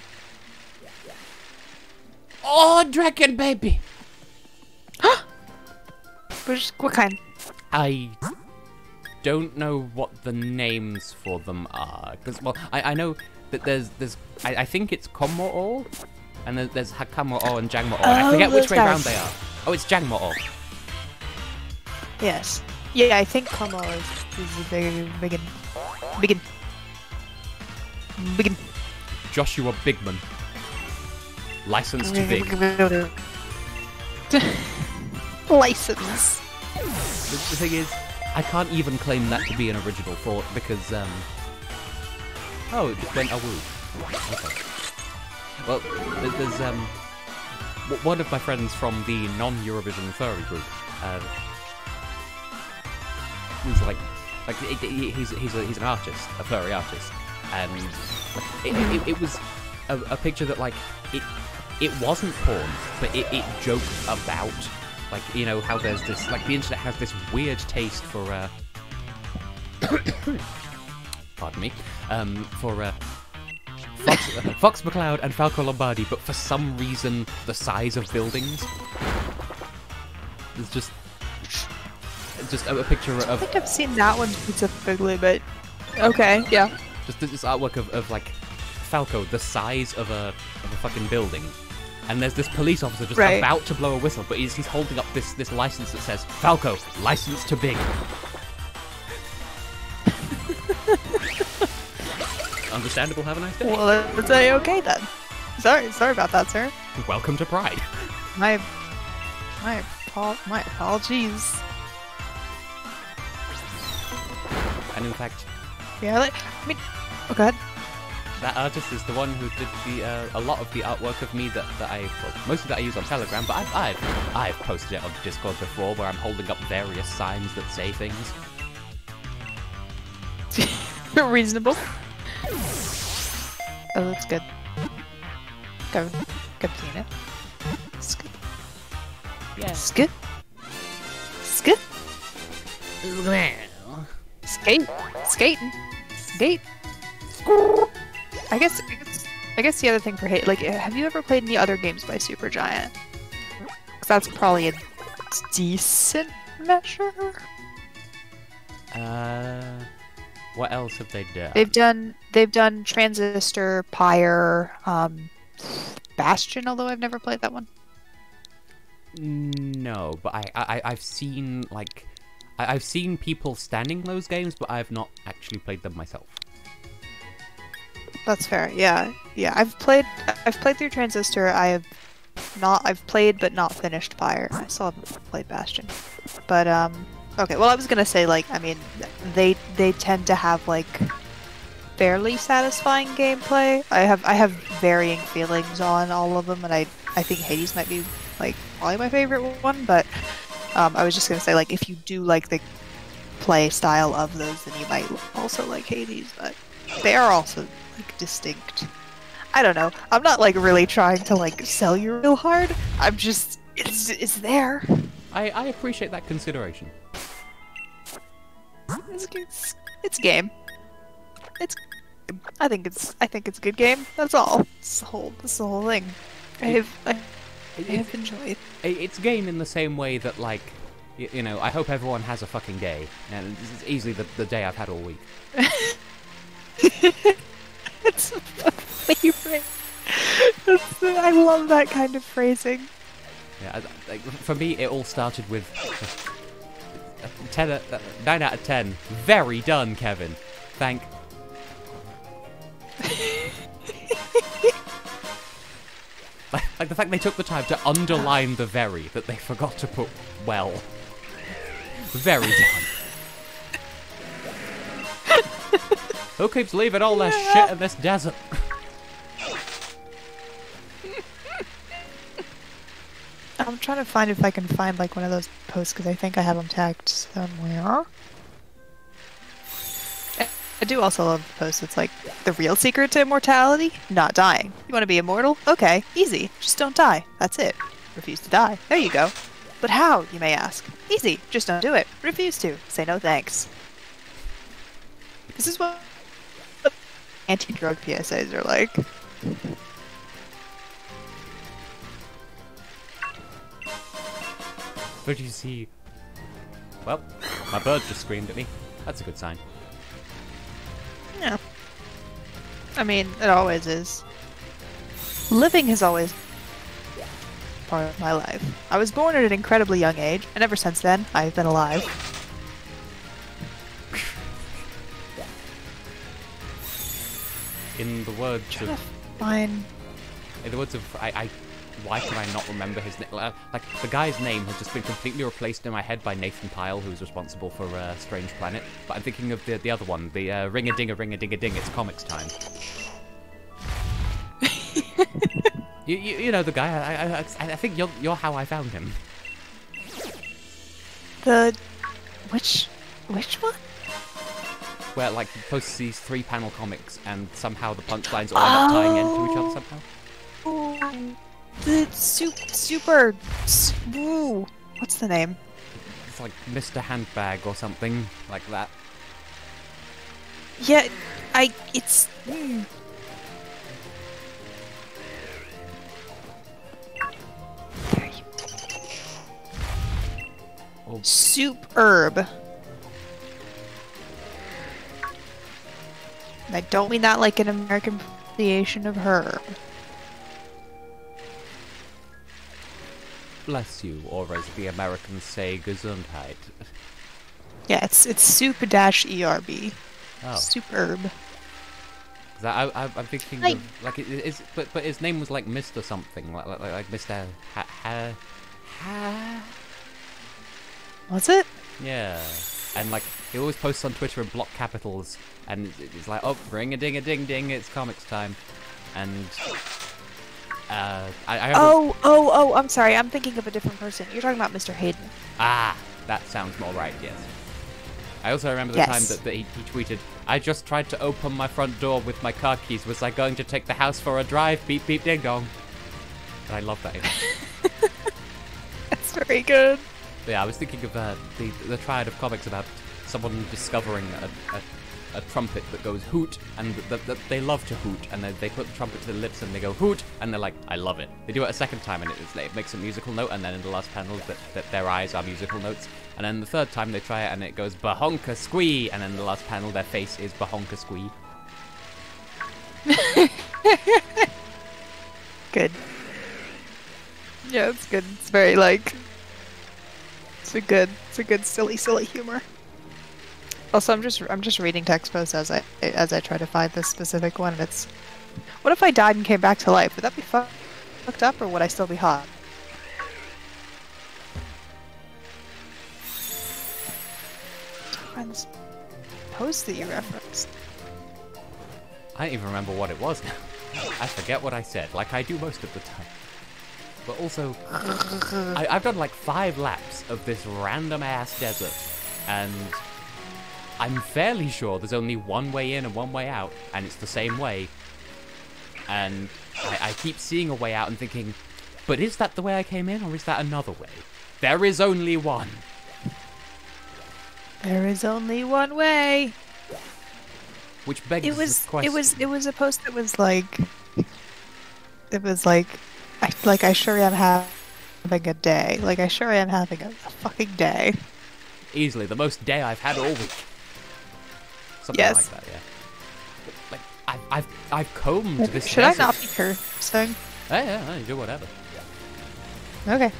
Oh, dragon baby! What kind? I don't know what the names for them are. Because, well, I know that there's I think it's Kommo-o, and there's Hakamo-o and Jangmo-o. And I forget which way round they are. Oh, it's Jangmo-o. Yes. Yeah, I think Como is a big. Joshua Bigman. License to big. License. The thing is, I can't even claim that to be an original thought because, oh, it just went awoo. Okay. Well, there's, one of my friends from the non-Eurovision furry group, was like he's an artist, a furry artist, and it was a picture that, like, it wasn't porn, but it joked about, like, you know, how there's this, like, the internet has this weird taste for, pardon me, for, Fox McCloud and Falco Lombardi, but for some reason, the size of buildings. There's just a picture of... I think I've seen that one specifically, but... Okay, yeah. Just this artwork of like, Falco, the size of a fucking building. And there's this police officer just about to blow a whistle, but he's holding up this license that says, Falco, license to big. Understandable, have a nice day. Well, that's okay then. Sorry about that, sir. Welcome to Pride. My apologies. And in fact... Yeah, I mean... Oh, go ahead. That artist is the one who did a lot of the artwork of me that mostly that I use on Telegram, but I've posted it on Discord before where I'm holding up various signs that say things. Reasonable. Oh, that's good. Good seeing it. It's good. Yeah. It's good. It's good. Skating. Skate. I guess the other thing for hate, like, have you ever played any other games by Supergiant? Because that's probably a decent measure. What else have they done? They've done Transistor, Pyre, Bastion, although I've never played that one. No, but I've seen, like, I've seen people standing those games, but I've not actually played them myself. That's fair. Yeah. I've played through Transistor. I've played but not finished Pyre. I still haven't played Bastion. But okay. Well, I was gonna say, like, I mean, they tend to have, like, fairly satisfying gameplay. I have varying feelings on all of them, and I think Hades might be, like, probably my favorite one. But I was just gonna say, like, if you do like the play style of those, then you might also like Hades. But they are also, like, distinct. I don't know. I'm not, like, really trying to, like, sell you real hard. I'm just, it's there. I appreciate that consideration. It's game. I think it's a good game. That's all. This is the whole thing. I have enjoyed. It's game in the same way that, like, you know, I hope everyone has a fucking day, and this is easily the day I've had all week. It's my favorite. I love that kind of phrasing. Yeah, like, for me, it all started with 9 out of 10. Very done, Kevin. Thank. Like the fact they took the time to underline the very that they forgot to put well. Very done. Who keeps leaving all their shit in this desert? I'm trying to find if I can find, like, one of those posts, because I think I have them tagged somewhere. do also love the post that's like, the real secret to immortality? Not dying. You want to be immortal? Okay, easy. Just don't die. That's it. Refuse to die. There you go. But how, you may ask? Easy. Just don't do it. Refuse to. Say no thanks. This is what anti-drug PSAs are like. But you see... Well, my bird just screamed at me. That's a good sign. Yeah. I mean, it always is. Living has always been part of my life. I was born at an incredibly young age, and ever since then, I've been alive. In the words of... Fine. In the words of... Why can I not remember his name? Like, the guy's name has just been completely replaced in my head by Nathan Pyle, who's responsible for Strange Planet. But I'm thinking of the other one, the Ring-a-ding-a-ring-a-ding-a-ding, it's comics time. you know the guy, I think you're how I found him. The... Which one? Where, like, he posts these 3-panel comics, and somehow the punchlines all end up tying into each other somehow. Oh. The super... Ooh, what's the name? It's like Mr. Handbag or something like that. Yeah, it's... Oh. Superb. And I don't mean that like an American pronunciation of herb. Bless you, or as the Americans say, Gesundheit. Yeah, it's soup-erb. Oh. Superb. I'm thinking of, like, but his name was like Mr. something, like Mr. Was it? Yeah. And like, he always posts on Twitter in block capitals, and it's like, oh, ring-a-ding-a-ding-ding, it's comics time. And... Oh, I'm sorry, I'm thinking of a different person. You're talking about Mr. Hayden. Ah, that sounds more right, yes. I also remember the time that he tweeted, I just tried to open my front door with my car keys. Was I going to take the house for a drive? Beep, beep, ding dong. And I love that image. That's very good. But yeah, I was thinking of the triad of comics about someone discovering a trumpet that goes hoot, and they love to hoot, and they put the trumpet to their lips and they go hoot, and they're like, I love it. They do it a second time and it makes a musical note, and then in the last panel that their eyes are musical notes, and then the third time they try it and it goes bahonka squee, and then in the last panel their face is bahonka squee. Good. Yeah, it's good. It's very like it's a good silly humor. Also, I'm just reading text posts as I try to find this specific one. And it's, what if I died and came back to life? Would that be fucked up, or would I still be hot? Find this post that you referenced. I don't even remember what it was now. I forget what I said, like I do most of the time. But also, I've done like 5 laps of this random ass desert, and I'm fairly sure there's only one way in and one way out, and it's the same way. And I keep seeing a way out and thinking, but is that the way I came in, or is that another way? There is only one. There is only one way. Which begs the question. It was a post that was like, I sure am having a day. Like, I sure am having a fucking day. Easily the most day I've had all week. Something like that, yeah. But, like, I've combed this Should I desert. not be cursing? Yeah, you do whatever. Okay.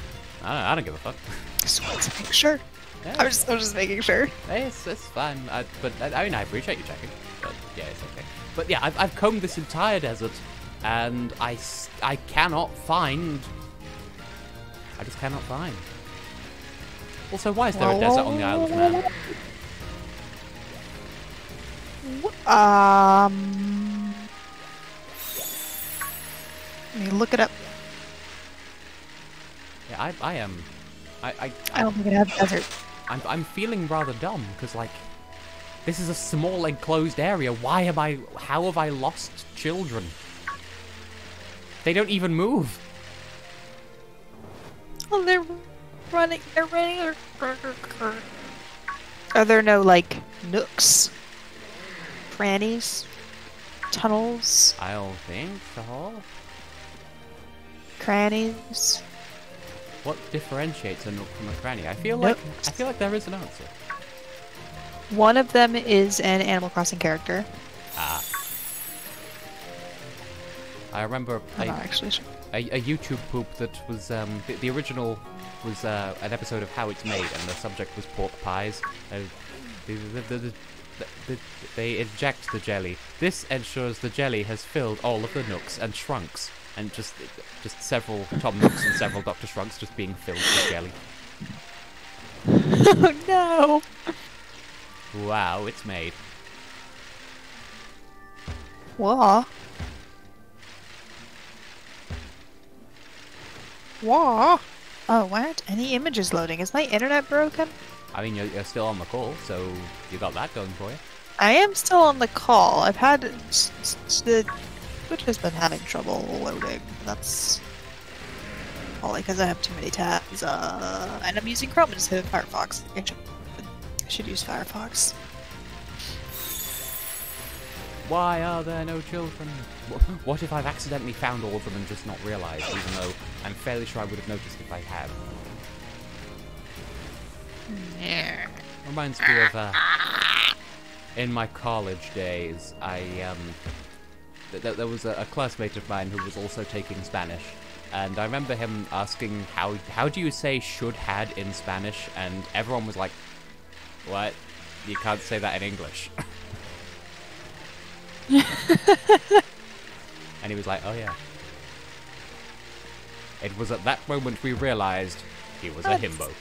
I don't give a fuck. Just wanted to make sure. Yeah. I was just making sure. Hey, it's fine. But I mean, I appreciate you checking. But yeah, it's okay. But yeah, I've combed this entire desert, and I cannot find. I just cannot find. Also, why is there a desert on the Isle of Man? Let me look it up. Yeah, I am. I don't think it has desert. I'm feeling rather dumb because like This is a small enclosed area. How have I lost children? They don't even move. Oh, they're running. Are there no, like, nooks? Crannies? Tunnels? I don't think so. Crannies? What differentiates a nook from a cranny? I feel like there is an answer. One of them is an Animal Crossing character. Ah. I remember I'm not actually sure. a YouTube poop that was the original was an episode of How It's Made, and the subject was pork pies. They inject the jelly. This ensures the jelly has filled all of the nooks and shrunks, and just several Tom Nooks and several Dr. Shrunks just being filled with jelly. Oh no! Wow, it's made. Wah. Wah. Oh, what? Any images loading? Is my internet broken? I mean, you're still on the call, so you got that going for you. I am still on the call. I've had the Twitch has been having trouble loading. That's only because I have too many tabs. And I'm using Chrome instead of Firefox. I should use Firefox. Why are there no children? What if I've accidentally found all of them and just not realised, even though I'm fairly sure I would have noticed if I had? Yeah. Reminds me of, in my college days, there was a classmate of mine who was also taking Spanish, and I remember him asking, how do you say should had in Spanish? And everyone was like, what? You can't say that in English. And he was like, oh yeah. It was at that moment we realized he was a himbo.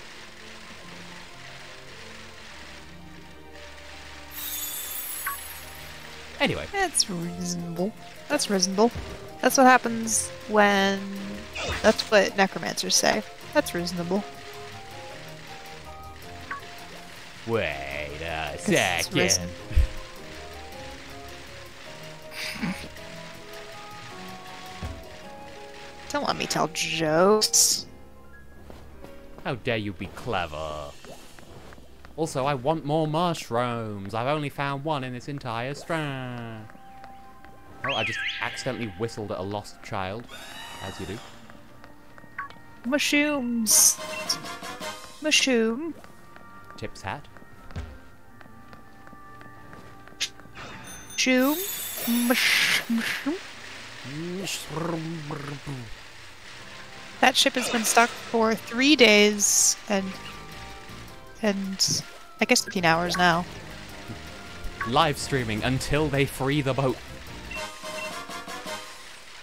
Anyway. That's reasonable. That's reasonable. That's what happens when... That's what necromancers say. That's reasonable. Wait a It's second. risen. Don't let me tell jokes. How dare you be clever? Also, I want more mushrooms. I've only found one in this entire strand. Oh, I just accidentally whistled at a lost child, as you do. Mushrooms. Mushroom. Tip's hat. Mushroom. Mushroom. That ship has been stuck for 3 days and I guess 15 hours now. Live streaming until they free the boat.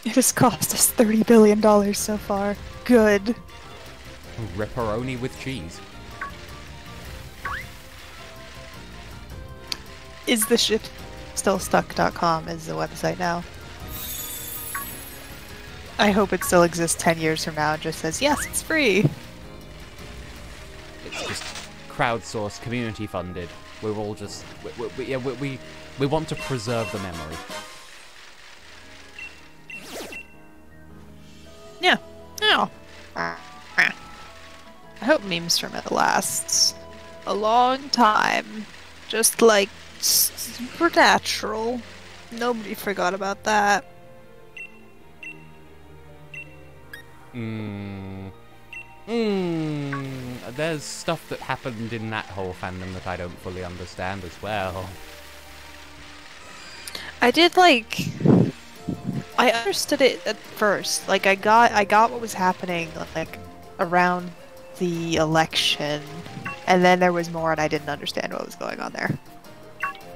It has cost us $30 billion so far. Good. Ripperoni with cheese. Is the ship still stuck.com is the website now. I hope it still exists 10 years from now and just says, yes, it's free. It's just crowdsourced, community funded. We're all just we want to preserve the memory. Yeah. Oh. I hope memes from it lasts a long time. Just like supernatural. Nobody forgot about that. There's stuff that happened in that whole fandom that I don't fully understand as well. I did like... I understood it at first. Like, I got what was happening, like, around the election. And then there was more and I didn't understand what was going on there.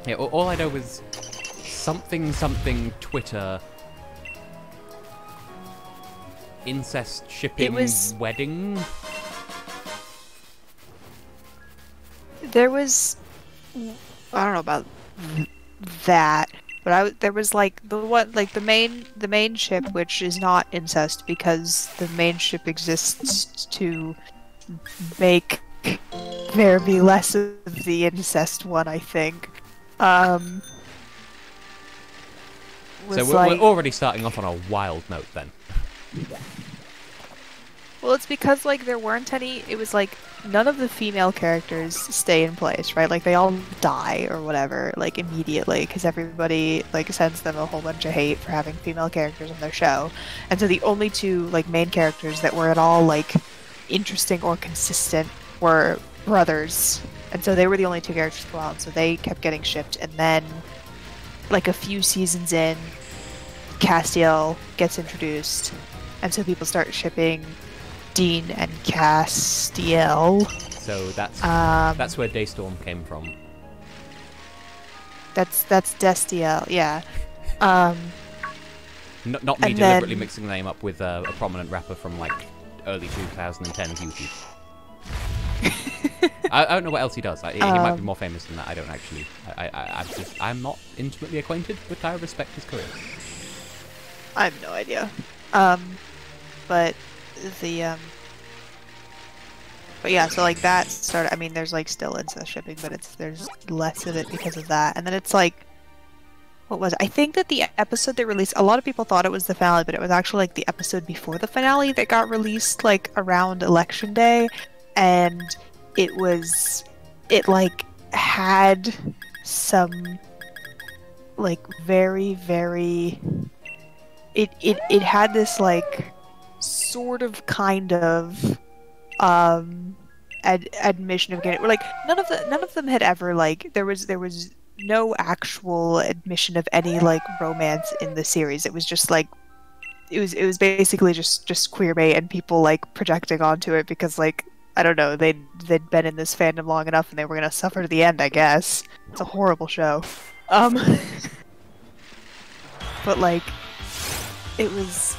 Yeah, all I know is something Twitter... incest shipping wedding. There was, I don't know about that, but there was like the main ship, which is not incest because the main ship exists to make there be less of the incest one, I think. So we're already starting off on a wild note then. Well, it's because, like, there weren't any... It was, like, none of the female characters stay in place, right? Like, they all die or whatever, like, immediately, because everybody, like, sends them a whole bunch of hate for having female characters on their show. And so the only two, like, main characters that were at all, like, interesting or consistent were brothers. And so they were the only two characters to go out, so they kept getting shipped. And then, like, a few seasons in, Castiel gets introduced, and so people start shipping Dean and Castiel. So that's where Daystorm came from. That's Destiel, yeah. Not me deliberately mixing the name up with a prominent rapper from like early 2010 YouTube. I don't know what else he does. He might be more famous than that. I don't actually. I'm not intimately acquainted, but I respect his career. I have no idea. But yeah, so like that started. I mean, there's like still incest shipping, but there's less of it because of that. And then it's like, what was it? I think that the episode they released, a lot of people thought it was the finale, but it was actually like the episode before the finale that got released like around Election Day, and it like had some like very it had this like sort of kind of admission of getting, like none of them had ever, like there was no actual admission of any like romance in the series. It was just like it was basically just queerbait and people like projecting onto it because, like, I don't know, they'd been in this fandom long enough and they were gonna suffer to the end, I guess. It's a horrible show. But like it was,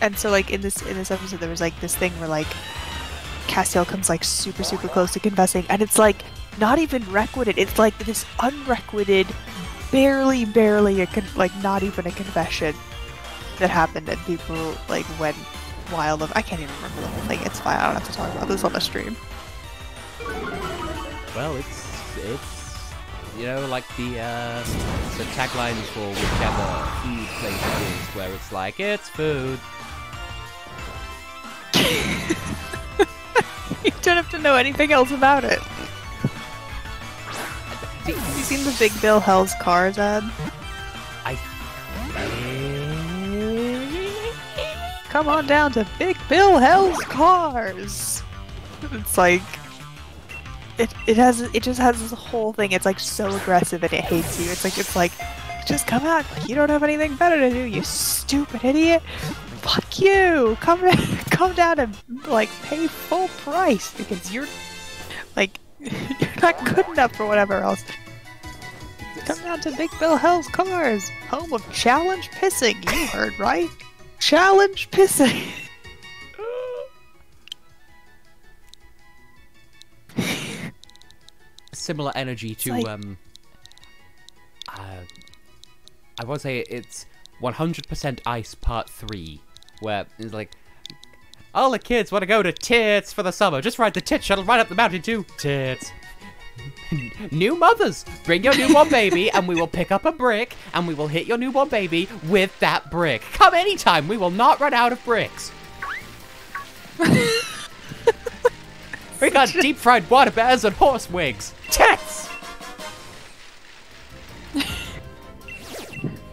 and so like in this episode there was like this thing where like Castiel comes like super close to confessing, and it's like not even requited. It's like this unrequited, barely like not even a confession that happened, and people like went wild. I can't even remember the whole thing. It's fine. I don't have to talk about this on the stream. Well, it's you know, like the taglines for whichever food place it is, where it's like, it's food. You don't have to know anything else about it. Have you seen the Big Bill Hell's Cars ad? Come on down to Big Bill Hell's Cars. It's like it just has this whole thing. It's like so aggressive and it hates you. It's like just come out. Like, you don't have anything better to do, you stupid idiot. Fuck you. Come down and like pay full price because you're like you're not good enough for whatever else. Come down to Big Bill Hell's Cars, home of challenge pissing. You heard right. Challenge pissing. Similar energy to like... I want to say it's 100% Ice Part 3, where it's like, all the kids want to go to Tits for the summer. Just ride the Tit shuttle right up the mountain to Tits. New mothers, bring your newborn baby and we will pick up a brick and we will hit your newborn baby with that brick. Come anytime, we will not run out of bricks. We got deep fried water bears and horse wigs. Tits!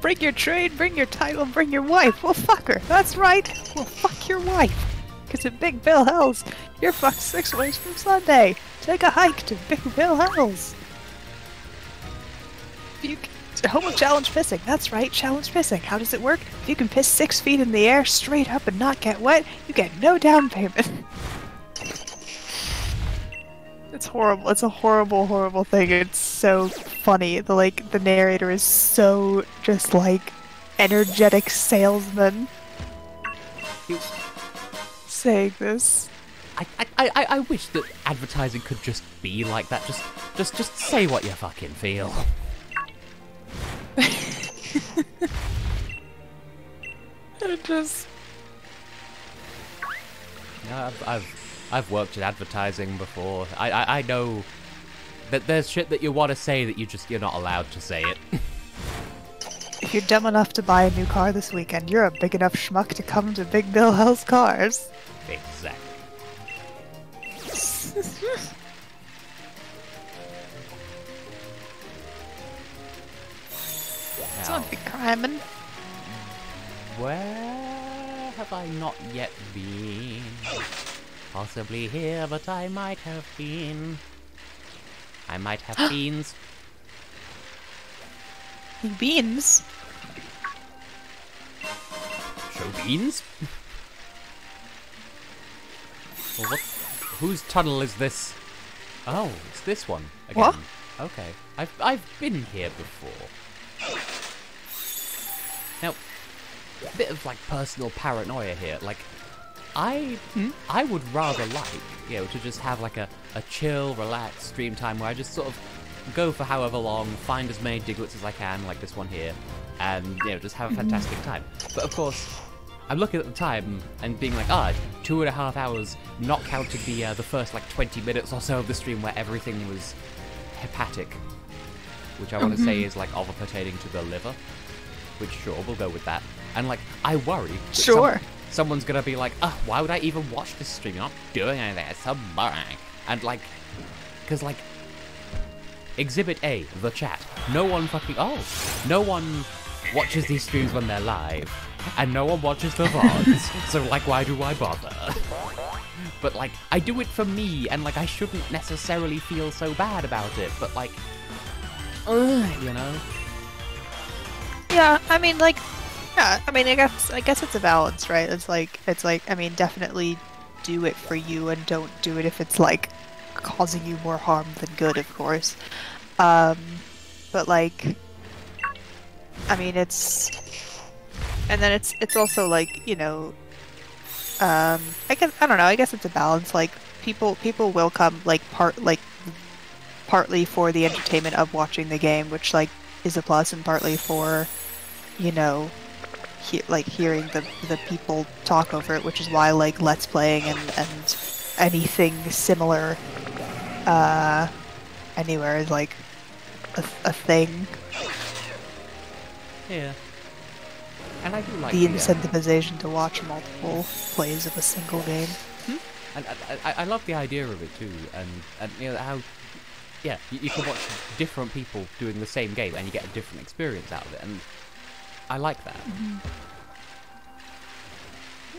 Bring your trade, bring your title, bring your wife. We'll fuck her. That's right. We'll fuck your wife. Because at Big Bill Hell's, you're fucked 6 ways from Sunday. Take a hike to Big Bill Hell's. Home of challenge pissing. That's right, challenge pissing. How does it work? If you can piss 6 feet in the air straight up and not get wet, you get no down payment. It's horrible. It's a horrible thing. It's so funny. The narrator is so just like energetic salesman saying this. I wish that advertising could just be like that. Just say what you fucking feel. Yeah, I've worked in advertising before. I know there's shit that you want to say that you're not allowed to say it. If you're dumb enough to buy a new car this weekend, you're a big enough schmuck to come to Big Bill Hell's Cars. Exactly. Don't be crying. Where have I not yet been? Possibly here, but I might have been. I might have beans. Beans? Show beans? Well, what? Whose tunnel is this? Oh, it's this one again. What? Okay, I've been here before. Now, a bit of like personal paranoia here. Like, I would rather like, you know, to just have like a chill, relaxed stream time where I just sort of go for however long, find as many Diglets as I can, like this one here, and, you know, just have a fantastic time. But of course, I'm looking at the time and being like, 2.5 hours, not counting the first like 20 minutes or so of the stream where everything was hepatic, which I want to say is like over pertaining to the liver, which sure, we'll go with that. And like, I worry that Sure. someone's gonna be like, why would I even watch this stream? You're not doing anything, it's so boring. And like, because like, Exhibit A, the chat. No one watches these streams when they're live, and no one watches the VODs, so like, why do I bother? But like, I do it for me, and like, I shouldn't necessarily feel so bad about it, but like, you know? Yeah, I mean, like, yeah, I mean, I guess it's a balance, right? It's like, I mean, definitely do it for you, and don't do it if it's like causing you more harm than good, of course. But like, I mean, it's also like, you know, I don't know, I guess it's a balance. Like, people will come like partly for the entertainment of watching the game, which like is a plus, and partly for, you know, hearing the people talk over it, which is why like Let's Playing and anything similar anywhere is like a thing. Yeah. And I do like the incentivization to watch multiple plays of a single game. And I love the idea of it too, and you know how, yeah, you can watch different people doing the same game and you get a different experience out of it, and I like that.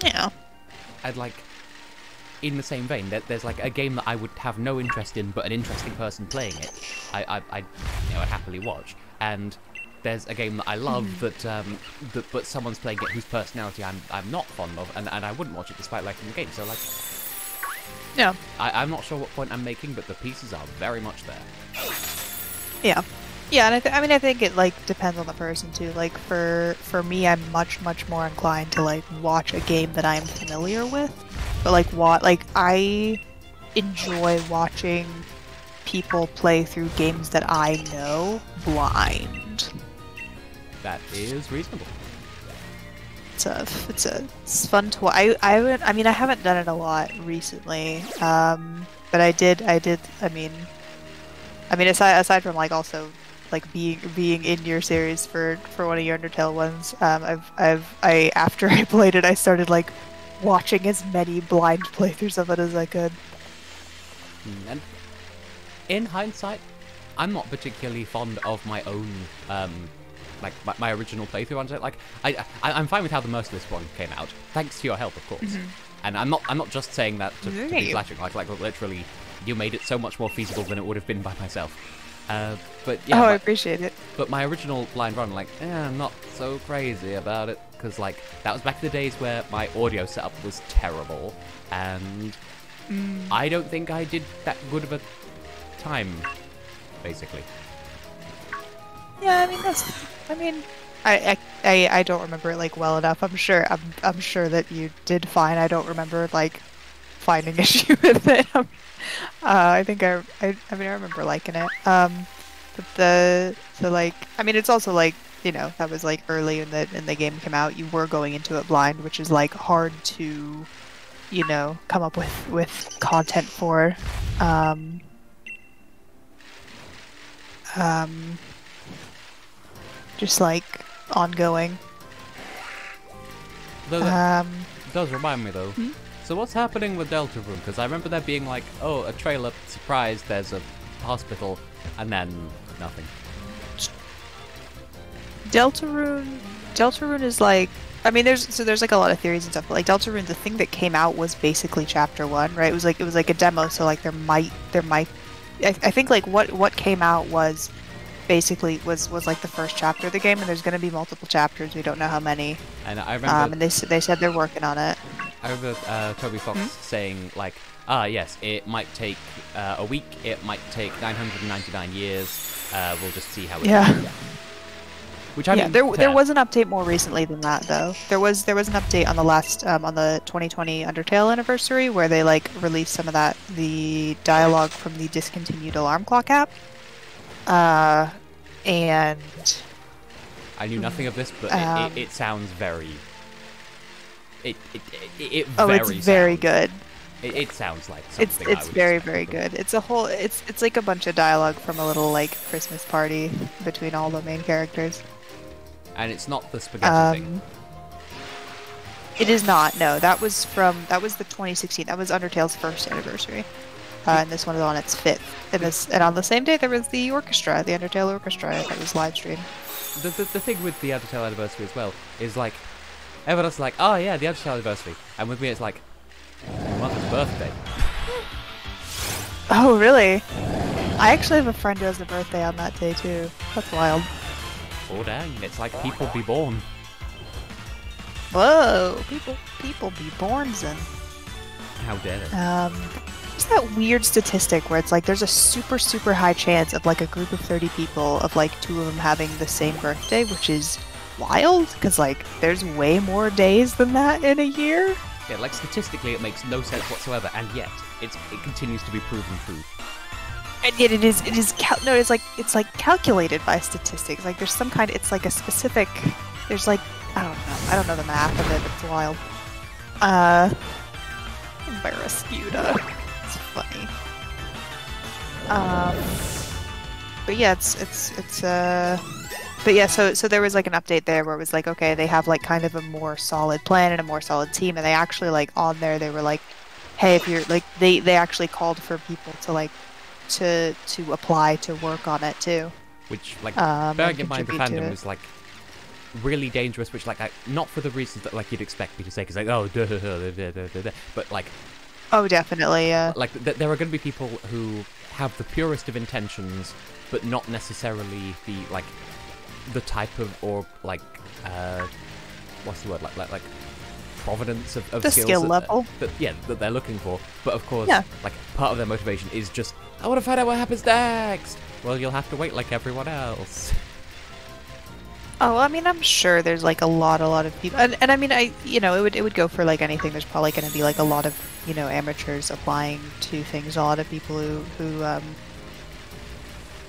Yeah. I'd like, in the same vein, there's like a game that I would have no interest in, but an interesting person playing it, I'd happily watch. And there's a game that I love but someone's playing it whose personality I'm not fond of, and I wouldn't watch it despite liking the game. So like, yeah, I'm not sure what point I'm making, but the pieces are very much there. Yeah. Yeah, and I think it like depends on the person too. Like for me, I'm much more inclined to like watch a game that I'm familiar with, but like I enjoy watching people play through games that I know blind. That is reasonable. It's fun to I mean I haven't done it a lot recently, but I did I mean aside from like also like being in your series for one of your Undertale ones, after I played it, I started like watching as many blind playthroughs of it as I could. And in hindsight, I'm not particularly fond of my own like my original playthrough on it. Like I'm fine with how the Merciless one came out, thanks to your help, of course. And I'm not just saying that to be flattering. Like literally, you made it so much more feasible than it would have been by myself. But yeah, I appreciate it. But my original blind run, like, I'm not so crazy about it, because like that was back in the days where my audio setup was terrible, and I don't think I did that good of a time, basically. Yeah, I don't remember it like well enough. I'm sure that you did fine. I don't remember like finding issue with it. I remember liking it. But it's also like, you know, that was like early in the game came out. You were going into it blind, which is like hard to, you know, come up with content for. just like ongoing. Though that does remind me though. So what's happening with Deltarune? Because I remember there being like, oh, a trailer, surprise, there's a hospital, and then nothing. Deltarune is like, I mean, there's like a lot of theories and stuff, but like Deltarune, the thing that came out was basically chapter 1, right? It was like a demo, so like there might, I think like what came out was basically was like the first chapter of the game, and there's going to be multiple chapters. We don't know how many. And I remember, and they said they're working on it. I remember Toby Fox saying like, yes, it might take a week, it might take 999 years. We'll just see how it goes. Which I mean, there was an update more recently than that though. There was an update on the last on the 2020 Undertale anniversary where they like released some of the dialogue from the discontinued alarm clock app. And I knew nothing of this, but it sounds very. It it's very good. It sounds like something. It's very good. It's a whole. It's like a bunch of dialogue from a little like Christmas party between all the main characters. And it's not the spaghetti thing. It is not. No, that was the 2016. That was Undertale's first anniversary. And this one is on its 5th. And on the same day, there was the orchestra, the Undertale orchestra, that was live streamed. The thing with the Undertale anniversary as well is like, everyone's like, oh yeah, the Undertale anniversary. And with me, it's like, my mother's birthday. Oh, really? I actually have a friend who has a birthday on that day, too. That's wild. Oh, dang. It's like people be born. Whoa. People be born, then. How dare they? There's that weird statistic where it's like there's a super, super high chance of like a group of 30 people of like 2 of them having the same birthday, which is wild, because like there's way more days than that in a year. Yeah, like statistically it makes no sense whatsoever, and yet it continues to be proven true. And yet it's like calculated by statistics. Like there's some kind, it's like a specific, there's like, I don't know the math of it, but it's wild. Barraskewda. It's funny. But yeah, but yeah, so there was like an update there where it was like, okay, they have like kind of a more solid plan and a more solid team, and they actually like on there they were like, hey, if you're like they actually called for people to like to apply to work on it too. Which like bearing in mind the fandom is like really dangerous, which like not for the reasons that like you'd expect me to say, because like but like oh definitely like there are going to be people who have the purest of intentions, but not necessarily the type of or like what's the word like provenance of the skills skill level that they're looking for. But of course, like part of their motivation is just I want to find out what happens next. Well, you'll have to wait like everyone else. Oh, I mean, I'm sure there's like a lot of people, and I mean, it would go for like anything. There's probably going to be like a lot of amateurs applying to things. A lot of people who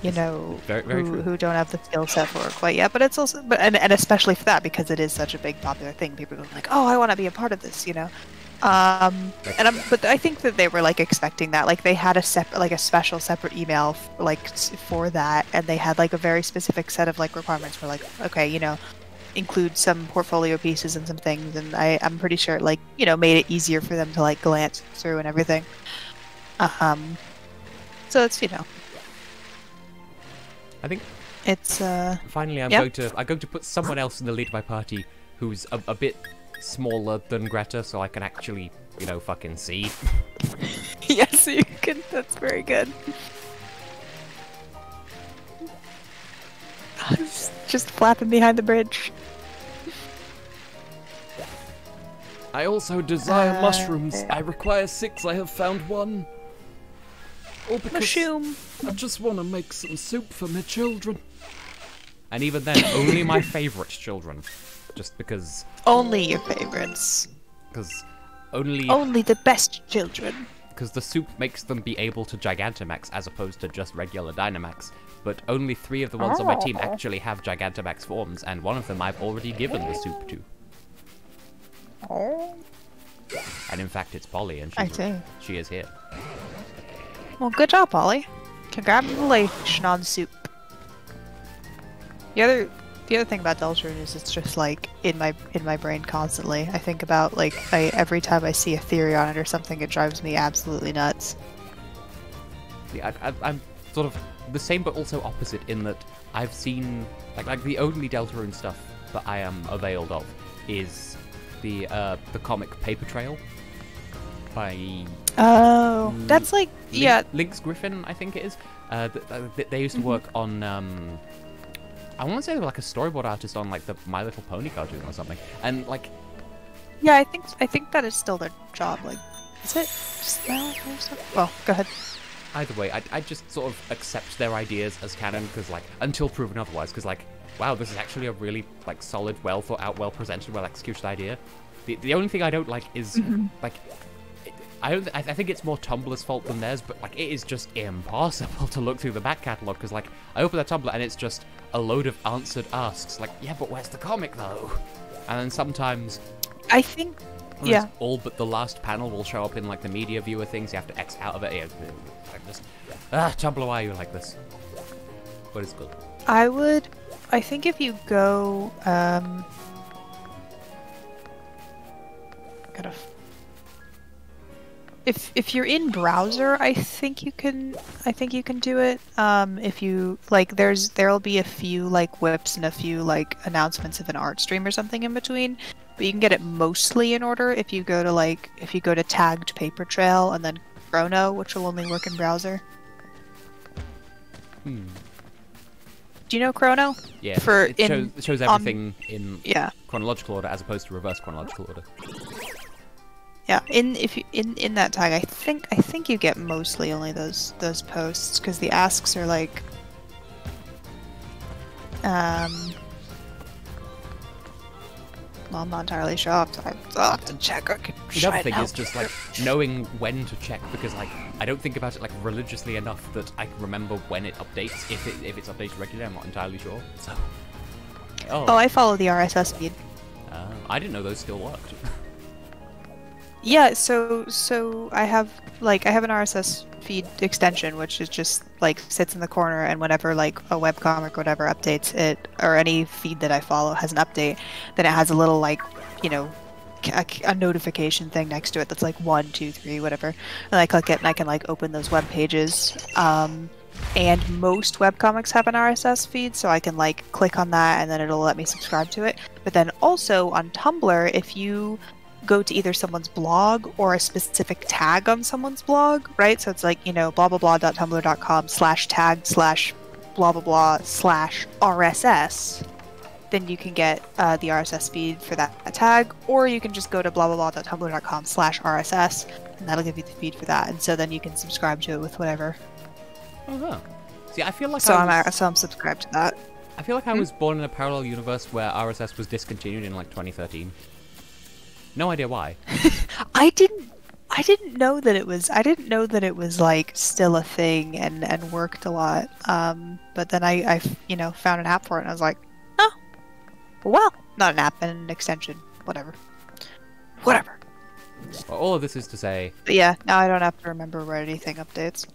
who don't have the skill set for it quite yet. But it's also, and especially for that because it is such a big popular thing. People are like, oh, I want to be a part of this, but I think that they were like expecting that. Like they had a special separate email for that, and they had like a very specific set of like requirements for like, okay, include some portfolio pieces and some things, and I'm pretty sure it like made it easier for them to like glance through and everything. So it's I think it's finally I'm going to put someone else in the lead of my party who's a bit smaller than Greta, so I can actually, fucking see. Yes, you can. That's very good. Just flapping behind the bridge. I also desire mushrooms. I require 6. I have found 1. Or because mushroom. I just want to make some soup for my children. And even then, only my favourite children. Just because... Only your favourites. Because only... Only the best children. Because the soup makes them be able to Gigantamax as opposed to just regular Dynamax. But only 3 of the ones on my team actually have Gigantamax forms, and one of them I've already given the soup to. Oh. And in fact, it's Polly, and she is here. Well, good job, Polly. Congratulations on soup. The other thing about Deltarune is it's just like in my brain constantly. I think about like every time I see a theory on it or something, it drives me absolutely nuts. Yeah, I'm sort of the same, but also opposite in that I've seen like the only Deltarune stuff that I am availed of is the comic Paper Trail by that's like Lynx Griffin, I think it is. They used to work on I want to say they were like a storyboard artist on like the My Little Pony cartoon or something, and like yeah, I think that is still their job. Like, is it just now or something? Well, go ahead. Either way, I just sort of accept their ideas as canon because like until proven otherwise, because like wow, this is actually a really like solid, well thought out, well presented, well executed idea. The only thing I don't like is like. I think it's more Tumblr's fault than theirs, but like it is just impossible to look through the back catalogue because like I open the Tumblr and it's just a load of answered asks. Like, yeah, but where's the comic though? And then sometimes I think all but the last panel will show up in like the media viewer things. You have to X out of it. Yeah, like this. Tumblr, why are you like this? But it's good. I think if you go If you're in browser, I think you can do it. If you like, there'll be a few like whips and a few like announcements of an art stream or something in between, but you can get it mostly in order if you go to tagged Paper Trail and then Chrono, which will only work in browser. Do you know Chrono? Yeah. It shows everything in chronological order as opposed to reverse chronological order. Yeah, in that tag, I think you get mostly only those posts because the asks are like, well, I'm not entirely sure. I'll have to check. The other thing is just like knowing when to check because like I don't think about it like religiously enough that I can remember when it updates. If it's updated regularly, I'm not entirely sure. So. Oh, I follow the RSS feed. I didn't know those still worked. Yeah, so I have an RSS feed extension which is just like sits in the corner, and whenever like a webcomic or whatever updates it, or any feed that I follow has an update, then it has a little like, you know, a notification thing next to it that's like 1, 2, 3, whatever, and I click it and I can like open those web pages. And most webcomics have an RSS feed, so I can like click on that and then it'll let me subscribe to it. But then also on Tumblr, if you go to either someone's blog or a specific tag on someone's blog, right? So it's like, you know, blah blah blah.tumblr.com/tag/blah blah blah/RSS. Then you can get the RSS feed for that tag, or you can just go to blah blah blah.tumblr.com/RSS, and that'll give you the feed for that. And so then you can subscribe to it with whatever. Oh, huh. See, I feel like so I'm subscribed to that. I feel like I was born in a parallel universe where RSS was discontinued in like 2013. No idea why. I didn't know that it was. I didn't know that it was like still a thing and worked a lot. But then I found an app for it and I was like, oh, well, not an app, an extension, whatever. Well, all of this is to say. But yeah, now I don't have to remember where anything updates.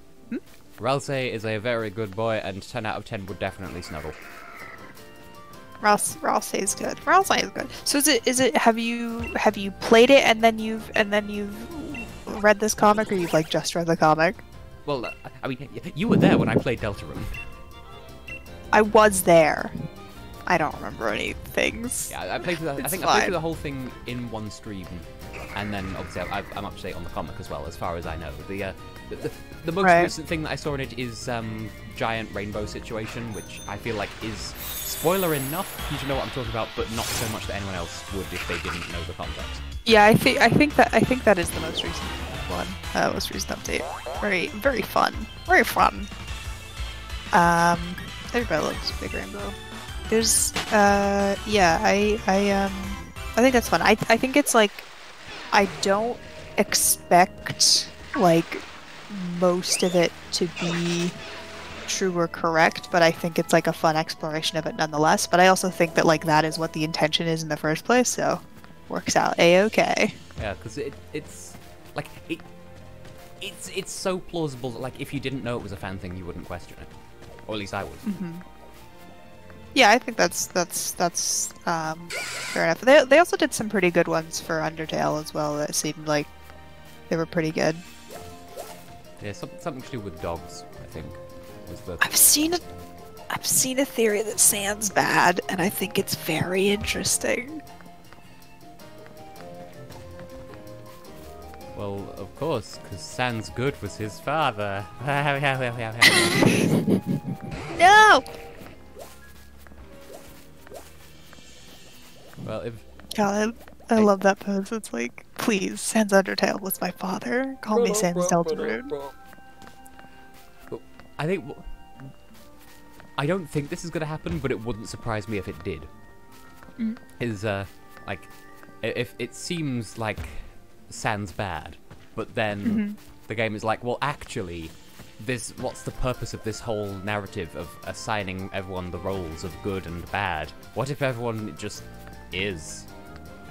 Ralsei is a very good boy, and 10 out of 10 would definitely snuggle. Ralsei is good. Ralsei is good. So is it? Have you played it and then you've read this comic, or you've like just read the comic? Well, I mean, you were there when I played Deltarune. I was there. I don't remember any things. Yeah, I played through I think I played through the whole thing in one stream, and then obviously I'm up to date on the comic as well, as far as I know. The most recent thing that I saw in it is Giant Rainbow Situation, which I feel like is spoiler enough for you to know what I'm talking about, but not so much that anyone else would if they didn't know the context. Yeah, I think that is the most recent one. Most recent update. Very fun. Very fun. Everybody loves Big Rainbow. There's I think that's fun. I think it's like, I don't expect like most of it to be true or correct, but I think it's like a fun exploration of it nonetheless. But I also think that like that is what the intention is in the first place, so works out a-okay. Yeah, because it's like it's so plausible that like if you didn't know it was a fan thing, you wouldn't question it, or at least I would. Yeah, I think that's fair enough. They also did some pretty good ones for Undertale as well. That seemed like they were pretty good. Yeah, something to do with dogs, I think. Was the... I've seen a theory that Sans bad, and I think it's very interesting. Well, of course, because Sans Good was his father. No. Well, if... God, I love that pose. It's like, please, Sans Undertale was my father. Call me Sans Deltarune. I think... I don't think this is going to happen, but it wouldn't surprise me if it did. Is, like, if it seems like Sans bad, but then the game is like, well, actually, what's the purpose of this whole narrative of assigning everyone the roles of good and bad? What if everyone just is?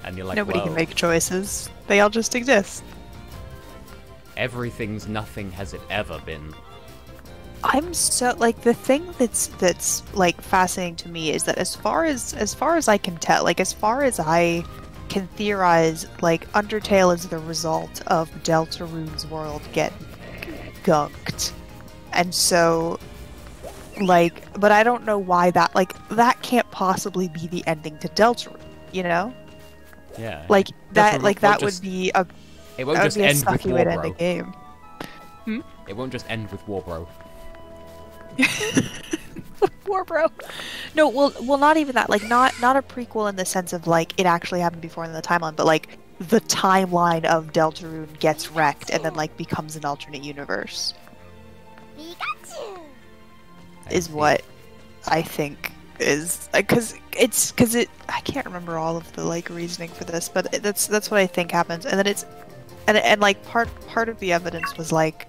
And you're like, Nobody whoa, can make choices. They all just exist. everything's nothing has it ever been. I'm so like the thing that's like fascinating to me is that as far as I can tell, like as far as I can theorize, like Undertale is the result of Deltarune's world getting gunked, and so like, but I don't know why that can't possibly be the ending to Deltarune, you know? Yeah. Like that, Deltarune like that won't would be a It won't that would just be a end with sucky way to end a Warbro. game. It won't just end with Warbro. Warbro. No, well, not even that. Like, not a prequel in the sense of like it actually happened before in the timeline, but like the timeline of Deltarune gets wrecked and then like becomes an alternate universe. Is what I think is because I can't remember all of the like reasoning for this, but that's what I think happens, and then it's and like part of the evidence was like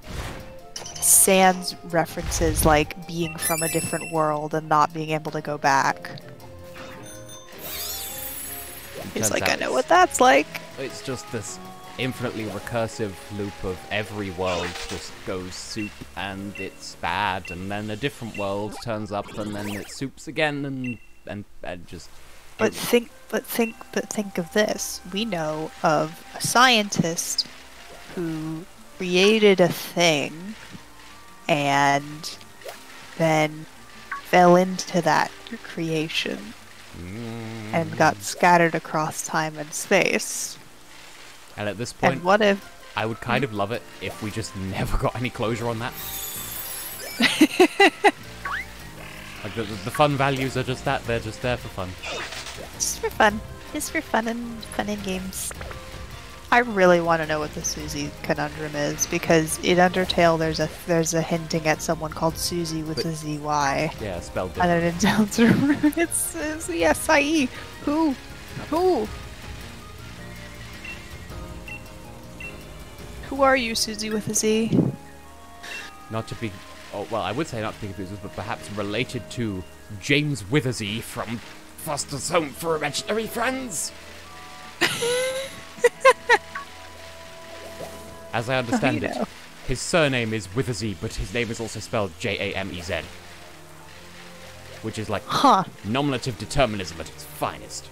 Sans references like being from a different world and not being able to go back. He's like, I know what that's like. It's just this infinitely recursive loop of every world just goes soup and it's bad, and then a different world turns up and then it soups again, and just. But think of this. We know of a scientist who created a thing and then fell into that creation and got scattered across time and space. And at this point, And what if I would kind of love it if we just never got any closure on that. Like the fun values are just that, they're just there for fun. just for fun. Just for fun and games. I really want to know what the Susie conundrum is, because in Undertale there's a hinting at someone called Susie with a ZY. Yeah, spelled And different. then in Deltarune it's the SIE. Who? Who are you, Susie with a Z? Not to be... Oh, well, I would say not to be confused with, but perhaps related to James Withersy from Foster's Home for Imaginary Friends. As I understand it, his surname is Withersy, but his name is also spelled Jamez. Which is like nominative determinism at its finest.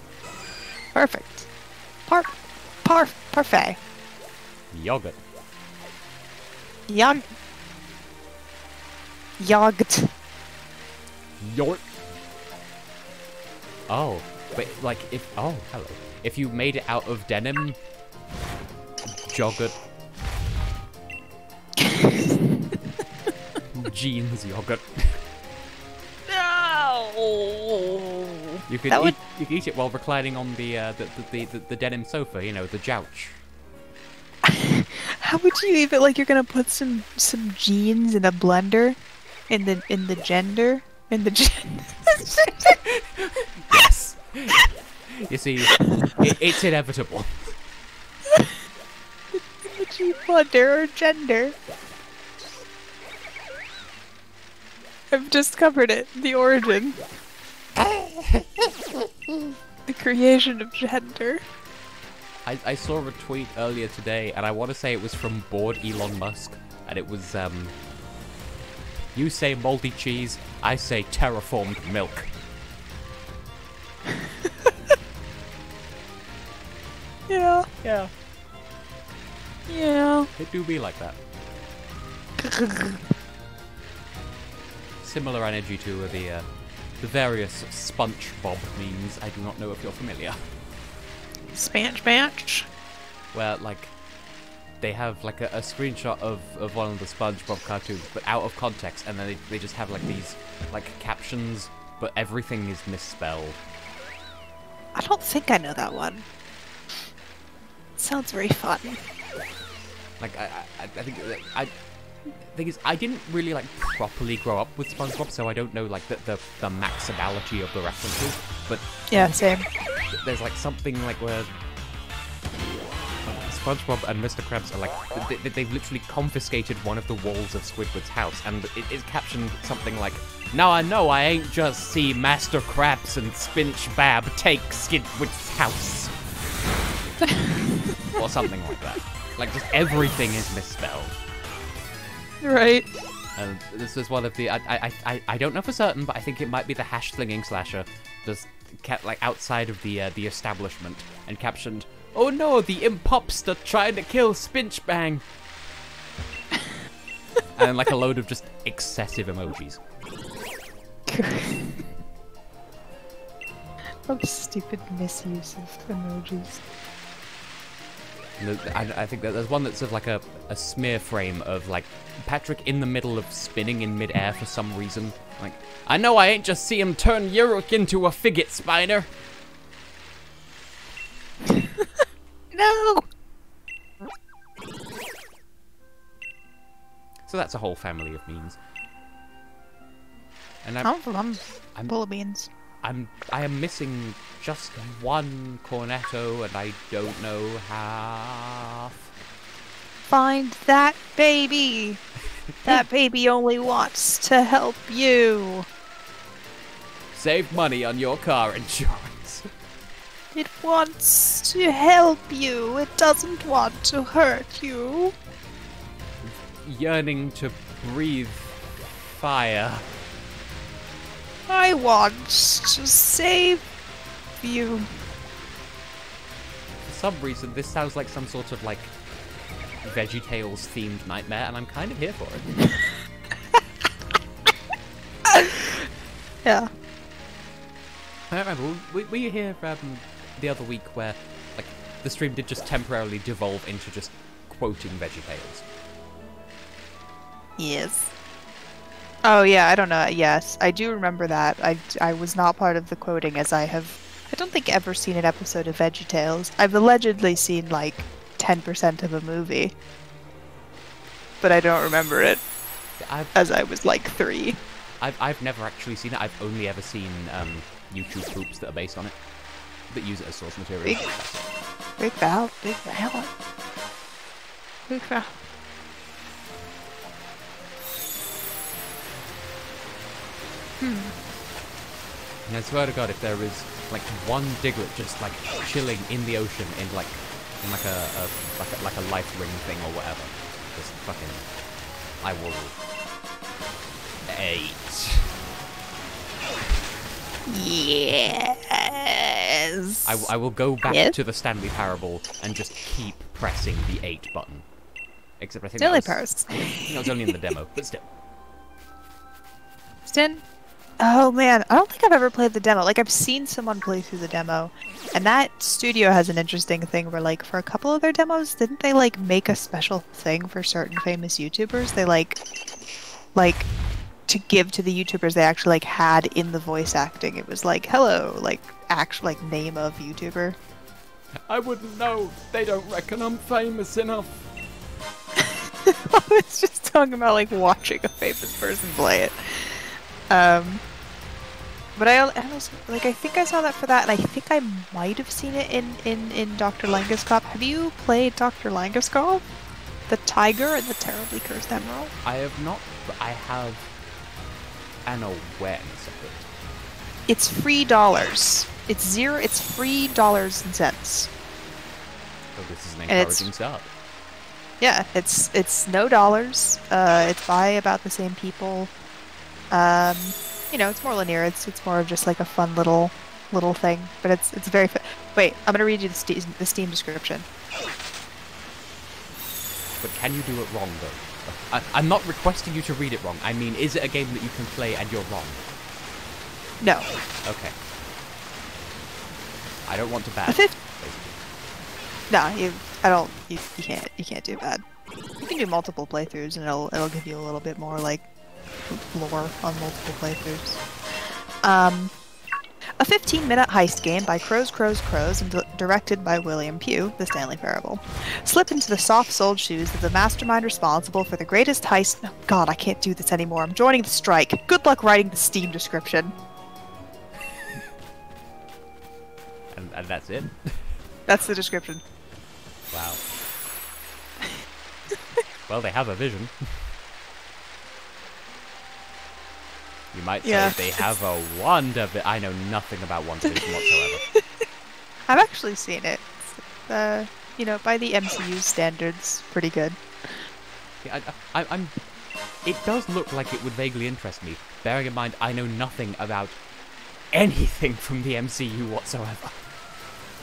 Perfect. Parfait. Yogurt. Yogged. Yort. Oh, but like if... Oh, hello. If you made it out of denim... Joggurt. Jeans yogurt. No. You could eat it while reclining on the denim sofa, you know, the jouch. How would you even like? You're gonna put some jeans in a blender, in the gender. Yes. You see, it's inevitable. The G blender or gender. I've discovered it. The origin. The creation of gender. I saw a tweet earlier today, and I want to say it was from Bored Elon Musk, and it was, you say moldy cheese, I say terraformed milk. Yeah. Yeah. Yeah. It do be like that. Similar energy to the various SpongeBob memes. I do not know if you're familiar. Spanch. Where, like, they have, like, a screenshot of one of the SpongeBob cartoons, but out of context, and then they just have, like, these, like, captions, but everything is misspelled. I don't think I know that one. Sounds very fun. Like, I think thing is, I didn't really, like, properly grow up with SpongeBob, so I don't know, like, the maximality of the references, but Yeah, same. there's, like, something, like, where SpongeBob and Mr. Krabs are, like, they've literally confiscated one of the walls of Squidward's house, and it is captioned something like, "Now I know I ain't just see Master Krabs and Spinach Bab take Squidward's house." Or something like that. Like, just everything is misspelled. Right. And this is one of the... I don't know for certain, but I think it might be the hash-slinging slasher just kept, like, outside of the establishment and captioned, "Oh no, the impopster trying to kill Spinch Bang!" And, like, a load of just excessive emojis. What stupid misuse of emojis. I think that there's one that's of like a smear frame of like Patrick in the middle of spinning in midair for some reason. Like, "I know I ain't just see him turn Yuruk into a figget spiner." No! So that's a whole family of memes. And I'm full of beans. I am missing just one cornetto, and I don't know half. Find that baby! That baby only wants to help you! Save money on your car insurance. It wants to help you. It doesn't want to hurt you. Yearning to breathe fire. I want to save you. For some reason, this sounds like some sort of, like, VeggieTales themed nightmare, and I'm kind of here for it. Yeah. I remember, were you here the other week where, like, the stream did just temporarily devolve into just quoting VeggieTales? Yes. Oh yeah, I don't know. Yes, I do remember that. I was not part of the quoting, as I don't think ever seen an episode of VeggieTales. I've allegedly seen like 10% of a movie, but I don't remember it. As I was like 3. I've never actually seen it. I've only ever seen YouTube poops that are based on it, that use it as source material. Big bow. Big bow. And I swear to God, if there is like one Diglett just like chilling in the ocean in like a life ring thing or whatever, just fucking, I will eat. Yes. I will go back to the Stanley Parable and just keep pressing the 8 button. Except I think that was only in the demo, but still. Oh man, I don't think I've ever played the demo. Like, I've seen someone play through the demo, and that studio has an interesting thing where, like, for a couple of their demos, didn't they, like, make a special thing for certain famous YouTubers? They, like, to give to the YouTubers they actually, like, had in the voice acting. It was like, hello, like, actual, like, name of YouTuber. I wouldn't know. They don't reckon I'm famous enough. I was just talking about, like, watching a famous person play it. But I also, like, I think I saw that for that, and I think I might have seen it in Dr. Langeskov. Have you played Dr. Langeskov? The Tiger and the Terribly Cursed Emerald? I have not, but I have an awareness of it. It's $3. It's free dollars and cents. Oh, this is an encouraging start. Yeah, it's no dollars. It's by about the same people. You know, it's more linear. It's more of just like a fun little little thing, but it's very. Wait, I'm gonna read you the Steam description. But can you do it wrong, though? I'm not requesting you to read it wrong. I mean, is it a game that you can play and you're wrong? No. Okay. I don't want to ban. No, you can't do bad. You can do multiple playthroughs, and it'll give you a little bit more like lore on multiple playthroughs. A 15-minute heist game by Crows and directed by William Pugh, The Stanley Parable. Slip into the soft-soled shoes of the mastermind responsible for the greatest heist. Oh, God, I can't do this anymore. I'm joining the strike. Good luck writing the Steam description. And that's it? That's the description. Wow. Well, they have a vision. You might say they have a WandaVision. I know nothing about WandaVision whatsoever. I've actually seen it. It's, you know, by the MCU standards, pretty good. Yeah, I'm. It does look like it would vaguely interest me, bearing in mind I know nothing about anything from the MCU whatsoever.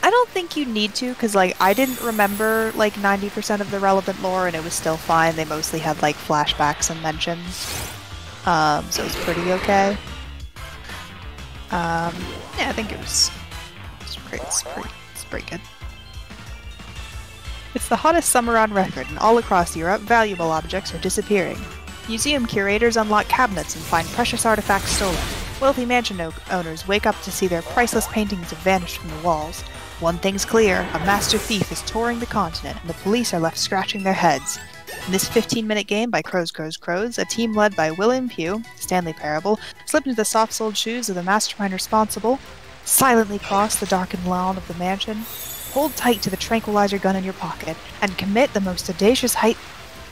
I don't think you need to, because, like, I didn't remember, like, 90% of the relevant lore, and it was still fine. They mostly had, like, flashbacks and mentions. So it's pretty okay. Yeah, I think it's pretty good. It's the hottest summer on record, and all across Europe, valuable objects are disappearing. Museum curators unlock cabinets and find precious artifacts stolen. Wealthy mansion owners wake up to see their priceless paintings have vanished from the walls. One thing's clear, a master thief is touring the continent, and the police are left scratching their heads. In this 15-minute game by Crows, a team led by William Pugh, Stanley Parable, slip into the soft-soled shoes of the mastermind responsible, silently cross the darkened lawn of the mansion, hold tight to the tranquilizer gun in your pocket, and commit the most audacious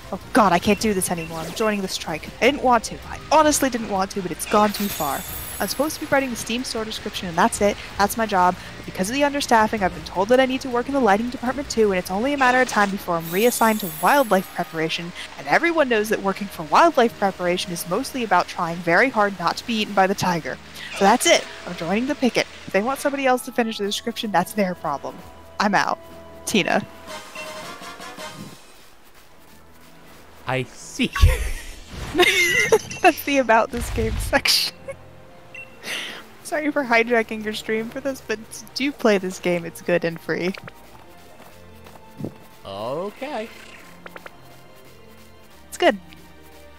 Oh God, I can't do this anymore. I'm joining the strike. I didn't want to. I honestly didn't want to, but it's gone too far. I'm supposed to be writing the Steam store description, and that's it. That's my job. But because of the understaffing, I've been told that I need to work in the lighting department too, and it's only a matter of time before I'm reassigned to wildlife preparation, and everyone knows that working for wildlife preparation is mostly about trying very hard not to be eaten by the tiger. So that's it. I'm joining the picket. If they want somebody else to finish the description, that's their problem. I'm out. Tina. I see. That's the about this game section. Sorry for hijacking your stream for this, but do play this game. It's good and free. Okay. It's good.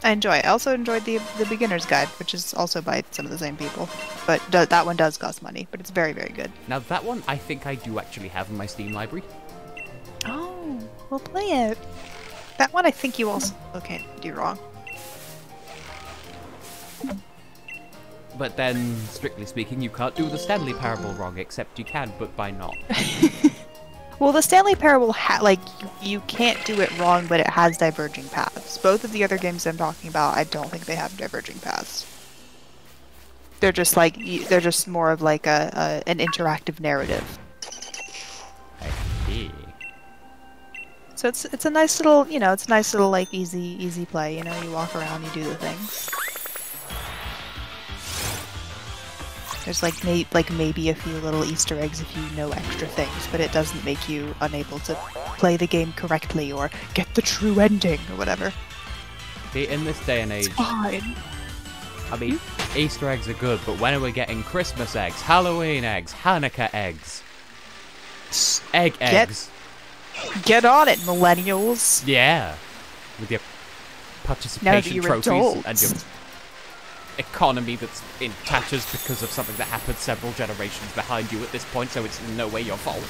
I enjoy it. I also enjoyed the beginner's guide, which is also by some of the same people. But that one does cost money, but it's very, very good. Now that one I think I do actually have in my Steam library. Oh, we'll play it. That one I think you also can't do wrong. But then, strictly speaking, you can't do the Stanley Parable wrong, except you can, but by not. Well, the Stanley Parable, you can't do it wrong, but it has diverging paths. Both of the other games I'm talking about, I don't think they have diverging paths. They're just they're just more of like an interactive narrative. I see. So it's a nice little, it's a nice little like easy play. You walk around, you do the things. There's maybe a few little Easter eggs if you know extra things, but it doesn't make you unable to play the game correctly or get the true ending or whatever. See, in this day and age, it's fine. I mean, Easter eggs are good, but when are we getting Christmas eggs, Halloween eggs, Hanukkah eggs, eggs? Get on it, millennials. Yeah, with your participation trophies and your economy that's in tatters because of something that happened several generations behind you at this point, so it's in no way your fault.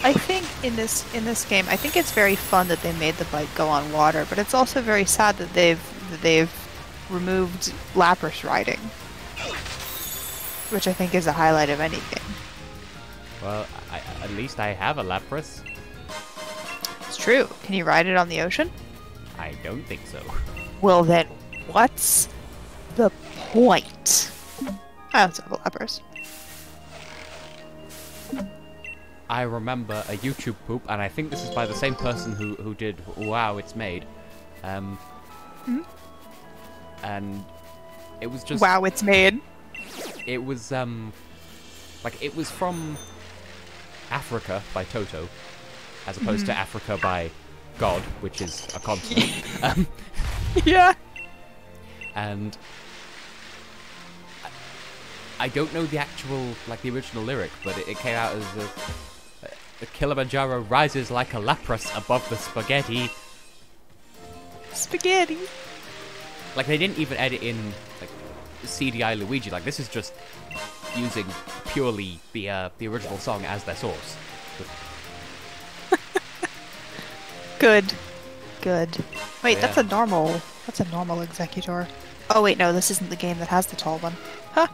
I think in this game, I think it's very fun that they made the bike go on water, but it's also very sad that they've removed Lapras riding, which I think is a highlight of any game. Well, at least I have a Lapras. It's true. Can you ride it on the ocean? I don't think so. Well then, what's the point? I also have a Lapras. I remember a YouTube poop, and I think this is by the same person who did Wow, It's Made. And it was just... Wow, It's Made. it was like it was from Africa by Toto, as opposed to Africa by God, which is a continent. Yeah. And I don't know the actual, like the original lyric, but it came out as the Kilimanjaro rises like a lapras above the spaghetti. Spaghetti. Like they didn't even edit in like CDI Luigi. Like this is just using purely the original song as their source. Good. Good. Wait, Yeah. that's a normal executor. Oh wait, no, this isn't the game that has the tall one. Huh.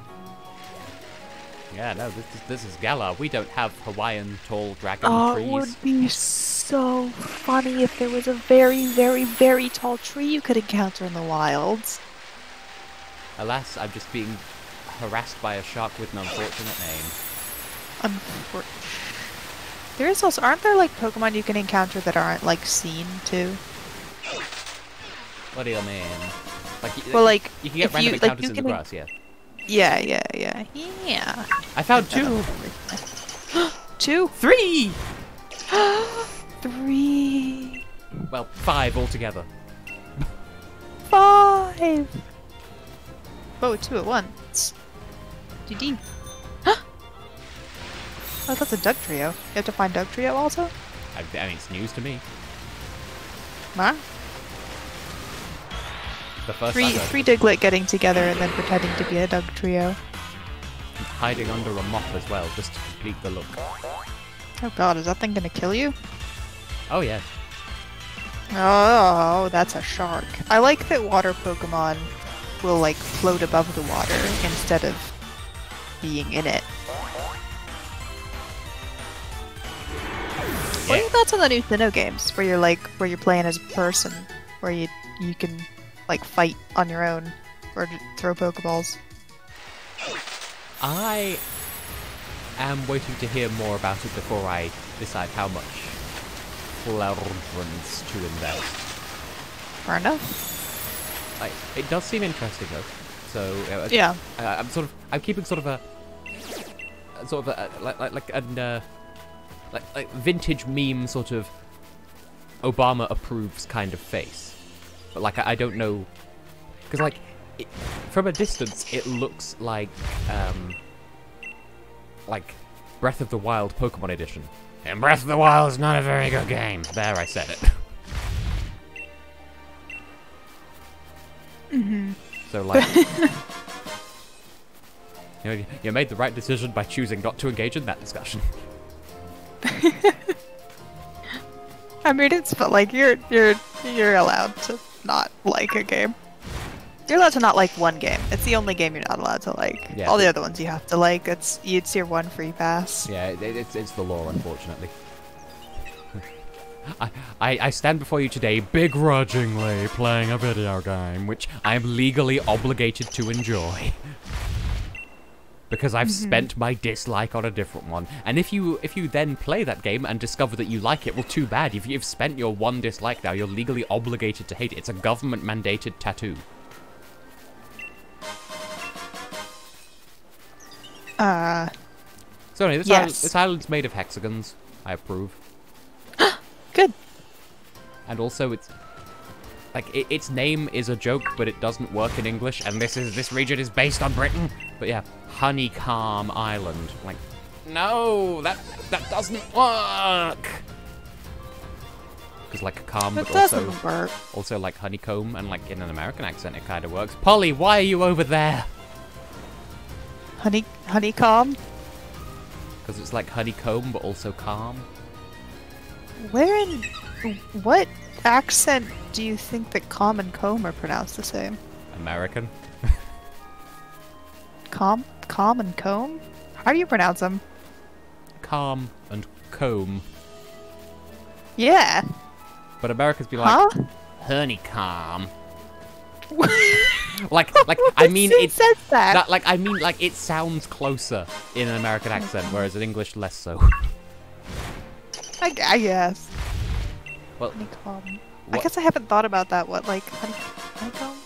Yeah, no, this is Galar. We don't have Hawaiian tall dragon Oh, trees. it would be so funny if there was a very, very, very tall tree you could encounter in the wilds. Alas, I'm just being harassed by a shark with an unfortunate name. There is also, aren't there like Pokemon you can encounter that aren't like seen too? What do you mean? Well, like, you can get if random you- like, encounters you in the can- grass, yeah. Yeah. I found 2! 2? 3! 3. Well, 5 altogether. 5. Oh, 2 at once. GD. Oh, that's a Doug Trio. You have to find Doug Trio also? I mean, it's news to me. Huh? The first Three Diglett getting together and then pretending to be a Doug Trio. hiding under a mop as well, just to complete the look. Oh god, is that thing gonna kill you? Oh yeah. Oh, that's a shark. I like that water Pokemon will like float above the water instead of being in it. What are your thoughts on the new Sinnoh games where you're playing as a person, where you can like fight on your own or throw Pokeballs? I am waiting to hear more about it before I decide how much reverence to invest. Fair enough. It does seem interesting though. So Yeah. I'm keeping sort of a like vintage meme sort of Obama approves kind of face, but like I don't know, because like from a distance it looks like Breath of the Wild Pokemon Edition. And Breath of the Wild is not a very good game. There, I said it. Mm-hmm. So like, you made the right decision by choosing not to engage in that discussion. I mean, but like you're allowed to not like a game. You're allowed to not like one game. It's the only game you're not allowed to like. Yeah. All the other ones you have to like. It's your one free pass. Yeah, it's the law, unfortunately. I stand before you today begrudgingly playing a video game which I am legally obligated to enjoy. Because I've spent my dislike on a different one. And if you then play that game and discover that you like it, well, too bad. If you've spent your one dislike now, you're legally obligated to hate it. It's a government-mandated tattoo. So anyway, this island's made of hexagons. I approve. Good. And also, it's like its name is a joke, but it doesn't work in English. And this region is based on Britain. But yeah, Honeycomb Island. Like, no, that doesn't work. Because like calm, That but doesn't work. also like honeycomb, and like in an American accent, it kind of works. Polly, why are you over there? Honeycomb? Because it's like honeycomb, but also calm. What accent do you think that calm and comb are pronounced the same? American. Calm and comb? How do you pronounce them? Calm and comb. Yeah. But Americans be like, Huh? honeycomb. like I mean Who it's says that? I mean it sounds closer in an American accent, whereas in English less so. I guess. Well, Honeycomb. I what- guess I haven't thought about that. What, like, honeycomb?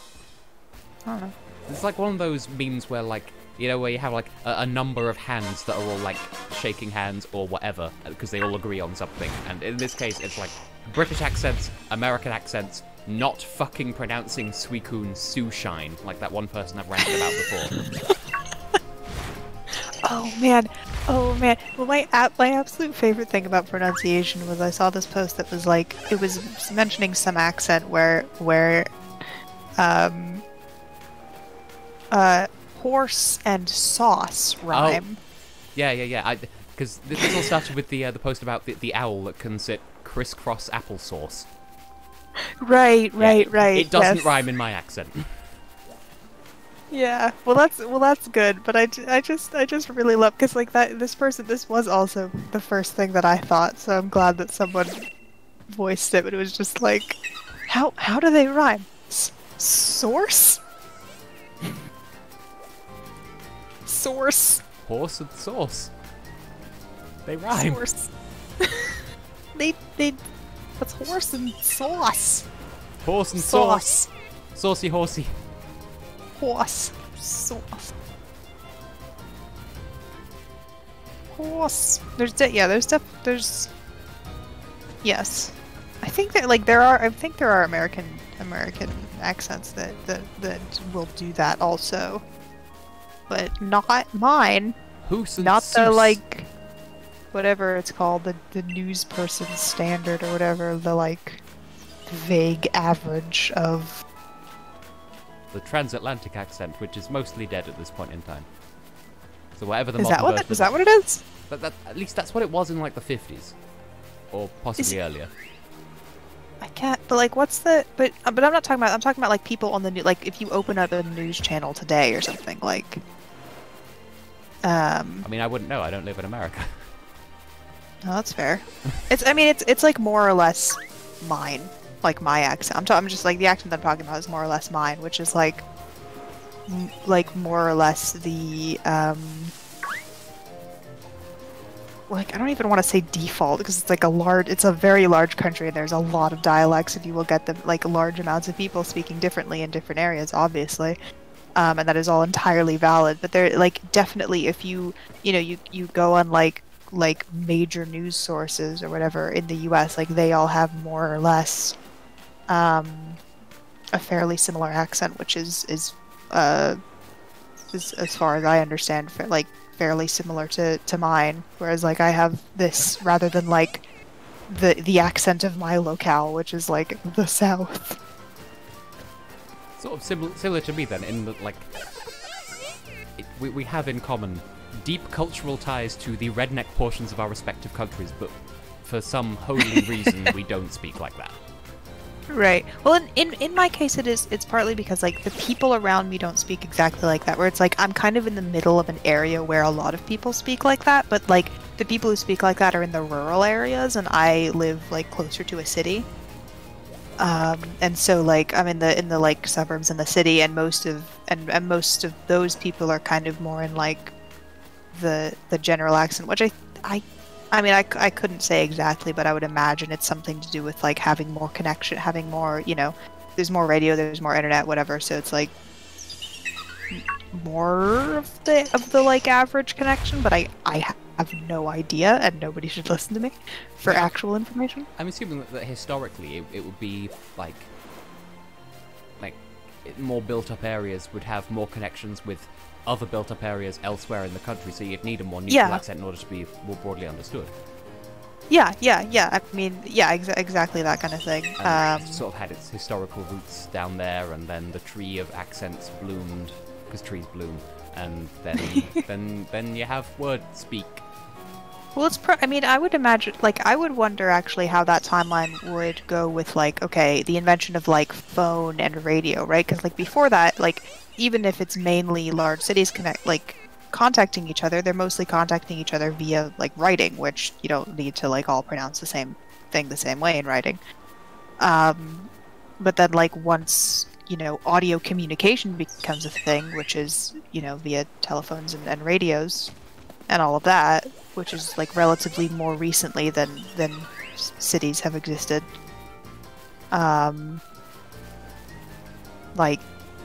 I don't know. it's like one of those memes where like You know, where you have like a number of hands that are all like shaking hands or whatever, because they all agree on something. And in this case, it's like British accents, American accents, not fucking pronouncing Suicune Sushine, like that one person I've ranted about before. Oh man. Well, my absolute favorite thing about pronunciation was I saw this post that was like, it was mentioning some accent where horse and sauce rhyme. Oh. Yeah. Because this all started with the post about the owl that can sit crisscross applesauce. Right. It doesn't yes. rhyme in my accent. Yeah, well that's good, but I just really love, because like this was also the first thing that I thought, so I'm glad that someone voiced it. But it was just like, how do they rhyme? Source? Source. Horse and sauce. They rhyme. Source. they what's horse and sauce? Horse and sauce. Saucy horsey. Horse. Sauce. Horse. There's yes. I think that there are American accents that will do that also. But not mine. Hoos and not soos. the like whatever it's called, the news person standard or whatever, the like vague average of the transatlantic accent, which is mostly dead at this point in time. So whatever the is that modern what version is that what it is? That at least that's what it was in like the 50s, or possibly earlier. I can't. But like, what's the? But I'm not talking about. I'm talking about like people on the new. Like, if you open up a news channel today or something like. I mean, I wouldn't know. I don't live in America. No, that's fair. It's like more or less mine. Like my accent. I'm just like the accent that I'm talking about is more or less mine, which is like more or less the like, I don't even want to say default, because it's like it's a very large country and there's a lot of dialects, and you will get like large amounts of people speaking differently in different areas, obviously. And that is all entirely valid, but they're like, definitely if you go on like major news sources or whatever in the US, like they all have more or less a fairly similar accent, which is as far as I understand fairly similar to mine, whereas like I have this rather than like the accent of my locale, which is like the South. Sort of similar to me then, in that like we have in common deep cultural ties to the redneck portions of our respective countries, but for some holy reason we don't speak like that. Right. Well, in my case, it's partly because like the people around me don't speak exactly like that. Where it's like I'm kind of in the middle of an area where a lot of people speak like that, but like the people who speak like that are in the rural areas, and I live like closer to a city. And so like I'm in the like suburbs in the city, and most of those people are kind of more in like the general accent, which I couldn't say exactly, but I would imagine it's something to do with like having more connection, having more, there's more radio, there's more internet, whatever. So it's like more of the like average connection, but I have no idea, and nobody should listen to me for actual information. I'm assuming that historically it would be like more built-up areas would have more connections with other built-up areas elsewhere in the country, so you'd need a more neutral accent in order to be more broadly understood. Yeah. I mean, exactly that kind of thing. And sort of had its historical roots down there, and then the tree of accents bloomed because trees bloom, and then then you have word speak. Well, I would imagine, like, I would wonder actually how that timeline would go with, like, okay, the invention of, like, phone and radio, right? Because, like, before that, like, even if it's mainly large cities contacting each other, they're mostly contacting each other via, like, writing, which you don't need to, like, all pronounce the same thing the same way in writing. But then, like, once, audio communication becomes a thing, which is, via telephones and radios and all of that, which is like relatively more recently than cities have existed. Like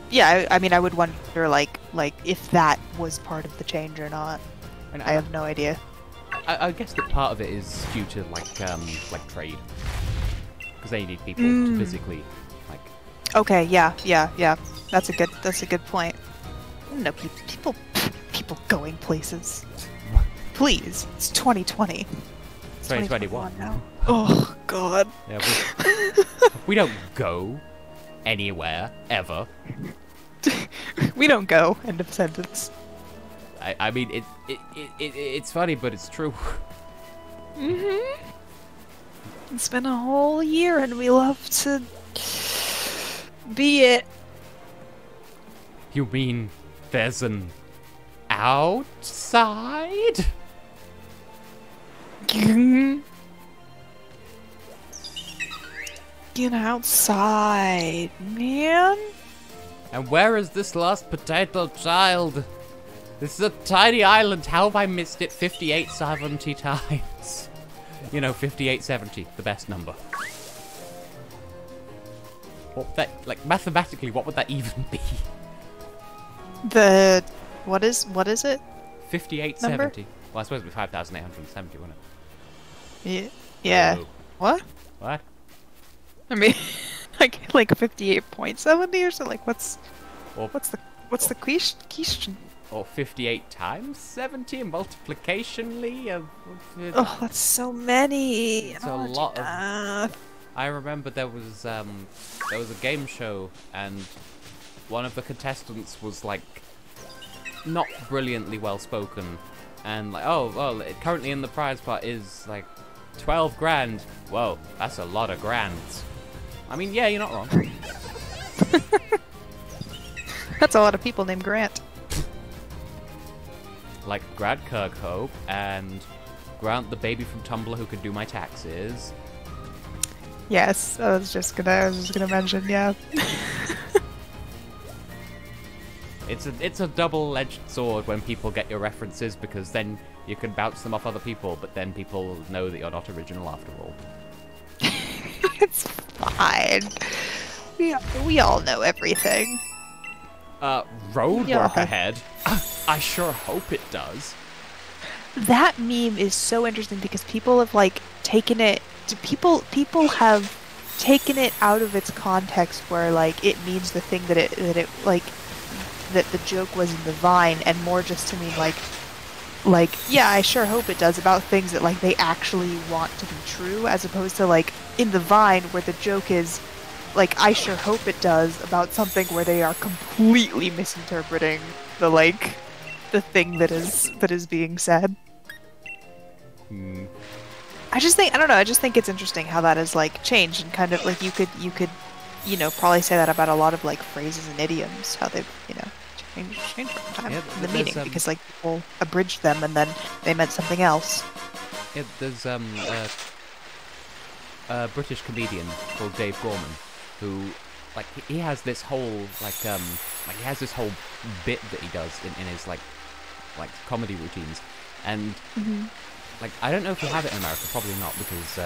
yeah, I mean, I would wonder, like if that was part of the change or not. And I have no idea. I guess that part of it is due to like trade, because they need people to physically like. Okay, yeah. That's a good point. No, people going places. Please, it's 2020. It's 2021 now. Oh God. Yeah, we don't go anywhere ever. We don't go. End of sentence. I mean, it's funny, but it's true. It's been a whole year, and we love to be it. You mean there's an outside? Get outside, man. And where is this last potato child? This is a tiny island. How have I missed it 5870 times? You know, 5870, the best number. What would that, like, mathematically, what would that even be? What is it? 5870. Well, I suppose it'd be 5870, wouldn't it? Yeah. Oh. What? What? I mean, like 58.70 or so. Like, what's the question? Or 58 times 70 multiplicationly of. Oh, that's so many. It's a lot of. I remember there was a game show, and one of the contestants was like not brilliantly well spoken, and like, oh well, currently in the prize pot is like 12 grand. Whoa, that's a lot of grands. I mean, yeah, you're not wrong. That's a lot of people named Grant. Like Grant Kirkhope and Grant the baby from Tumblr who could do my taxes. Yes, I was just gonna mention, yeah. It's a double-edged sword when people get your references, because then you can bounce them off other people, but then people know that you're not original after all. It's fine. We all know everything. Roadwork ahead. I sure hope it does. That meme is so interesting because people have like taken it. People have taken it out of its context, where like it means the thing that it like that the joke was in the Vine, and more just to mean like yeah, I sure hope it does, about things that like they actually want to be true, as opposed to like in the Vine where the joke is like I sure hope it does about something where they are completely misinterpreting the thing that is being said. I just think, I don't know, I just think it's interesting how that has like changed, and kind of like you could probably say that about a lot of like phrases and idioms, how they've changed over time in the meaning, because like people abridged them and then they meant something else. Yeah, there's a British comedian called Dave Gorman who like he has this whole he has this whole bit that he does in his like comedy routines, and like I don't know if you have it in America, probably not, because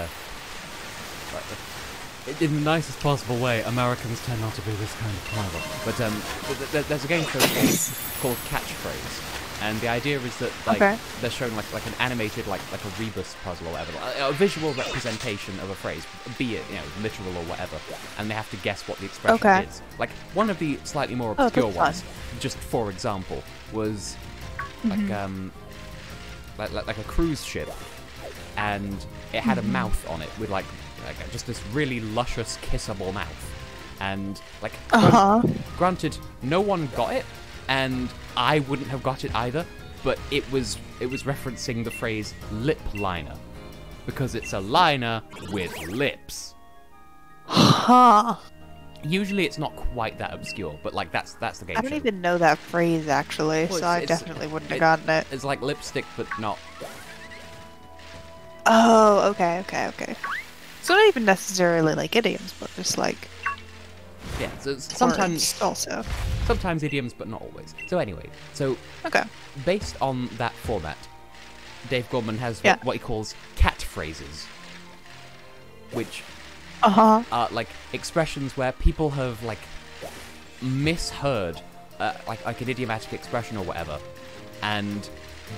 in the nicest possible way, Americans tend not to be this kind of clever. But there's a game show called Catchphrase, and the idea is that they're showing like an animated like a rebus puzzle or whatever, a visual representation of a phrase, be it literal or whatever, and they have to guess what the expression is. Like one of the slightly more obscure ones, just for example, was like a cruise ship, and it had a mouth on it with like just this really luscious kissable mouth, and like granted no one got it, and I wouldn't have got it either, but it was referencing the phrase lip liner, because it's a liner with lips. Usually it's not quite that obscure, but like that's the game. I don't even know that phrase actually, well, so I definitely wouldn't have gotten it. It's like lipstick, but not. Oh, okay. So not even necessarily like idioms, but just like yeah. So sometimes also. Sometimes idioms, but not always. So anyway, based on that format, Dave Gorman has what he calls catchphrases, which are like expressions where people have like misheard, like an idiomatic expression or whatever, and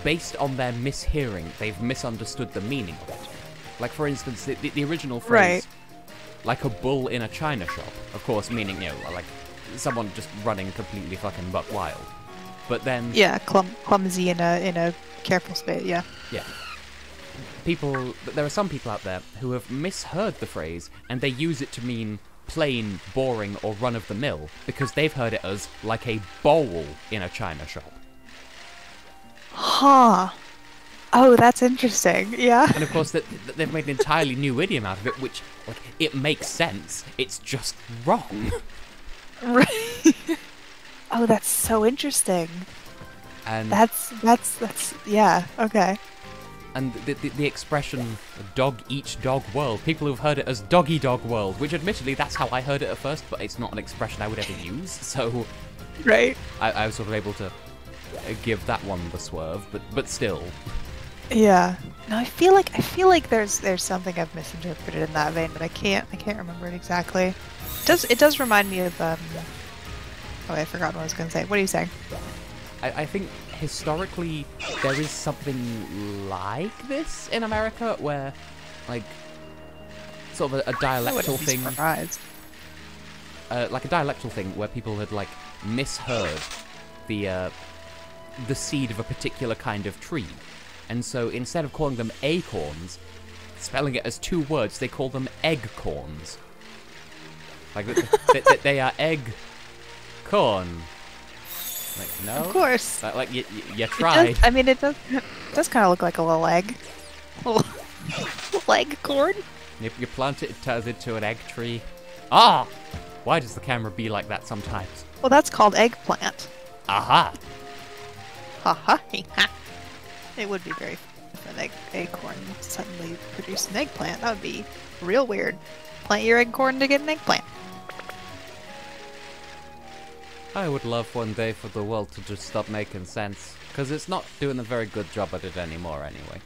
based on their mishearing, they've misunderstood the meaning of it. Like, for instance, the original phrase, like a bull in a china shop, of course, meaning, you know, like someone just running completely fucking buck wild. But then... Yeah, clumsy in a careful space, yeah. Yeah. There are some people out there who have misheard the phrase, and they use it to mean plain, boring, or run-of-the-mill, because they've heard it as, like a bowl in a china shop. Huh. Oh, that's interesting, yeah. And of course, they've made an entirely new idiom out of it, which, like, it makes sense, it's just wrong. Right. Oh, that's so interesting. And that's yeah, okay. And the expression "dog eat dog world," people who've heard it as "doggy dog world," which admittedly that's how I heard it at first, but it's not an expression I would ever use. So, right, I was sort of able to give that one the swerve, but still. Yeah. No, I feel like there's something I've misinterpreted in that vein, but I can't remember it exactly. It does remind me of Oh, I forgot what I was going to say. What are you saying? I think historically there is something like this in America where, like, sort of a dialectal thing. Like a dialectal thing where people had, like, misheard the seed of a particular kind of tree. And so instead of calling them acorns, spelling it as two words, they call them eggcorns. Like, they are egg corn. Like, no? Of course. Like, you tried. It does kind of look like a little egg. Little egg corn. If you plant it, it turns into an egg tree. Ah! Why does the camera be like that sometimes? Well, that's called eggplant. Aha! Haha. It would be very fun if an acorn suddenly produced an eggplant. That would be real weird. Plant your acorn to get an eggplant. I would love one day for the world to just stop making sense, because it's not doing a very good job at it anymore anyway.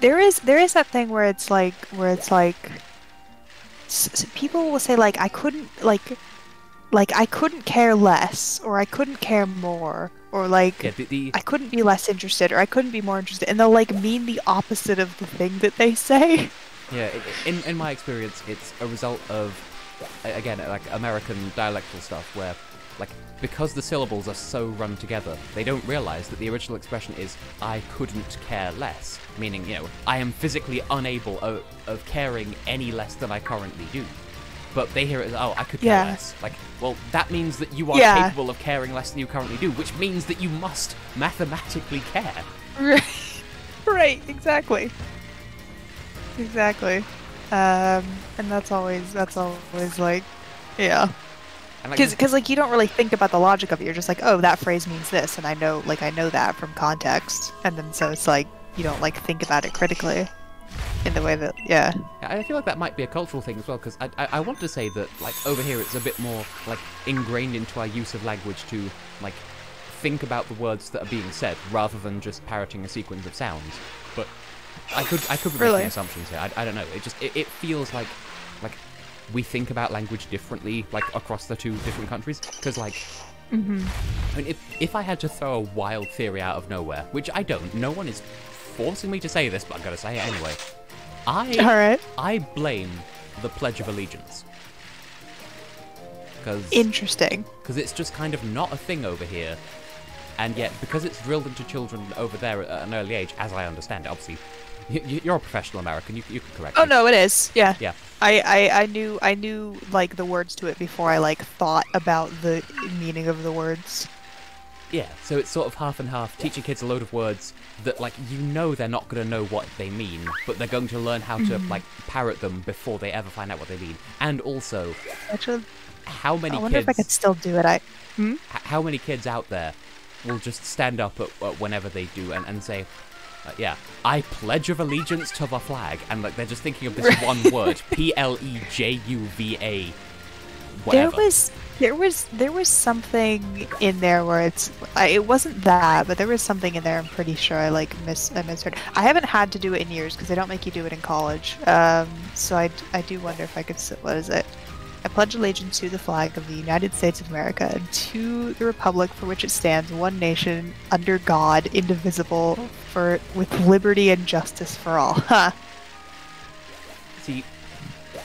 There is that thing where it's like people will say like I couldn't care less, or I couldn't care more, or like I couldn't be less interested, or I couldn't be more interested, and they'll like mean the opposite of the thing that they say. Yeah, in my experience, it's a result of, again, like American dialectal stuff, where, like, because the syllables are so run together, they don't realize that the original expression is I couldn't care less, meaning, you know, I am physically unable of caring any less than I currently do. But they hear it as, oh, I could care less. Like, well, that means that you are capable of caring less than you currently do, which means that you must mathematically care. Right, exactly. Exactly. And that's always like, yeah. Because like you don't really think about the logic of it. You're just like, oh, that phrase means this, and I know that from context, and then so it's like you don't like think about it critically in the way that I feel like that might be a cultural thing as well, because I want to say that, like, over here it's a bit more like ingrained into our use of language to, like, think about the words that are being said rather than just parroting a sequence of sounds. But I could be making assumptions here. I don't know. It feels like we think about language differently, like, across the two different countries. Because, like, I mean, if I had to throw a wild theory out of nowhere, which I don't, no one is forcing me to say this, but I'm gonna say it anyway. I blame the Pledge of Allegiance. Interesting. Because it's just kind of not a thing over here. And yet, because it's drilled into children over there at an early age, as I understand it, obviously, you're a professional American, you can correct me. Oh no, it is. Yeah. Yeah. I knew like the words to it before I like thought about the meaning of the words. Yeah, so it's sort of half and half, teaching kids a load of words that, like, you know they're not going to know what they mean, but they're going to learn how to, like, parrot them before they ever find out what they mean. And also, how many kids... I wonder if I could still do it. How many kids out there will just stand up at whenever they do and say, I pledge of allegiance to the flag, and, like, they're just thinking of this one word, Plejuva, whatever. There was something in there where it wasn't that, but there was something in there. I'm pretty sure I misheard. I haven't had to do it in years because they don't make you do it in college. So I do wonder if I could. What is it? I pledge allegiance to the flag of the United States of America and to the republic for which it stands, one nation under God, indivisible, with liberty and justice for all. Huh. See,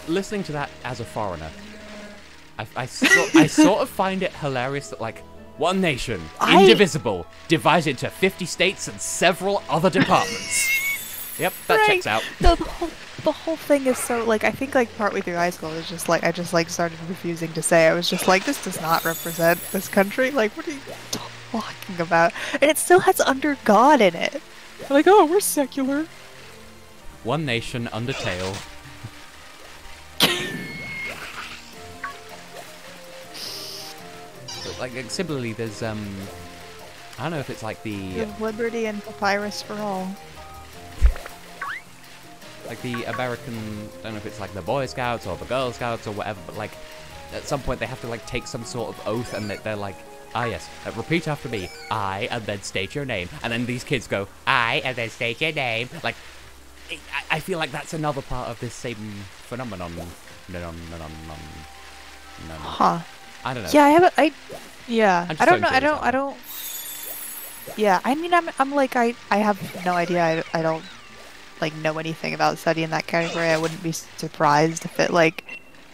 listening to that as a foreigner, I sort of find it hilarious that, like, one nation, indivisible, divided into 50 states and several other departments. Yep, that checks out. No, the whole thing is so, like, I think, like, partway through high school, it was just, like, I just, like, started refusing to say. I was just like, this does not represent this country. Like, what are you talking about? And it still has under God in it. Like, oh, we're secular. One nation, Undertale. Like, similarly, there's, I don't know if it's like the liberty and papyrus for all. Like the American, I don't know if it's like the Boy Scouts or the Girl Scouts or whatever, but like, at some point they have to like take some sort of oath and they're like, ah yes, repeat after me, I, and then state your name. And then these kids go, I, and then state your name. Like, I feel like that's another part of this same phenomenon. Huh. I don't know. Yeah, I don't know. Yeah, I mean, I'm like, I have no idea. I don't like know anything about studying that category. I wouldn't be surprised if it like,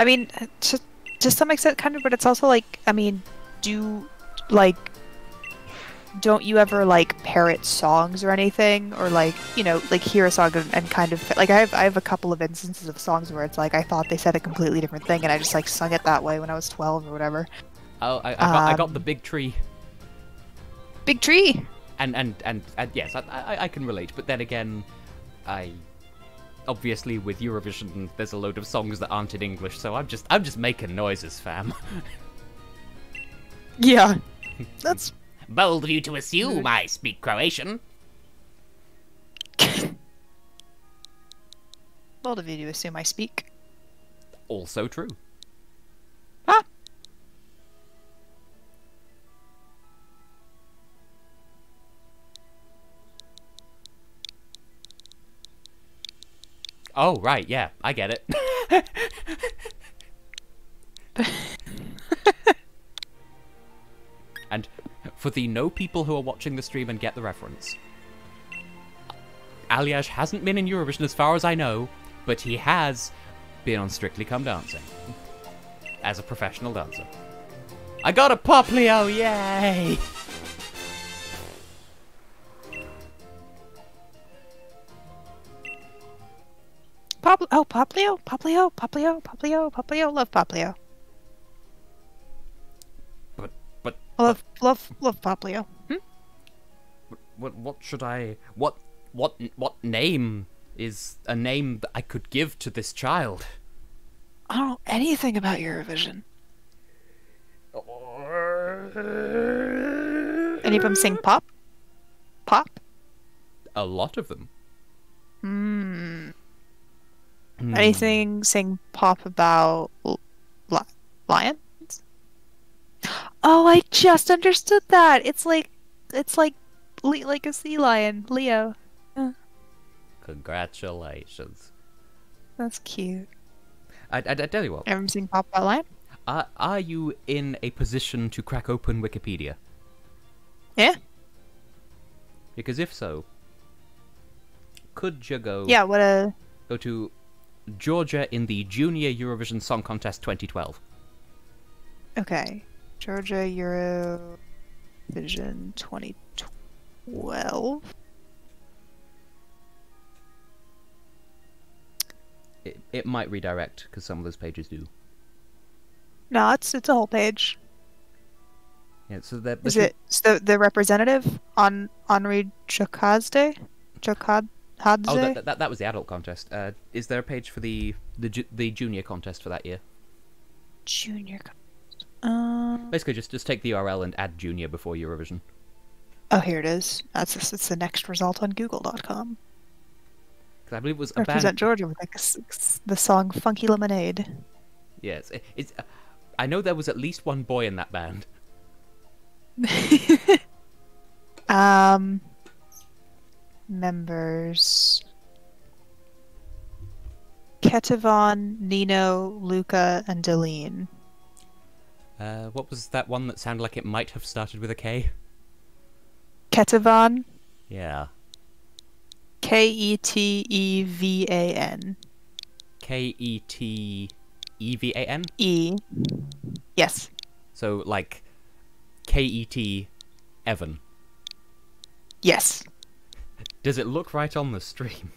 I mean, to some extent kind of, but it's also like, I mean, don't you ever like parrot songs or anything, or like, you know, like hear a song and kind of like I have a couple of instances of songs where it's like I thought they said a completely different thing and I just like sung it that way when I was 12 or whatever. Oh, I got the big tree. Big tree. And yes, I can relate, but then again, obviously with Eurovision there's a load of songs that aren't in English, so I'm just making noises, fam. Yeah. That's bold of you to assume I speak Croatian. bold of you to assume I speak. Also true. Huh? Oh, right, yeah, I get it. And for the no people who are watching the stream and get the reference, Aliash hasn't been in Eurovision as far as I know, but he has been on Strictly Come Dancing as a professional dancer. I got a Poplio, yay! Poplio, love Poplio. But love Poplio. What should I? What name is a name that I could give to this child? I don't know anything about Eurovision. Any of them sing pop? Pop? A lot of them. Anything sing pop about lions? Oh, I just understood that. It's like a sea lion, Leo. Congratulations. That's cute. I tell you what. Ever seen pop about lion? Are you in a position to crack open Wikipedia? Yeah. Because if so, could you go? Yeah. Go to Georgia in the Junior Eurovision Song Contest 2012. Okay. Georgia Eurovision 2012. It might redirect because some of those pages do. No, it's a whole page. Yeah, so that is it the representative on Henri Jocazde? Oh, that was the adult contest. Is there a page for the junior contest for that year? Junior. Basically, just take the URL and add junior before Eurovision. Oh, here it is. It's the next result on Google.com. Because I believe it was Represent Georgia with like the song "Funky Lemonade." Yes, it's I know there was at least one boy in that band. Members. Ketavon, Nino, Luca, and Deline. What was that one that sounded like it might have started with a K? Ketavon. Yeah. Ketevan. Ketevan? E. Yes. So, like, K-E-T Evan. Yes. Does it look right on the stream?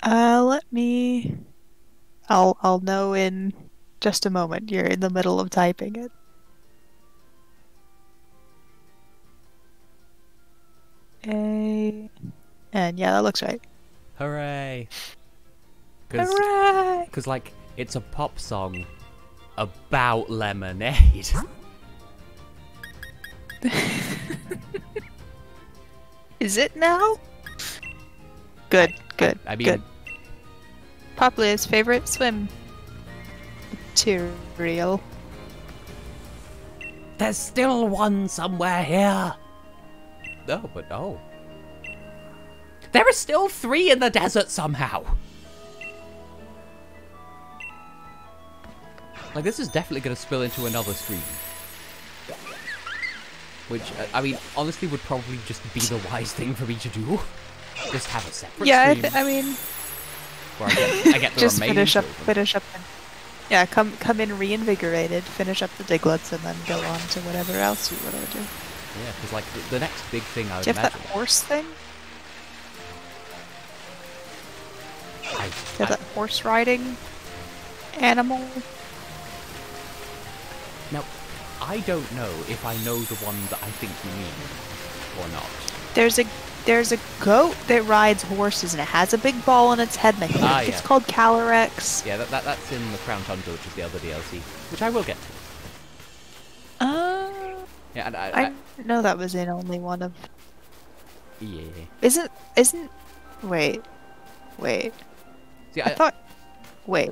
Let me... I'll know in just a moment. You're in the middle of typing it. And yeah, that looks right. Hooray! Hooray! Because, like, it's a pop song about lemonade. Is it now? Good, good, I mean, good. Popley's favorite swim material. there's still one somewhere here. Oh, but oh. There are still 3 in the desert somehow. Like, this is definitely going to spill into another stream. Which, I mean, honestly would probably just be the wise thing for me to do. Just have a separate stream. I mean... Where I get the just remaining finish up. Yeah, come in reinvigorated, finish up the Diglets, and then go on to whatever else you want to do. Yeah, because, like, the next big thing I would Do you have imagine... that horse thing? Do you have that horse riding animal? Now, I don't know if I know the one that I think you mean, or not. There's a goat that rides horses, and it has a big ball on its head, and I think it's called Calyrex. Yeah, that's in the Crown Tundra, which is the other DLC, which I will get to. Yeah, and I know that was in only one of... Yeah. Isn't... Wait. See, I thought... Wait.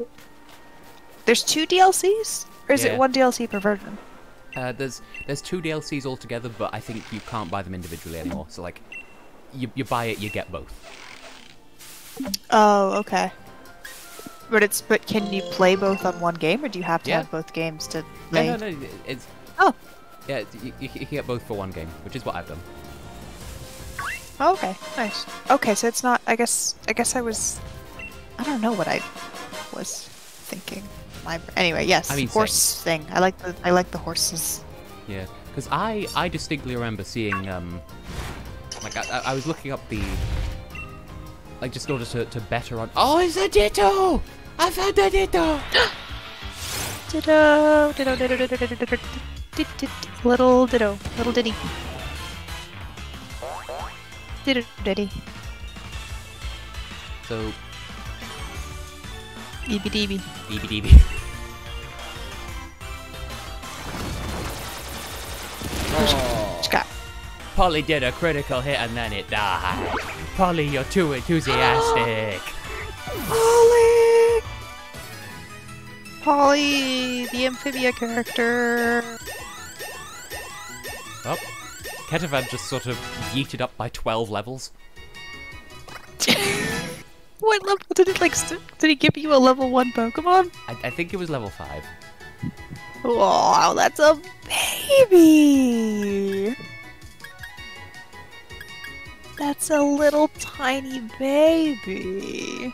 There's 2 DLCs? Or is it one DLC per version? There's 2 DLCs altogether, but I think you can't buy them individually anymore. So, like, you buy it, you get both. Oh, okay. But can you play both on one game, or do you have to have both games to play? No, it's... Oh! Yeah, you can get both for one game, which is what I've done. Oh, okay, nice. Okay, so it's not... I guess I was... I don't know what I was thinking. Anyway, yes, I mean, horse thing. I like the horses. Yeah, because I distinctly remember seeing, like, I was looking up the... Like, just in order to better on... Oh, it's a Ditto! I found a Ditto! Ditto! Little Ditto. Little Ditty. Ditto Ditty. So... EBDB. EBDB. Scott. Polly did a critical hit and then it died. Polly, you're too enthusiastic. Polly, the amphibia character. Oh, Ketavad just sort of yeeted up by 12 levels. What level did it did he give you a level 1 Pokemon? I think it was level 5. Wow, that's a baby! That's a little tiny baby.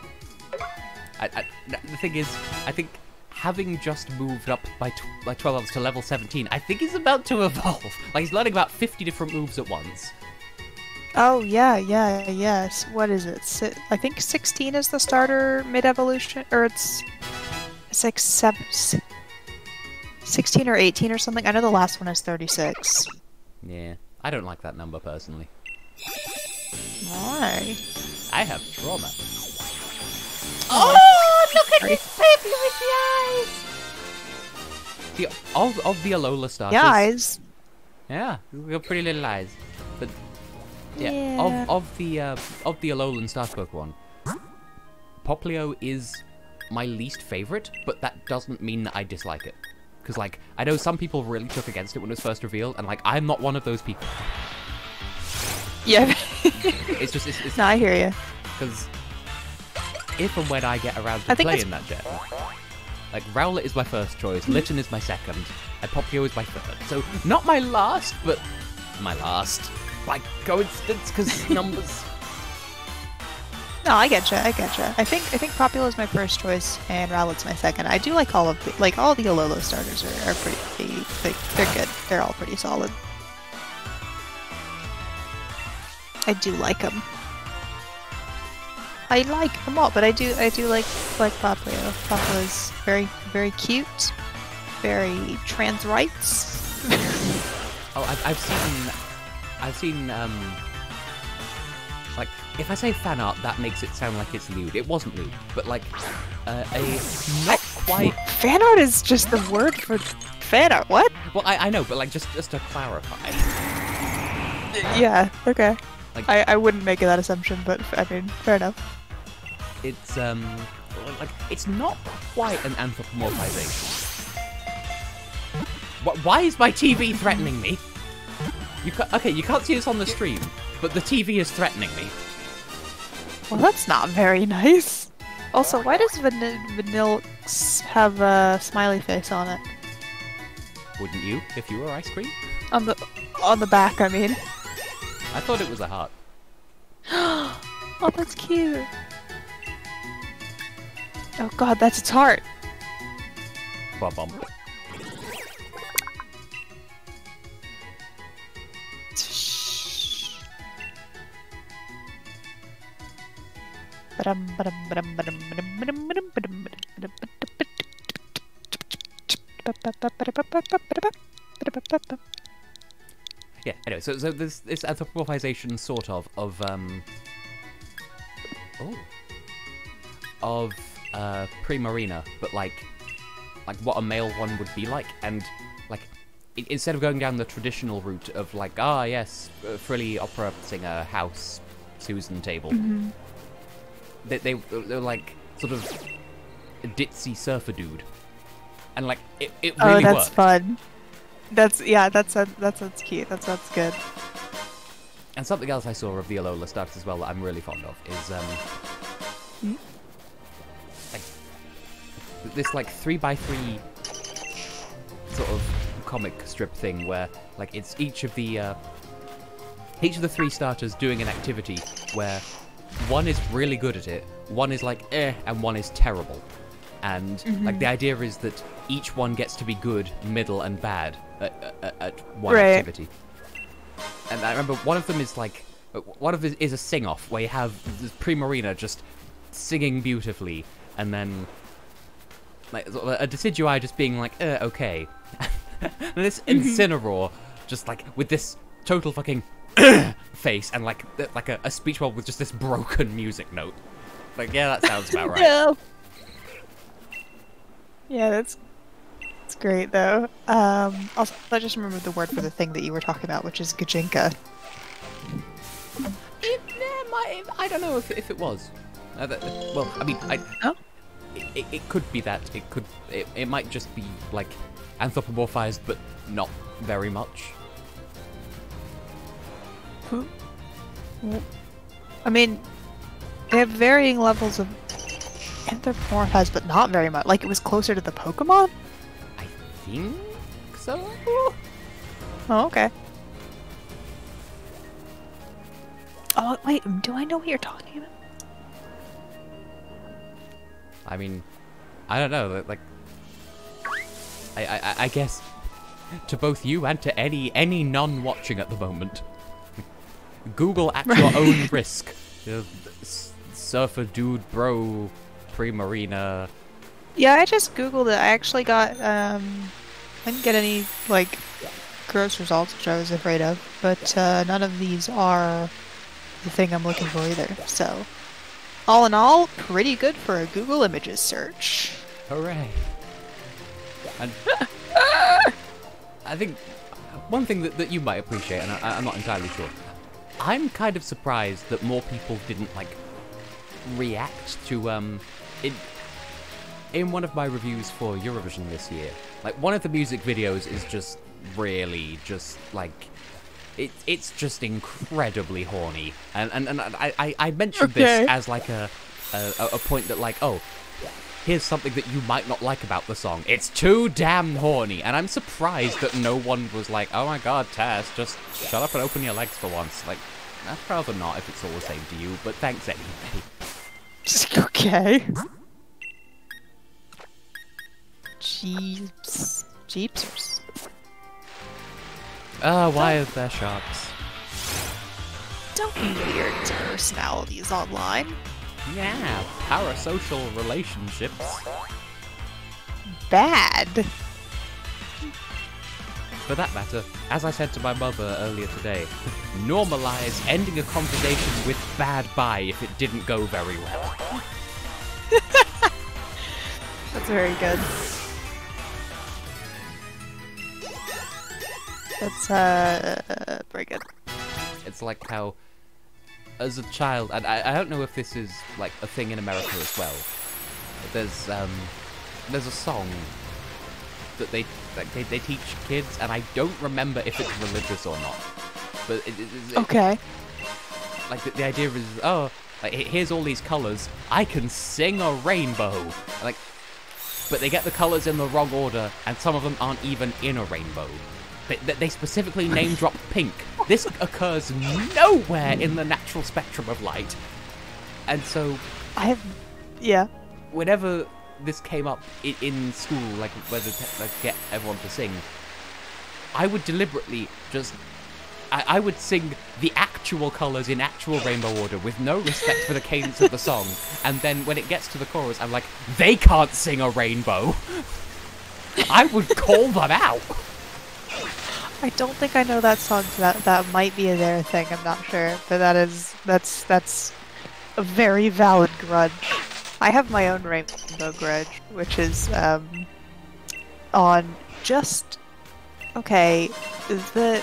The thing is, I think having just moved up by 12 levels to level 17, I think he's about to evolve. Like, he's learning about 50 different moves at once. Oh, yes. What is it? I think 16 is the starter mid-evolution, or it's like 16 or 18 or something. I know the last one is 36. Yeah, I don't like that number personally. Why? I have trauma. Oh, look at this baby with the eyes! See, of the Alola starters... Yeah, eyes. Yeah, we've got pretty little eyes. But... Yeah. Of the Alolan Star Pokemon, Poplio is my least favorite, but that doesn't mean that I dislike it. Because, like, I know some people really took against it when it was first revealed, and, like, I'm not one of those people. Yeah. It's just, it's No, I hear you. because if and when I get around to I think playing that gen, like, Rowlet is my first choice, Lichen is my second, and Popio is my third. So, not my last, but my last. By coincidence, because numbers. No, I getcha. I think Popula is my first choice, and Rowlet's my second. I do like all of the Alola starters are pretty. They're good. They're all pretty solid. I do like them. I like them all, but I do like Popula. Popula's very cute, very trans rights. Oh, I've seen, like, if I say fan art, that makes it sound like it's lewd. It wasn't lewd, but, like, a not quite... Fan art is just the word for fan art, what? Well, I know, but, like, just to clarify. Yeah, okay. Like, I wouldn't make that assumption, but, I mean, fair enough. It's, like, it's not quite an anthropomorphization. Why is my TV threatening me? Okay, you can't see this on the stream, but the TV is threatening me. Well, that's not very nice. Also, why does Vanilx have a smiley face on it? Wouldn't you, if you were ice cream? On the back, I mean. I thought it was a heart. Oh, that's cute. Oh god, that's its heart. Bum. Yeah, anyway, so there's this anthropomorphization sort of Primarina, but like what a male one would be like, and like instead of going down the traditional route of like, frilly opera singer, house, Susan table, they're like sort of a ditzy surfer dude, and like it really that's worked. Fun. That sounds cute. That sounds good. And something else I saw of the Alola starters as well that I'm really fond of is like this like 3x3 sort of comic strip thing where like it's each of the 3 starters doing an activity where one is really good at it, one is like and one is terrible. And like the idea is that each one gets to be good, middle, and bad at one activity. And I remember one of them is like, is a sing-off where you have this Primarina just singing beautifully, and then like a Decidueye just being like, okay, and this Incineroar just like with this total fucking face and like a speech bubble with just this broken music note. Like, yeah, that sounds about right. No. Yeah, that's great though. Also, I just remembered the word for the thing that you were talking about, which is Gajinka. I don't know if it was. Well, I mean, it could be that. It might just be like anthropomorphized, but not very much. I mean, they have varying levels of anthropomorphized, but not very much. Like, it was closer to the Pokemon? I think so? Oh, okay. Oh, wait, do I know what you're talking about? I mean, I don't know, like... I guess to both you and to any non-watching at the moment, Google at your own risk. Surfer dude bro Primarina. Yeah, I just googled it. I actually got I didn't get any like gross results, which I was afraid of, but none of these are the thing I'm looking for either. So all in all, pretty good for a Google Images search. Hooray. And I think one thing that you might appreciate, and I'm not entirely sure, I'm kind of surprised that more people didn't like react to in one of my reviews for Eurovision this year, Like, one of the music videos is just really just, like, it's just incredibly horny. And I mentioned this as, like, a point that, like, oh, here's something that you might not like about the song. It's too damn horny. And I'm surprised that no one was like, oh my god, Tess, just shut up and open your legs for once. Like, I'd rather not if it's all the same to you, but thanks anyway. Okay. Jeepsers. Why are there sharks? Don't be weird personalities online. Yeah, parasocial relationships. Bad. For that matter, as I said to my mother earlier today, normalize ending a conversation with bad bye if it didn't go very well. That's very good. That's very good. It's like how, as a child, and I don't know if this is like a thing in America as well. But there's a song that they teach kids, and I don't remember if it's religious or not. But Okay. like the idea is, oh, like here's all these colors. I can sing a rainbow. Like, but they get the colors in the wrong order, and some of them aren't even in a rainbow. They specifically name drop pink. This occurs nowhere in the natural spectrum of light. And so, yeah. whenever this came up in school, like whether to like, get everyone to sing, I would deliberately just, I would sing the actual colours in actual rainbow order with no respect for the cadence of the song. And then when it gets to the chorus, I'm like, they can't sing a rainbow. I would call them out. I don't think I know that song, so that might be a their thing, I'm not sure. But that's a very valid grudge. I have my own rainbow grudge, which is on just okay, the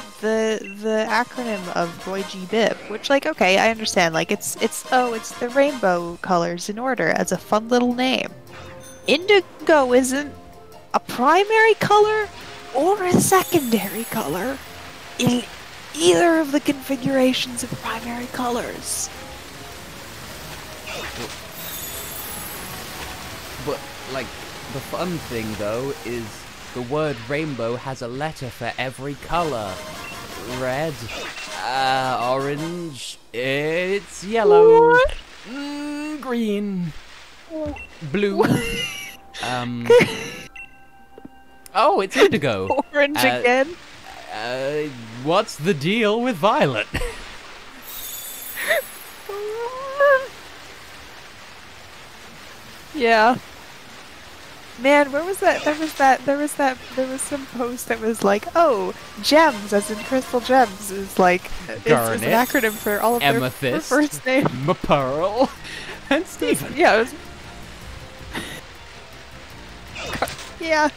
acronym of Roy G. Biv, which, like, okay, I understand, like, it's the rainbow colors in order as a fun little name. Indigo isn't a primary color or a secondary color in either of the configurations of primary colors. But, like, the fun thing, though, is the word rainbow has a letter for every color. Red, orange, it's yellow, green, blue, oh, it's indigo. Orange again? What's the deal with violet? Yeah. Man, where was that? There was some post that was like, oh, gems, as in crystal gems, is like, it's an acronym for all of their first name. Pearl, and Stephen. Yeah, it was... yeah.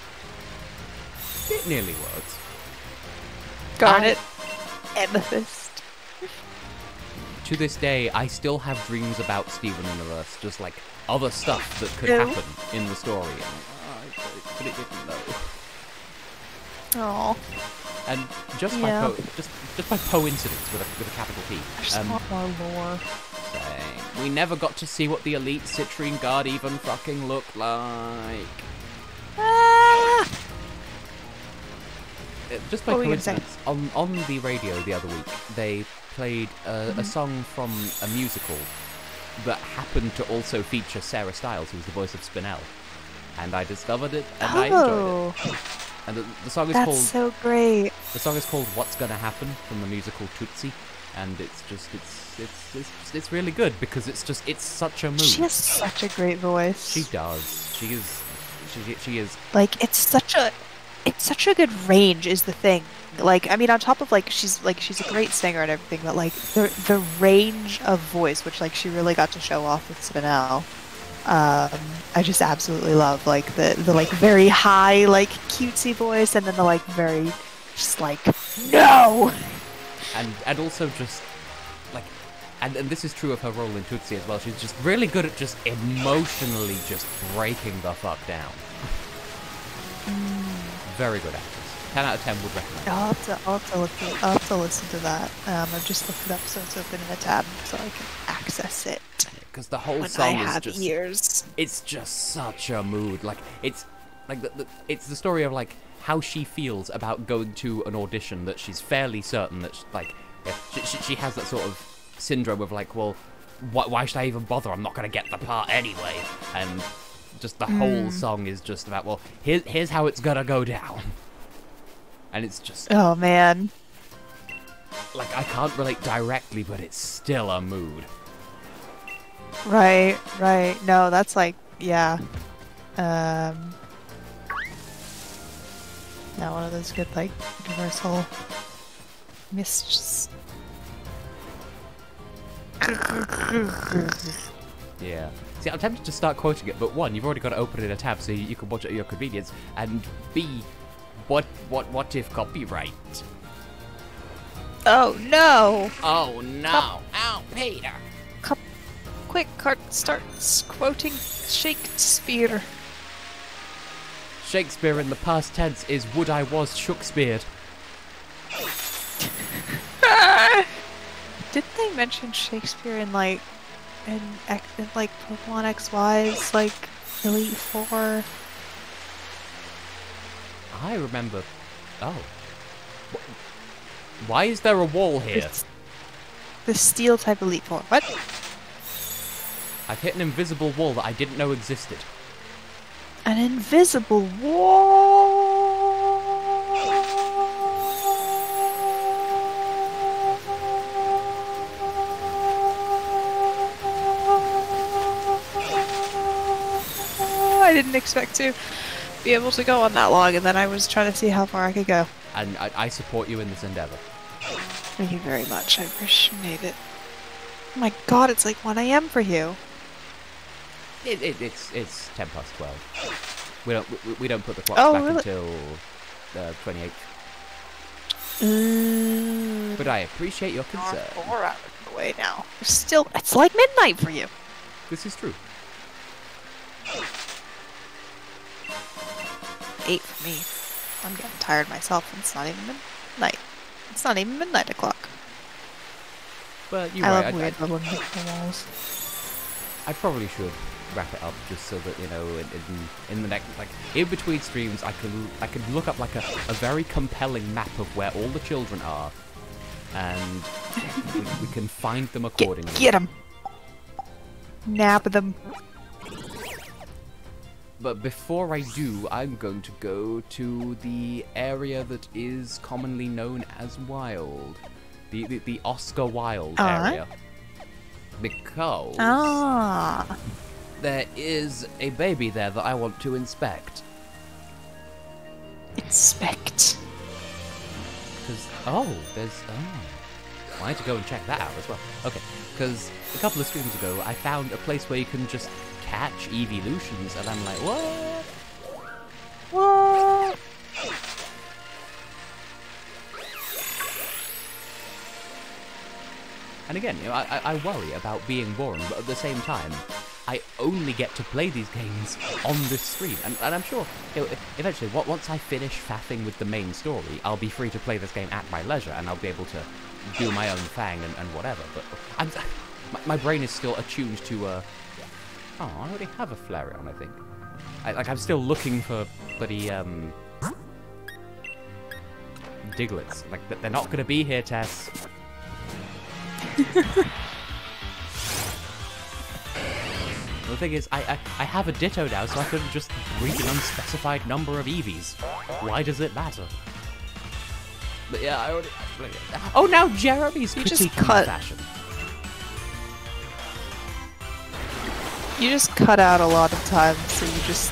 It nearly works. Garnet. Amethyst. To this day, I still have dreams about Steven Universe, just like other stuff that could happen in the story. But it didn't know. Aww. And just by just by coincidence with a capital P. I just want more lore. We never got to see what the elite citrine guard even fucking looked like. Ah! Just by coincidence, on the radio the other week, they played a song from a musical that happened to also feature Sarah Stiles, who's the voice of Spinell. And I discovered it, and I enjoyed it. And the song is called... That's so great. The song is called "What's Gonna Happen" from the musical Tootsie, and it's just it's really good because it's such a mood. She has such a great voice. She does. She is. Like, it's such a good range is the thing. Like, I mean, on top of, like, she's a great singer and everything, but, like, the range of voice, which, like, she really got to show off with Spinell, I just absolutely love, like, the like, very high, like, cutesy voice, and then the, like, very, just, like, no! And also just, like, and this is true of her role in Tootsie as well, she's just really good at just emotionally just breaking the fuck down. very good actress. 10 out of 10 would recommend. I'll have to listen to that. I've just looked it up, so it's open in a tab, so I can access it. Because the whole When song I is have just ears. it's just such a mood. Like it's like it's the story of like how she feels about going to an audition that she's fairly certain that she has that sort of syndrome of like, well, why should I even bother? I'm not gonna get the part anyway. And just the whole song is just about, well, here's how it's gonna go down. And it's just Oh man. like I can't relate directly, but it's still a mood. Right. No, that's like, yeah. Yeah, one of those good, like, universal mists. Yeah. See, I'm tempted to start quoting it, but one, you've already got to open it in a tab so you can watch it at your convenience, and B, what if copyright? Oh no! Oh no! Ow, Peter! Quick, Cart starts quoting Shakespeare. Shakespeare in the past tense is would I was Shakespeared. Didn't they mention Shakespeare in like Pokemon XY's like Elite Four? I remember. Oh. Why is there a wall here? It's the Steel type Elite Four. What? I've hit an invisible wall that I didn't know existed. An invisible wall. I didn't expect to be able to go on that long, and then I was trying to see how far I could go. And I support you in this endeavor. Thank you very much. I appreciate it. Oh my god, it's like 1 a.m. for you. It's 10 past 12. We don't put the clock back really? until the 28th. But I appreciate your concern. 4 hours away now. Still, it's like midnight for you. This is true. 8 for me. I'm getting tired myself, and it's not even midnight. It's not even midnight o'clock. But you're I right. love weird little invisible walls. I probably should wrap it up just so that, you know, in the next, like, in between streams, I could look up like a very compelling map of where all the children are, and we can find them accordingly. Get them. Nab them. But before I do, I'm going to go to the area that is commonly known as Wild. The Oscar Wilde area. Because there is a baby there that I want to inspect. Inspect. Because, I need to go and check that out as well. Okay, because a couple of streams ago, I found a place where you can just catch evolutions, and I'm like, what? What? And again, you know, I worry about being boring, but at the same time, I only get to play these games on this stream. And I'm sure, you know, eventually, once I finish faffing with the main story, I'll be free to play this game at my leisure, and I'll be able to do my own thing and whatever. But my brain is still attuned to, oh, I already have a Flareon, I think. I'm still looking for bloody, Diglets. Like, they're not gonna be here, Tess. The thing is, I have a Ditto now, so I could just breed an unspecified number of Eevees. Why does it matter? But yeah, I already... Oh, now Jeremy's critiquing fashion. You just cut out a lot of times,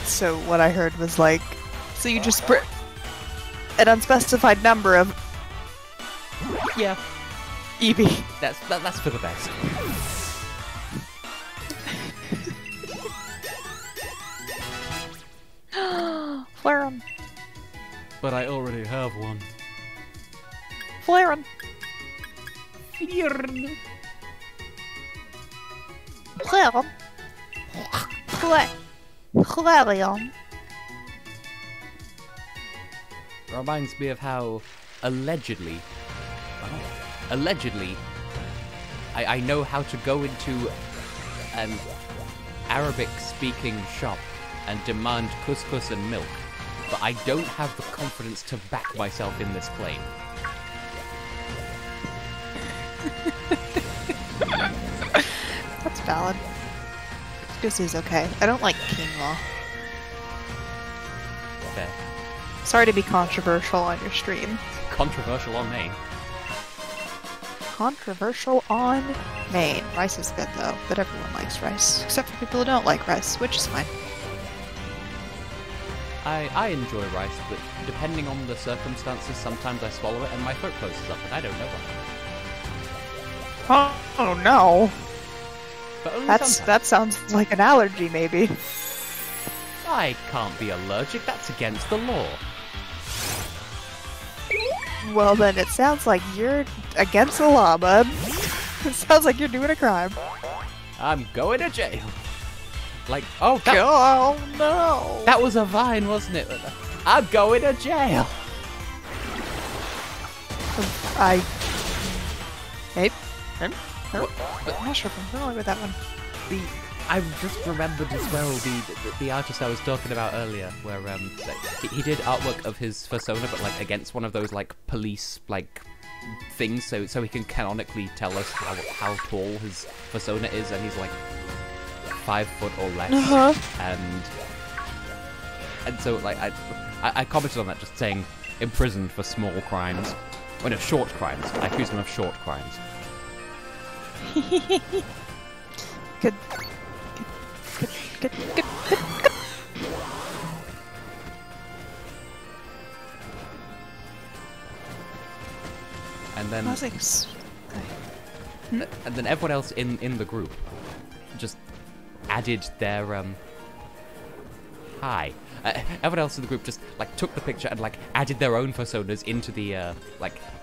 so what I heard was like, so you just an unspecified number of... Yeah. Eevee. That's for the best. Flareon. But I already have one. Flareon. Flareon. Flareon. reminds me of how allegedly, I know how to go into an Arabic-speaking shop and demand couscous and milk, but I don't have the confidence to back myself in this claim. That's valid. This is okay. I don't like quinoa. Fair. Sorry to be controversial on your stream. Controversial on me. Controversial on Maine. Rice is good though, but everyone likes rice. Except for people who don't like rice, which is fine. I enjoy rice, but depending on the circumstances, sometimes I swallow it and my throat closes up, and I don't know why. Oh no! But only That sometimes. sounds like an allergy, maybe. I can't be allergic, that's against the law. Well then, it sounds like you're against the law, bud. It sounds like you're doing a crime. I'm going to jail. Like, oh, Oh no! that was a vine, wasn't it? I'm going to jail. Hey, But I'm not sure if I'm familiar with that one. I just remembered as well the artist I was talking about earlier, where he did artwork of his persona, but like against one of those like police like things, so he can canonically tell us how tall his persona is, and he's like 5 foot or less, and so like I commented on that, just saying imprisoned for small crimes, well no, short crimes. I accused him of short crimes. Good. And then I was like, and then everyone else in the group just added their hi. Everyone else in the group just like took the picture and like added their own personas into the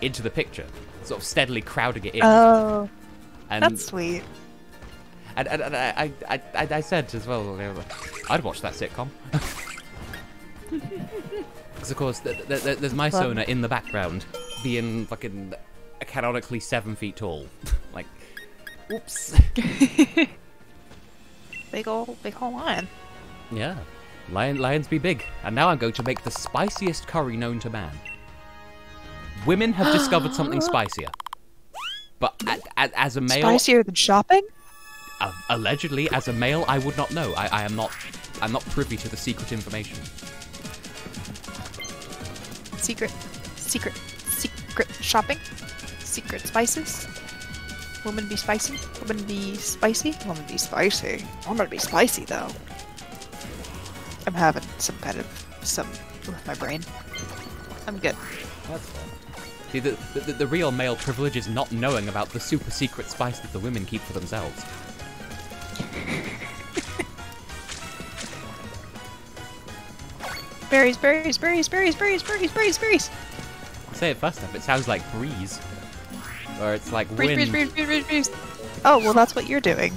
into the picture, sort of steadily crowding it in. oh, And that's sweet. And I said as well, you know, I'd watch that sitcom. Because of course, there's my Sona in the background, being fucking canonically 7 feet tall. Like, oops. Big ol' lion. Yeah, lions be big. And now I'm going to make the spiciest curry known to man. Women have discovered something spicier, but as a male, Spicier than shopping? Allegedly, as a male, I would not know. I'm not privy to the secret information. Secret shopping? Secret spices? Woman be spicy? Woman be spicy? Woman be spicy. I'm gonna be spicy though. I'm having some with my brain. I'm good. That's fair. See, the real male privilege is not knowing about the super secret spice that the women keep for themselves. Berries. Say it fast enough, it sounds like breeze. Or it's like wind. Breeze. Oh, well that's what you're doing.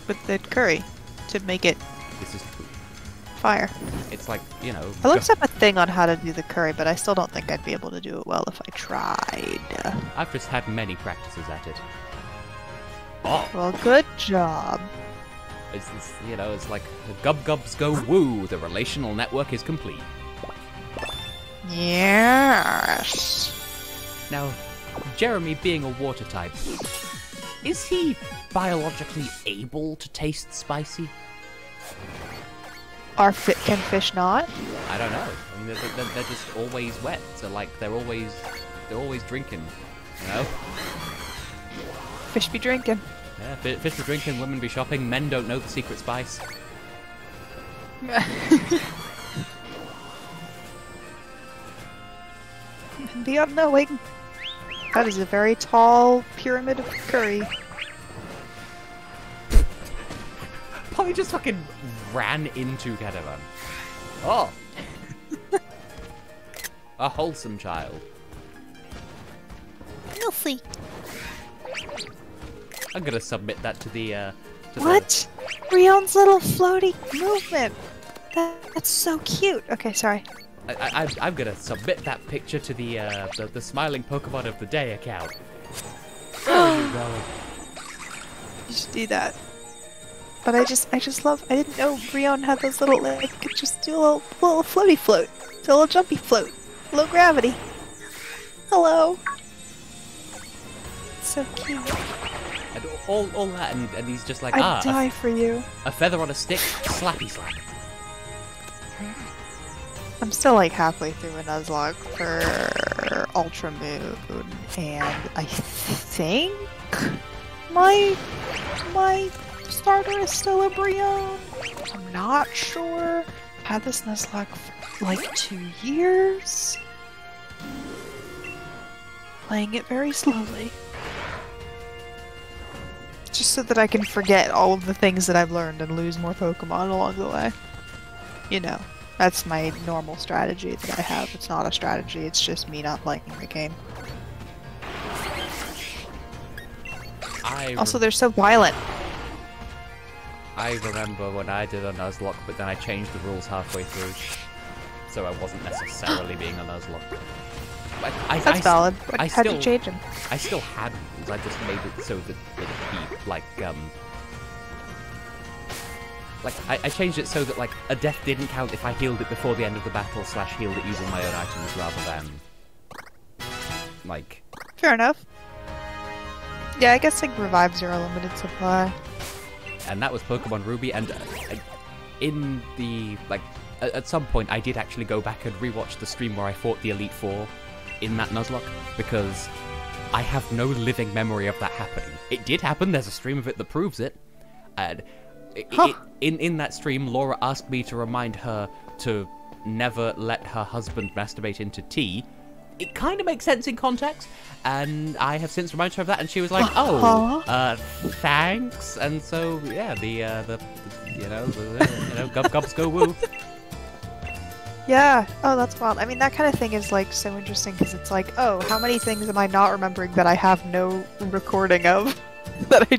With the curry. To make it This is fire. It's like, you know... I looked up a thing on how to do the curry, but I still don't think I'd be able to do it well if I tried. I've just had many practices at it. Oh! Well, good job. It's you know, it's like, gub gubs go woo, the relational network is complete. Yes. Now, Jeremy being a water type, is he biologically able to taste spicy? Can fish not? I don't know. I mean, they're just always wet, so like they're always drinking, you know? Fish be drinking. Yeah, fish be drinking, women be shopping, men don't know the secret spice. Be unknowing. That is a very tall pyramid of curry. Polly just fucking ran into Cadavan. Oh! A wholesome child. Filthy. I'm gonna submit that to the, to What? Rion's little floaty movement. That's so cute. Okay, sorry. I'm gonna submit that picture to the Smiling Pokemon of the Day account. Where are you going? You should do that. But I just love. I didn't know Brion had those little. Like, could just do a little floaty float, do a little jumpy float, low gravity. Hello. So cute. And all that, and he's just like, I'd die for you. a feather on a stick, slappy slap. I'm still like halfway through a Nuzlocke for Ultra Moon, and I think my starter is still a Brion. I'm not sure. I've had this Nuzlocke for like 2 years. Playing it very slowly. Just so that I can forget all of the things that I've learned and lose more Pokemon along the way. You know, that's my normal strategy that I have. It's not a strategy, it's just me not liking the game. Also, they're so violent. I remember when I did a Nuzlocke, but then I changed the rules halfway through. So I wasn't necessarily being a Nuzlocke. That's valid. How did you change them? I still had rules, I just made it so that it'd be like, I changed it so that, like, a death didn't count if I healed it before the end of the battle / healed it using my own items rather than, like... Fair enough. Yeah, I guess, like, revives are a limited supply. And that was Pokemon Ruby, and in the, like, at some point I did actually go back and rewatch the stream where I fought the Elite Four in that Nuzlocke, because I have no living memory of that happening. It did happen, there's a stream of it that proves it, and in that stream, Laura asked me to remind her to never let her husband masturbate into tea. It kind of makes sense in context, and I have since reminded her of that, and she was like, "Oh, thanks." And so, yeah, gubs go woo. Yeah. Oh, that's wild. I mean, that kind of thing is like so interesting because it's like, oh, how many things am I not remembering that I have no recording of? That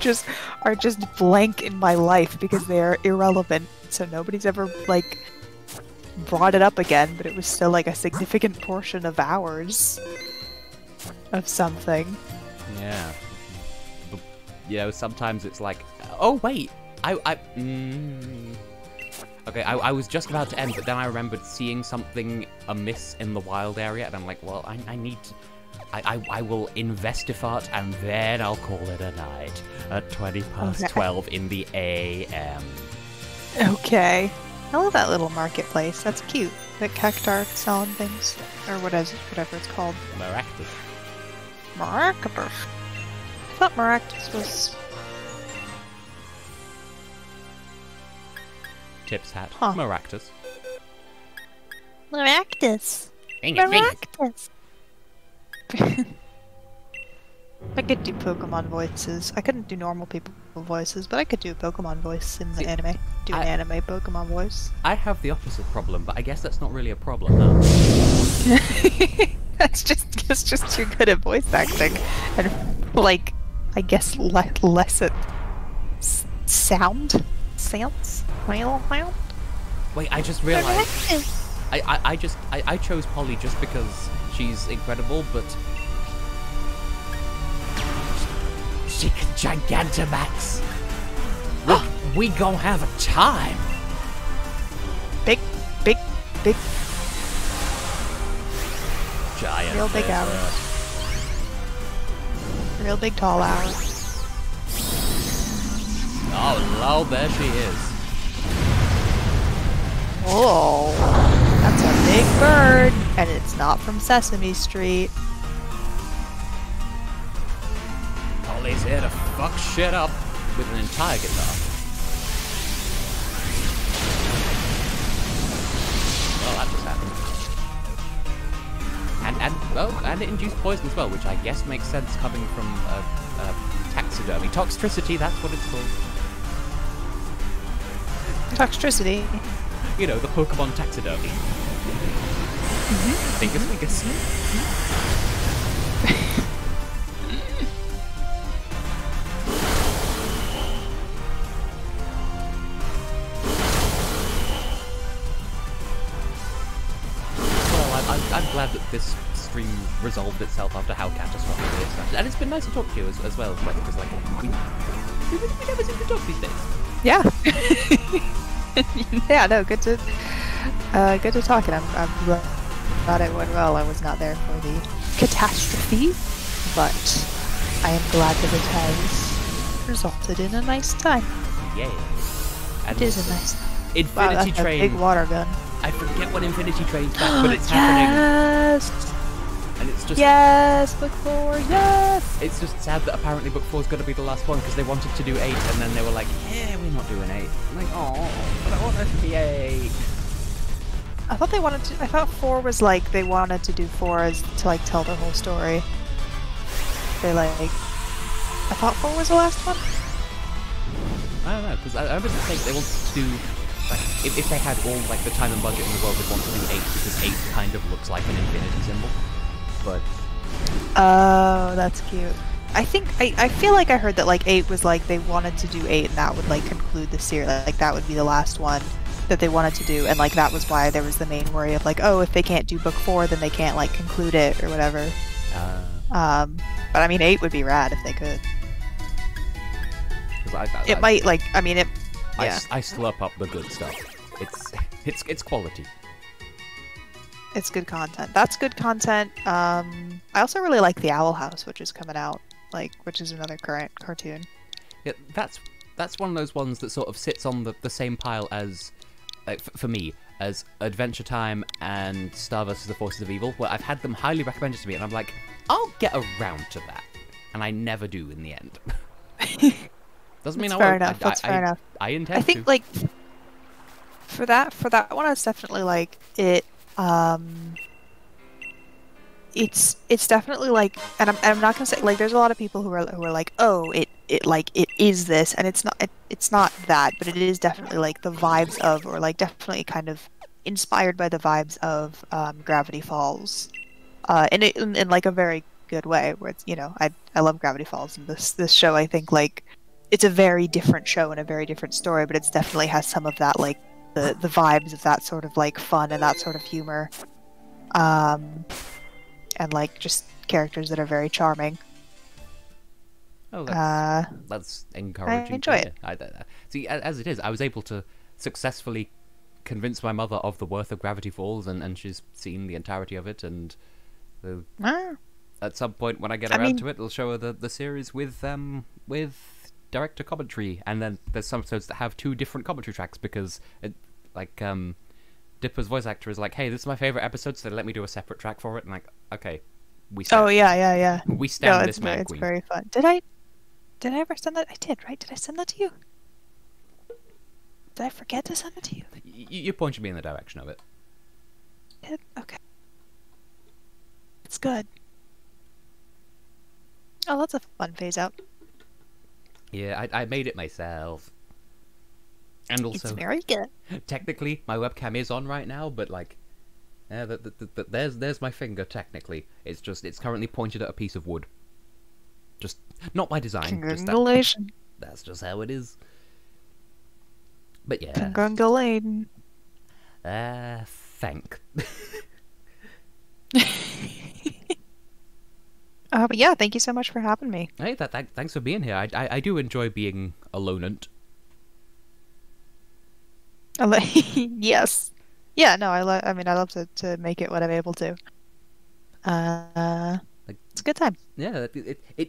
are just blank in my life because they are irrelevant. So nobody's ever like brought it up again, but it was still like a significant portion of hours of something. Yeah. But, you know, sometimes it's like, oh wait, Okay, I was just about to end, but then I remembered seeing something amiss in the wild area, and I'm like, well, I need to... I will investifart, and then I'll call it a night at 12 in the AM. Okay. I love that little marketplace. That's cute. That Cactar selling things. Or whatever it's called. Maractus. Maractus. I thought Maractus was... Tips hat. Huh. Maractus. Maractus. Maractus. I could do Pokemon voices. I couldn't do normal people voices, but I could do a Pokemon voice in the anime. Do an anime Pokemon voice. I have the opposite problem, but I guess that's not really a problem, huh? That's just too good at voice acting, and like, I guess less at sounds. Wait, I just realized. I chose Polly just because she's incredible, but she can Gigantamax. We gon' have a time. Big. Giant. Real big hours. Real big tall hours. Oh, lol, there she is. Oh, that's a big bird, and it's not from Sesame Street. Polly's here to fuck shit up with an entire guitar. Well, that just happened. And it induced poison as well, which I guess makes sense coming from taxidermy. Toxtricity, that's what it's called. Toxtricity. You know, the Pokemon taxidermy. Fingus. this stream resolved itself after how catastrophic it is. And it's been nice to talk to you as well, because like we never seem to talk these days. Yeah. Yeah, no, good to talk, and I'm glad it went well. I was not there for the catastrophe, but I am glad that it has resulted in a nice time. Yeah. And It is a nice time. Infinity Wow, that's Train. a big water gun. I forget when Infinity Train's back, but it's happening. Yes! And it's just Yes! Book 4, yes! it's just sad that apparently book 4 is going to be the last one because they wanted to do 8 and then they were like, yeah, we're not doing 8. I'm like, oh, but I want it to be 8. I thought they wanted to. I thought 4 was like they wanted to do 4 as to like tell the whole story. They like. I thought 4 was the last one. I don't know, because I remember they wanted to do, like, if they had all like the time and budget in the world, they'd want to do 8 because 8 kind of looks like an infinity symbol. But Oh, that's cute. I feel like I heard that like 8 was like they wanted to do 8 and that would like conclude the series. Like that would be the last one that they wanted to do, and like that was why there was the main worry of like, oh, if they can't do book 4, then they can't like conclude it or whatever. But I mean 8 would be rad if they could. It might like I mean it. Yeah. I slurp up the good stuff. It's quality. It's good content. That's good content. I also really like the Owl House, which is coming out, like, which is another current cartoon. Yeah, that's one of those ones that sort of sits on the same pile as, for me, as Adventure Time and Star vs. the Forces of Evil, where I've had them highly recommended to me, and I'm like, I'll get around to that, and I never do in the end. Doesn't mean I won't. That's fair enough. I intend I think to. like for that one, it's definitely like it. It's definitely like, and I'm not gonna say like there's a lot of people who are like, oh, it is this, and it's not that, but it is definitely like the vibes of, or like definitely kind of inspired by the vibes of Gravity Falls, in like a very good way, where it's, you know, I love Gravity Falls, and this show, I think like it's a very different show and a very different story, but it's definitely has some of that like the vibes of that sort of like fun and that sort of humor, and like just characters that are very charming. Oh, that's encouraging. I enjoy it. See, as it is, I was able to successfully convince my mother of the worth of Gravity Falls, and she's seen the entirety of it, and at some point when I get around to it, I'll show her the series with director commentary, and then there's some episodes that have 2 different commentary tracks because Dipper's voice actor is like, hey, this is my favorite episode, so they let me do a separate track for it, and like, okay, we stand. Oh yeah. We stand this man queen. It's very fun. Did I ever send that? I did, right? Did I send that to you? Did I forget to send it to you? You pointed me in the direction of it. Okay. It's good. Oh, that's a fun phase out. Yeah, I made it myself. And also, It's very good. technically, my webcam is on right now, but like, there's my finger. Technically, it's currently pointed at a piece of wood. Just not by design. Congratulations. That's just how it is. But yeah. Congratulations. Thank. But yeah, thank you so much for having me. Hey, thanks for being here. I do enjoy being alone-ant. Yes. Yeah, no, I love to make it what I'm able to. It's a good time. Yeah,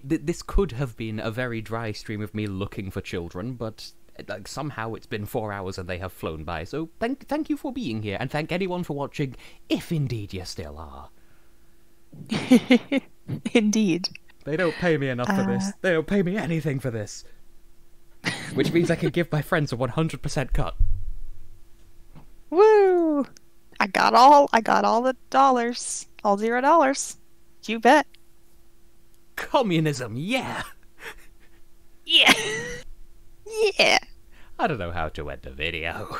this could have been a very dry stream of me looking for children, but like somehow it's been 4 hours and they have flown by. So thank you for being here, and thank anyone for watching, if indeed you still are. Indeed. They don't pay me enough for this. They don't pay me anything for this. Which means I can give my friends a 100% cut. Woo! I got all the dollars. All $0. You bet. Communism, yeah! Yeah. Yeah. I don't know how to end a video.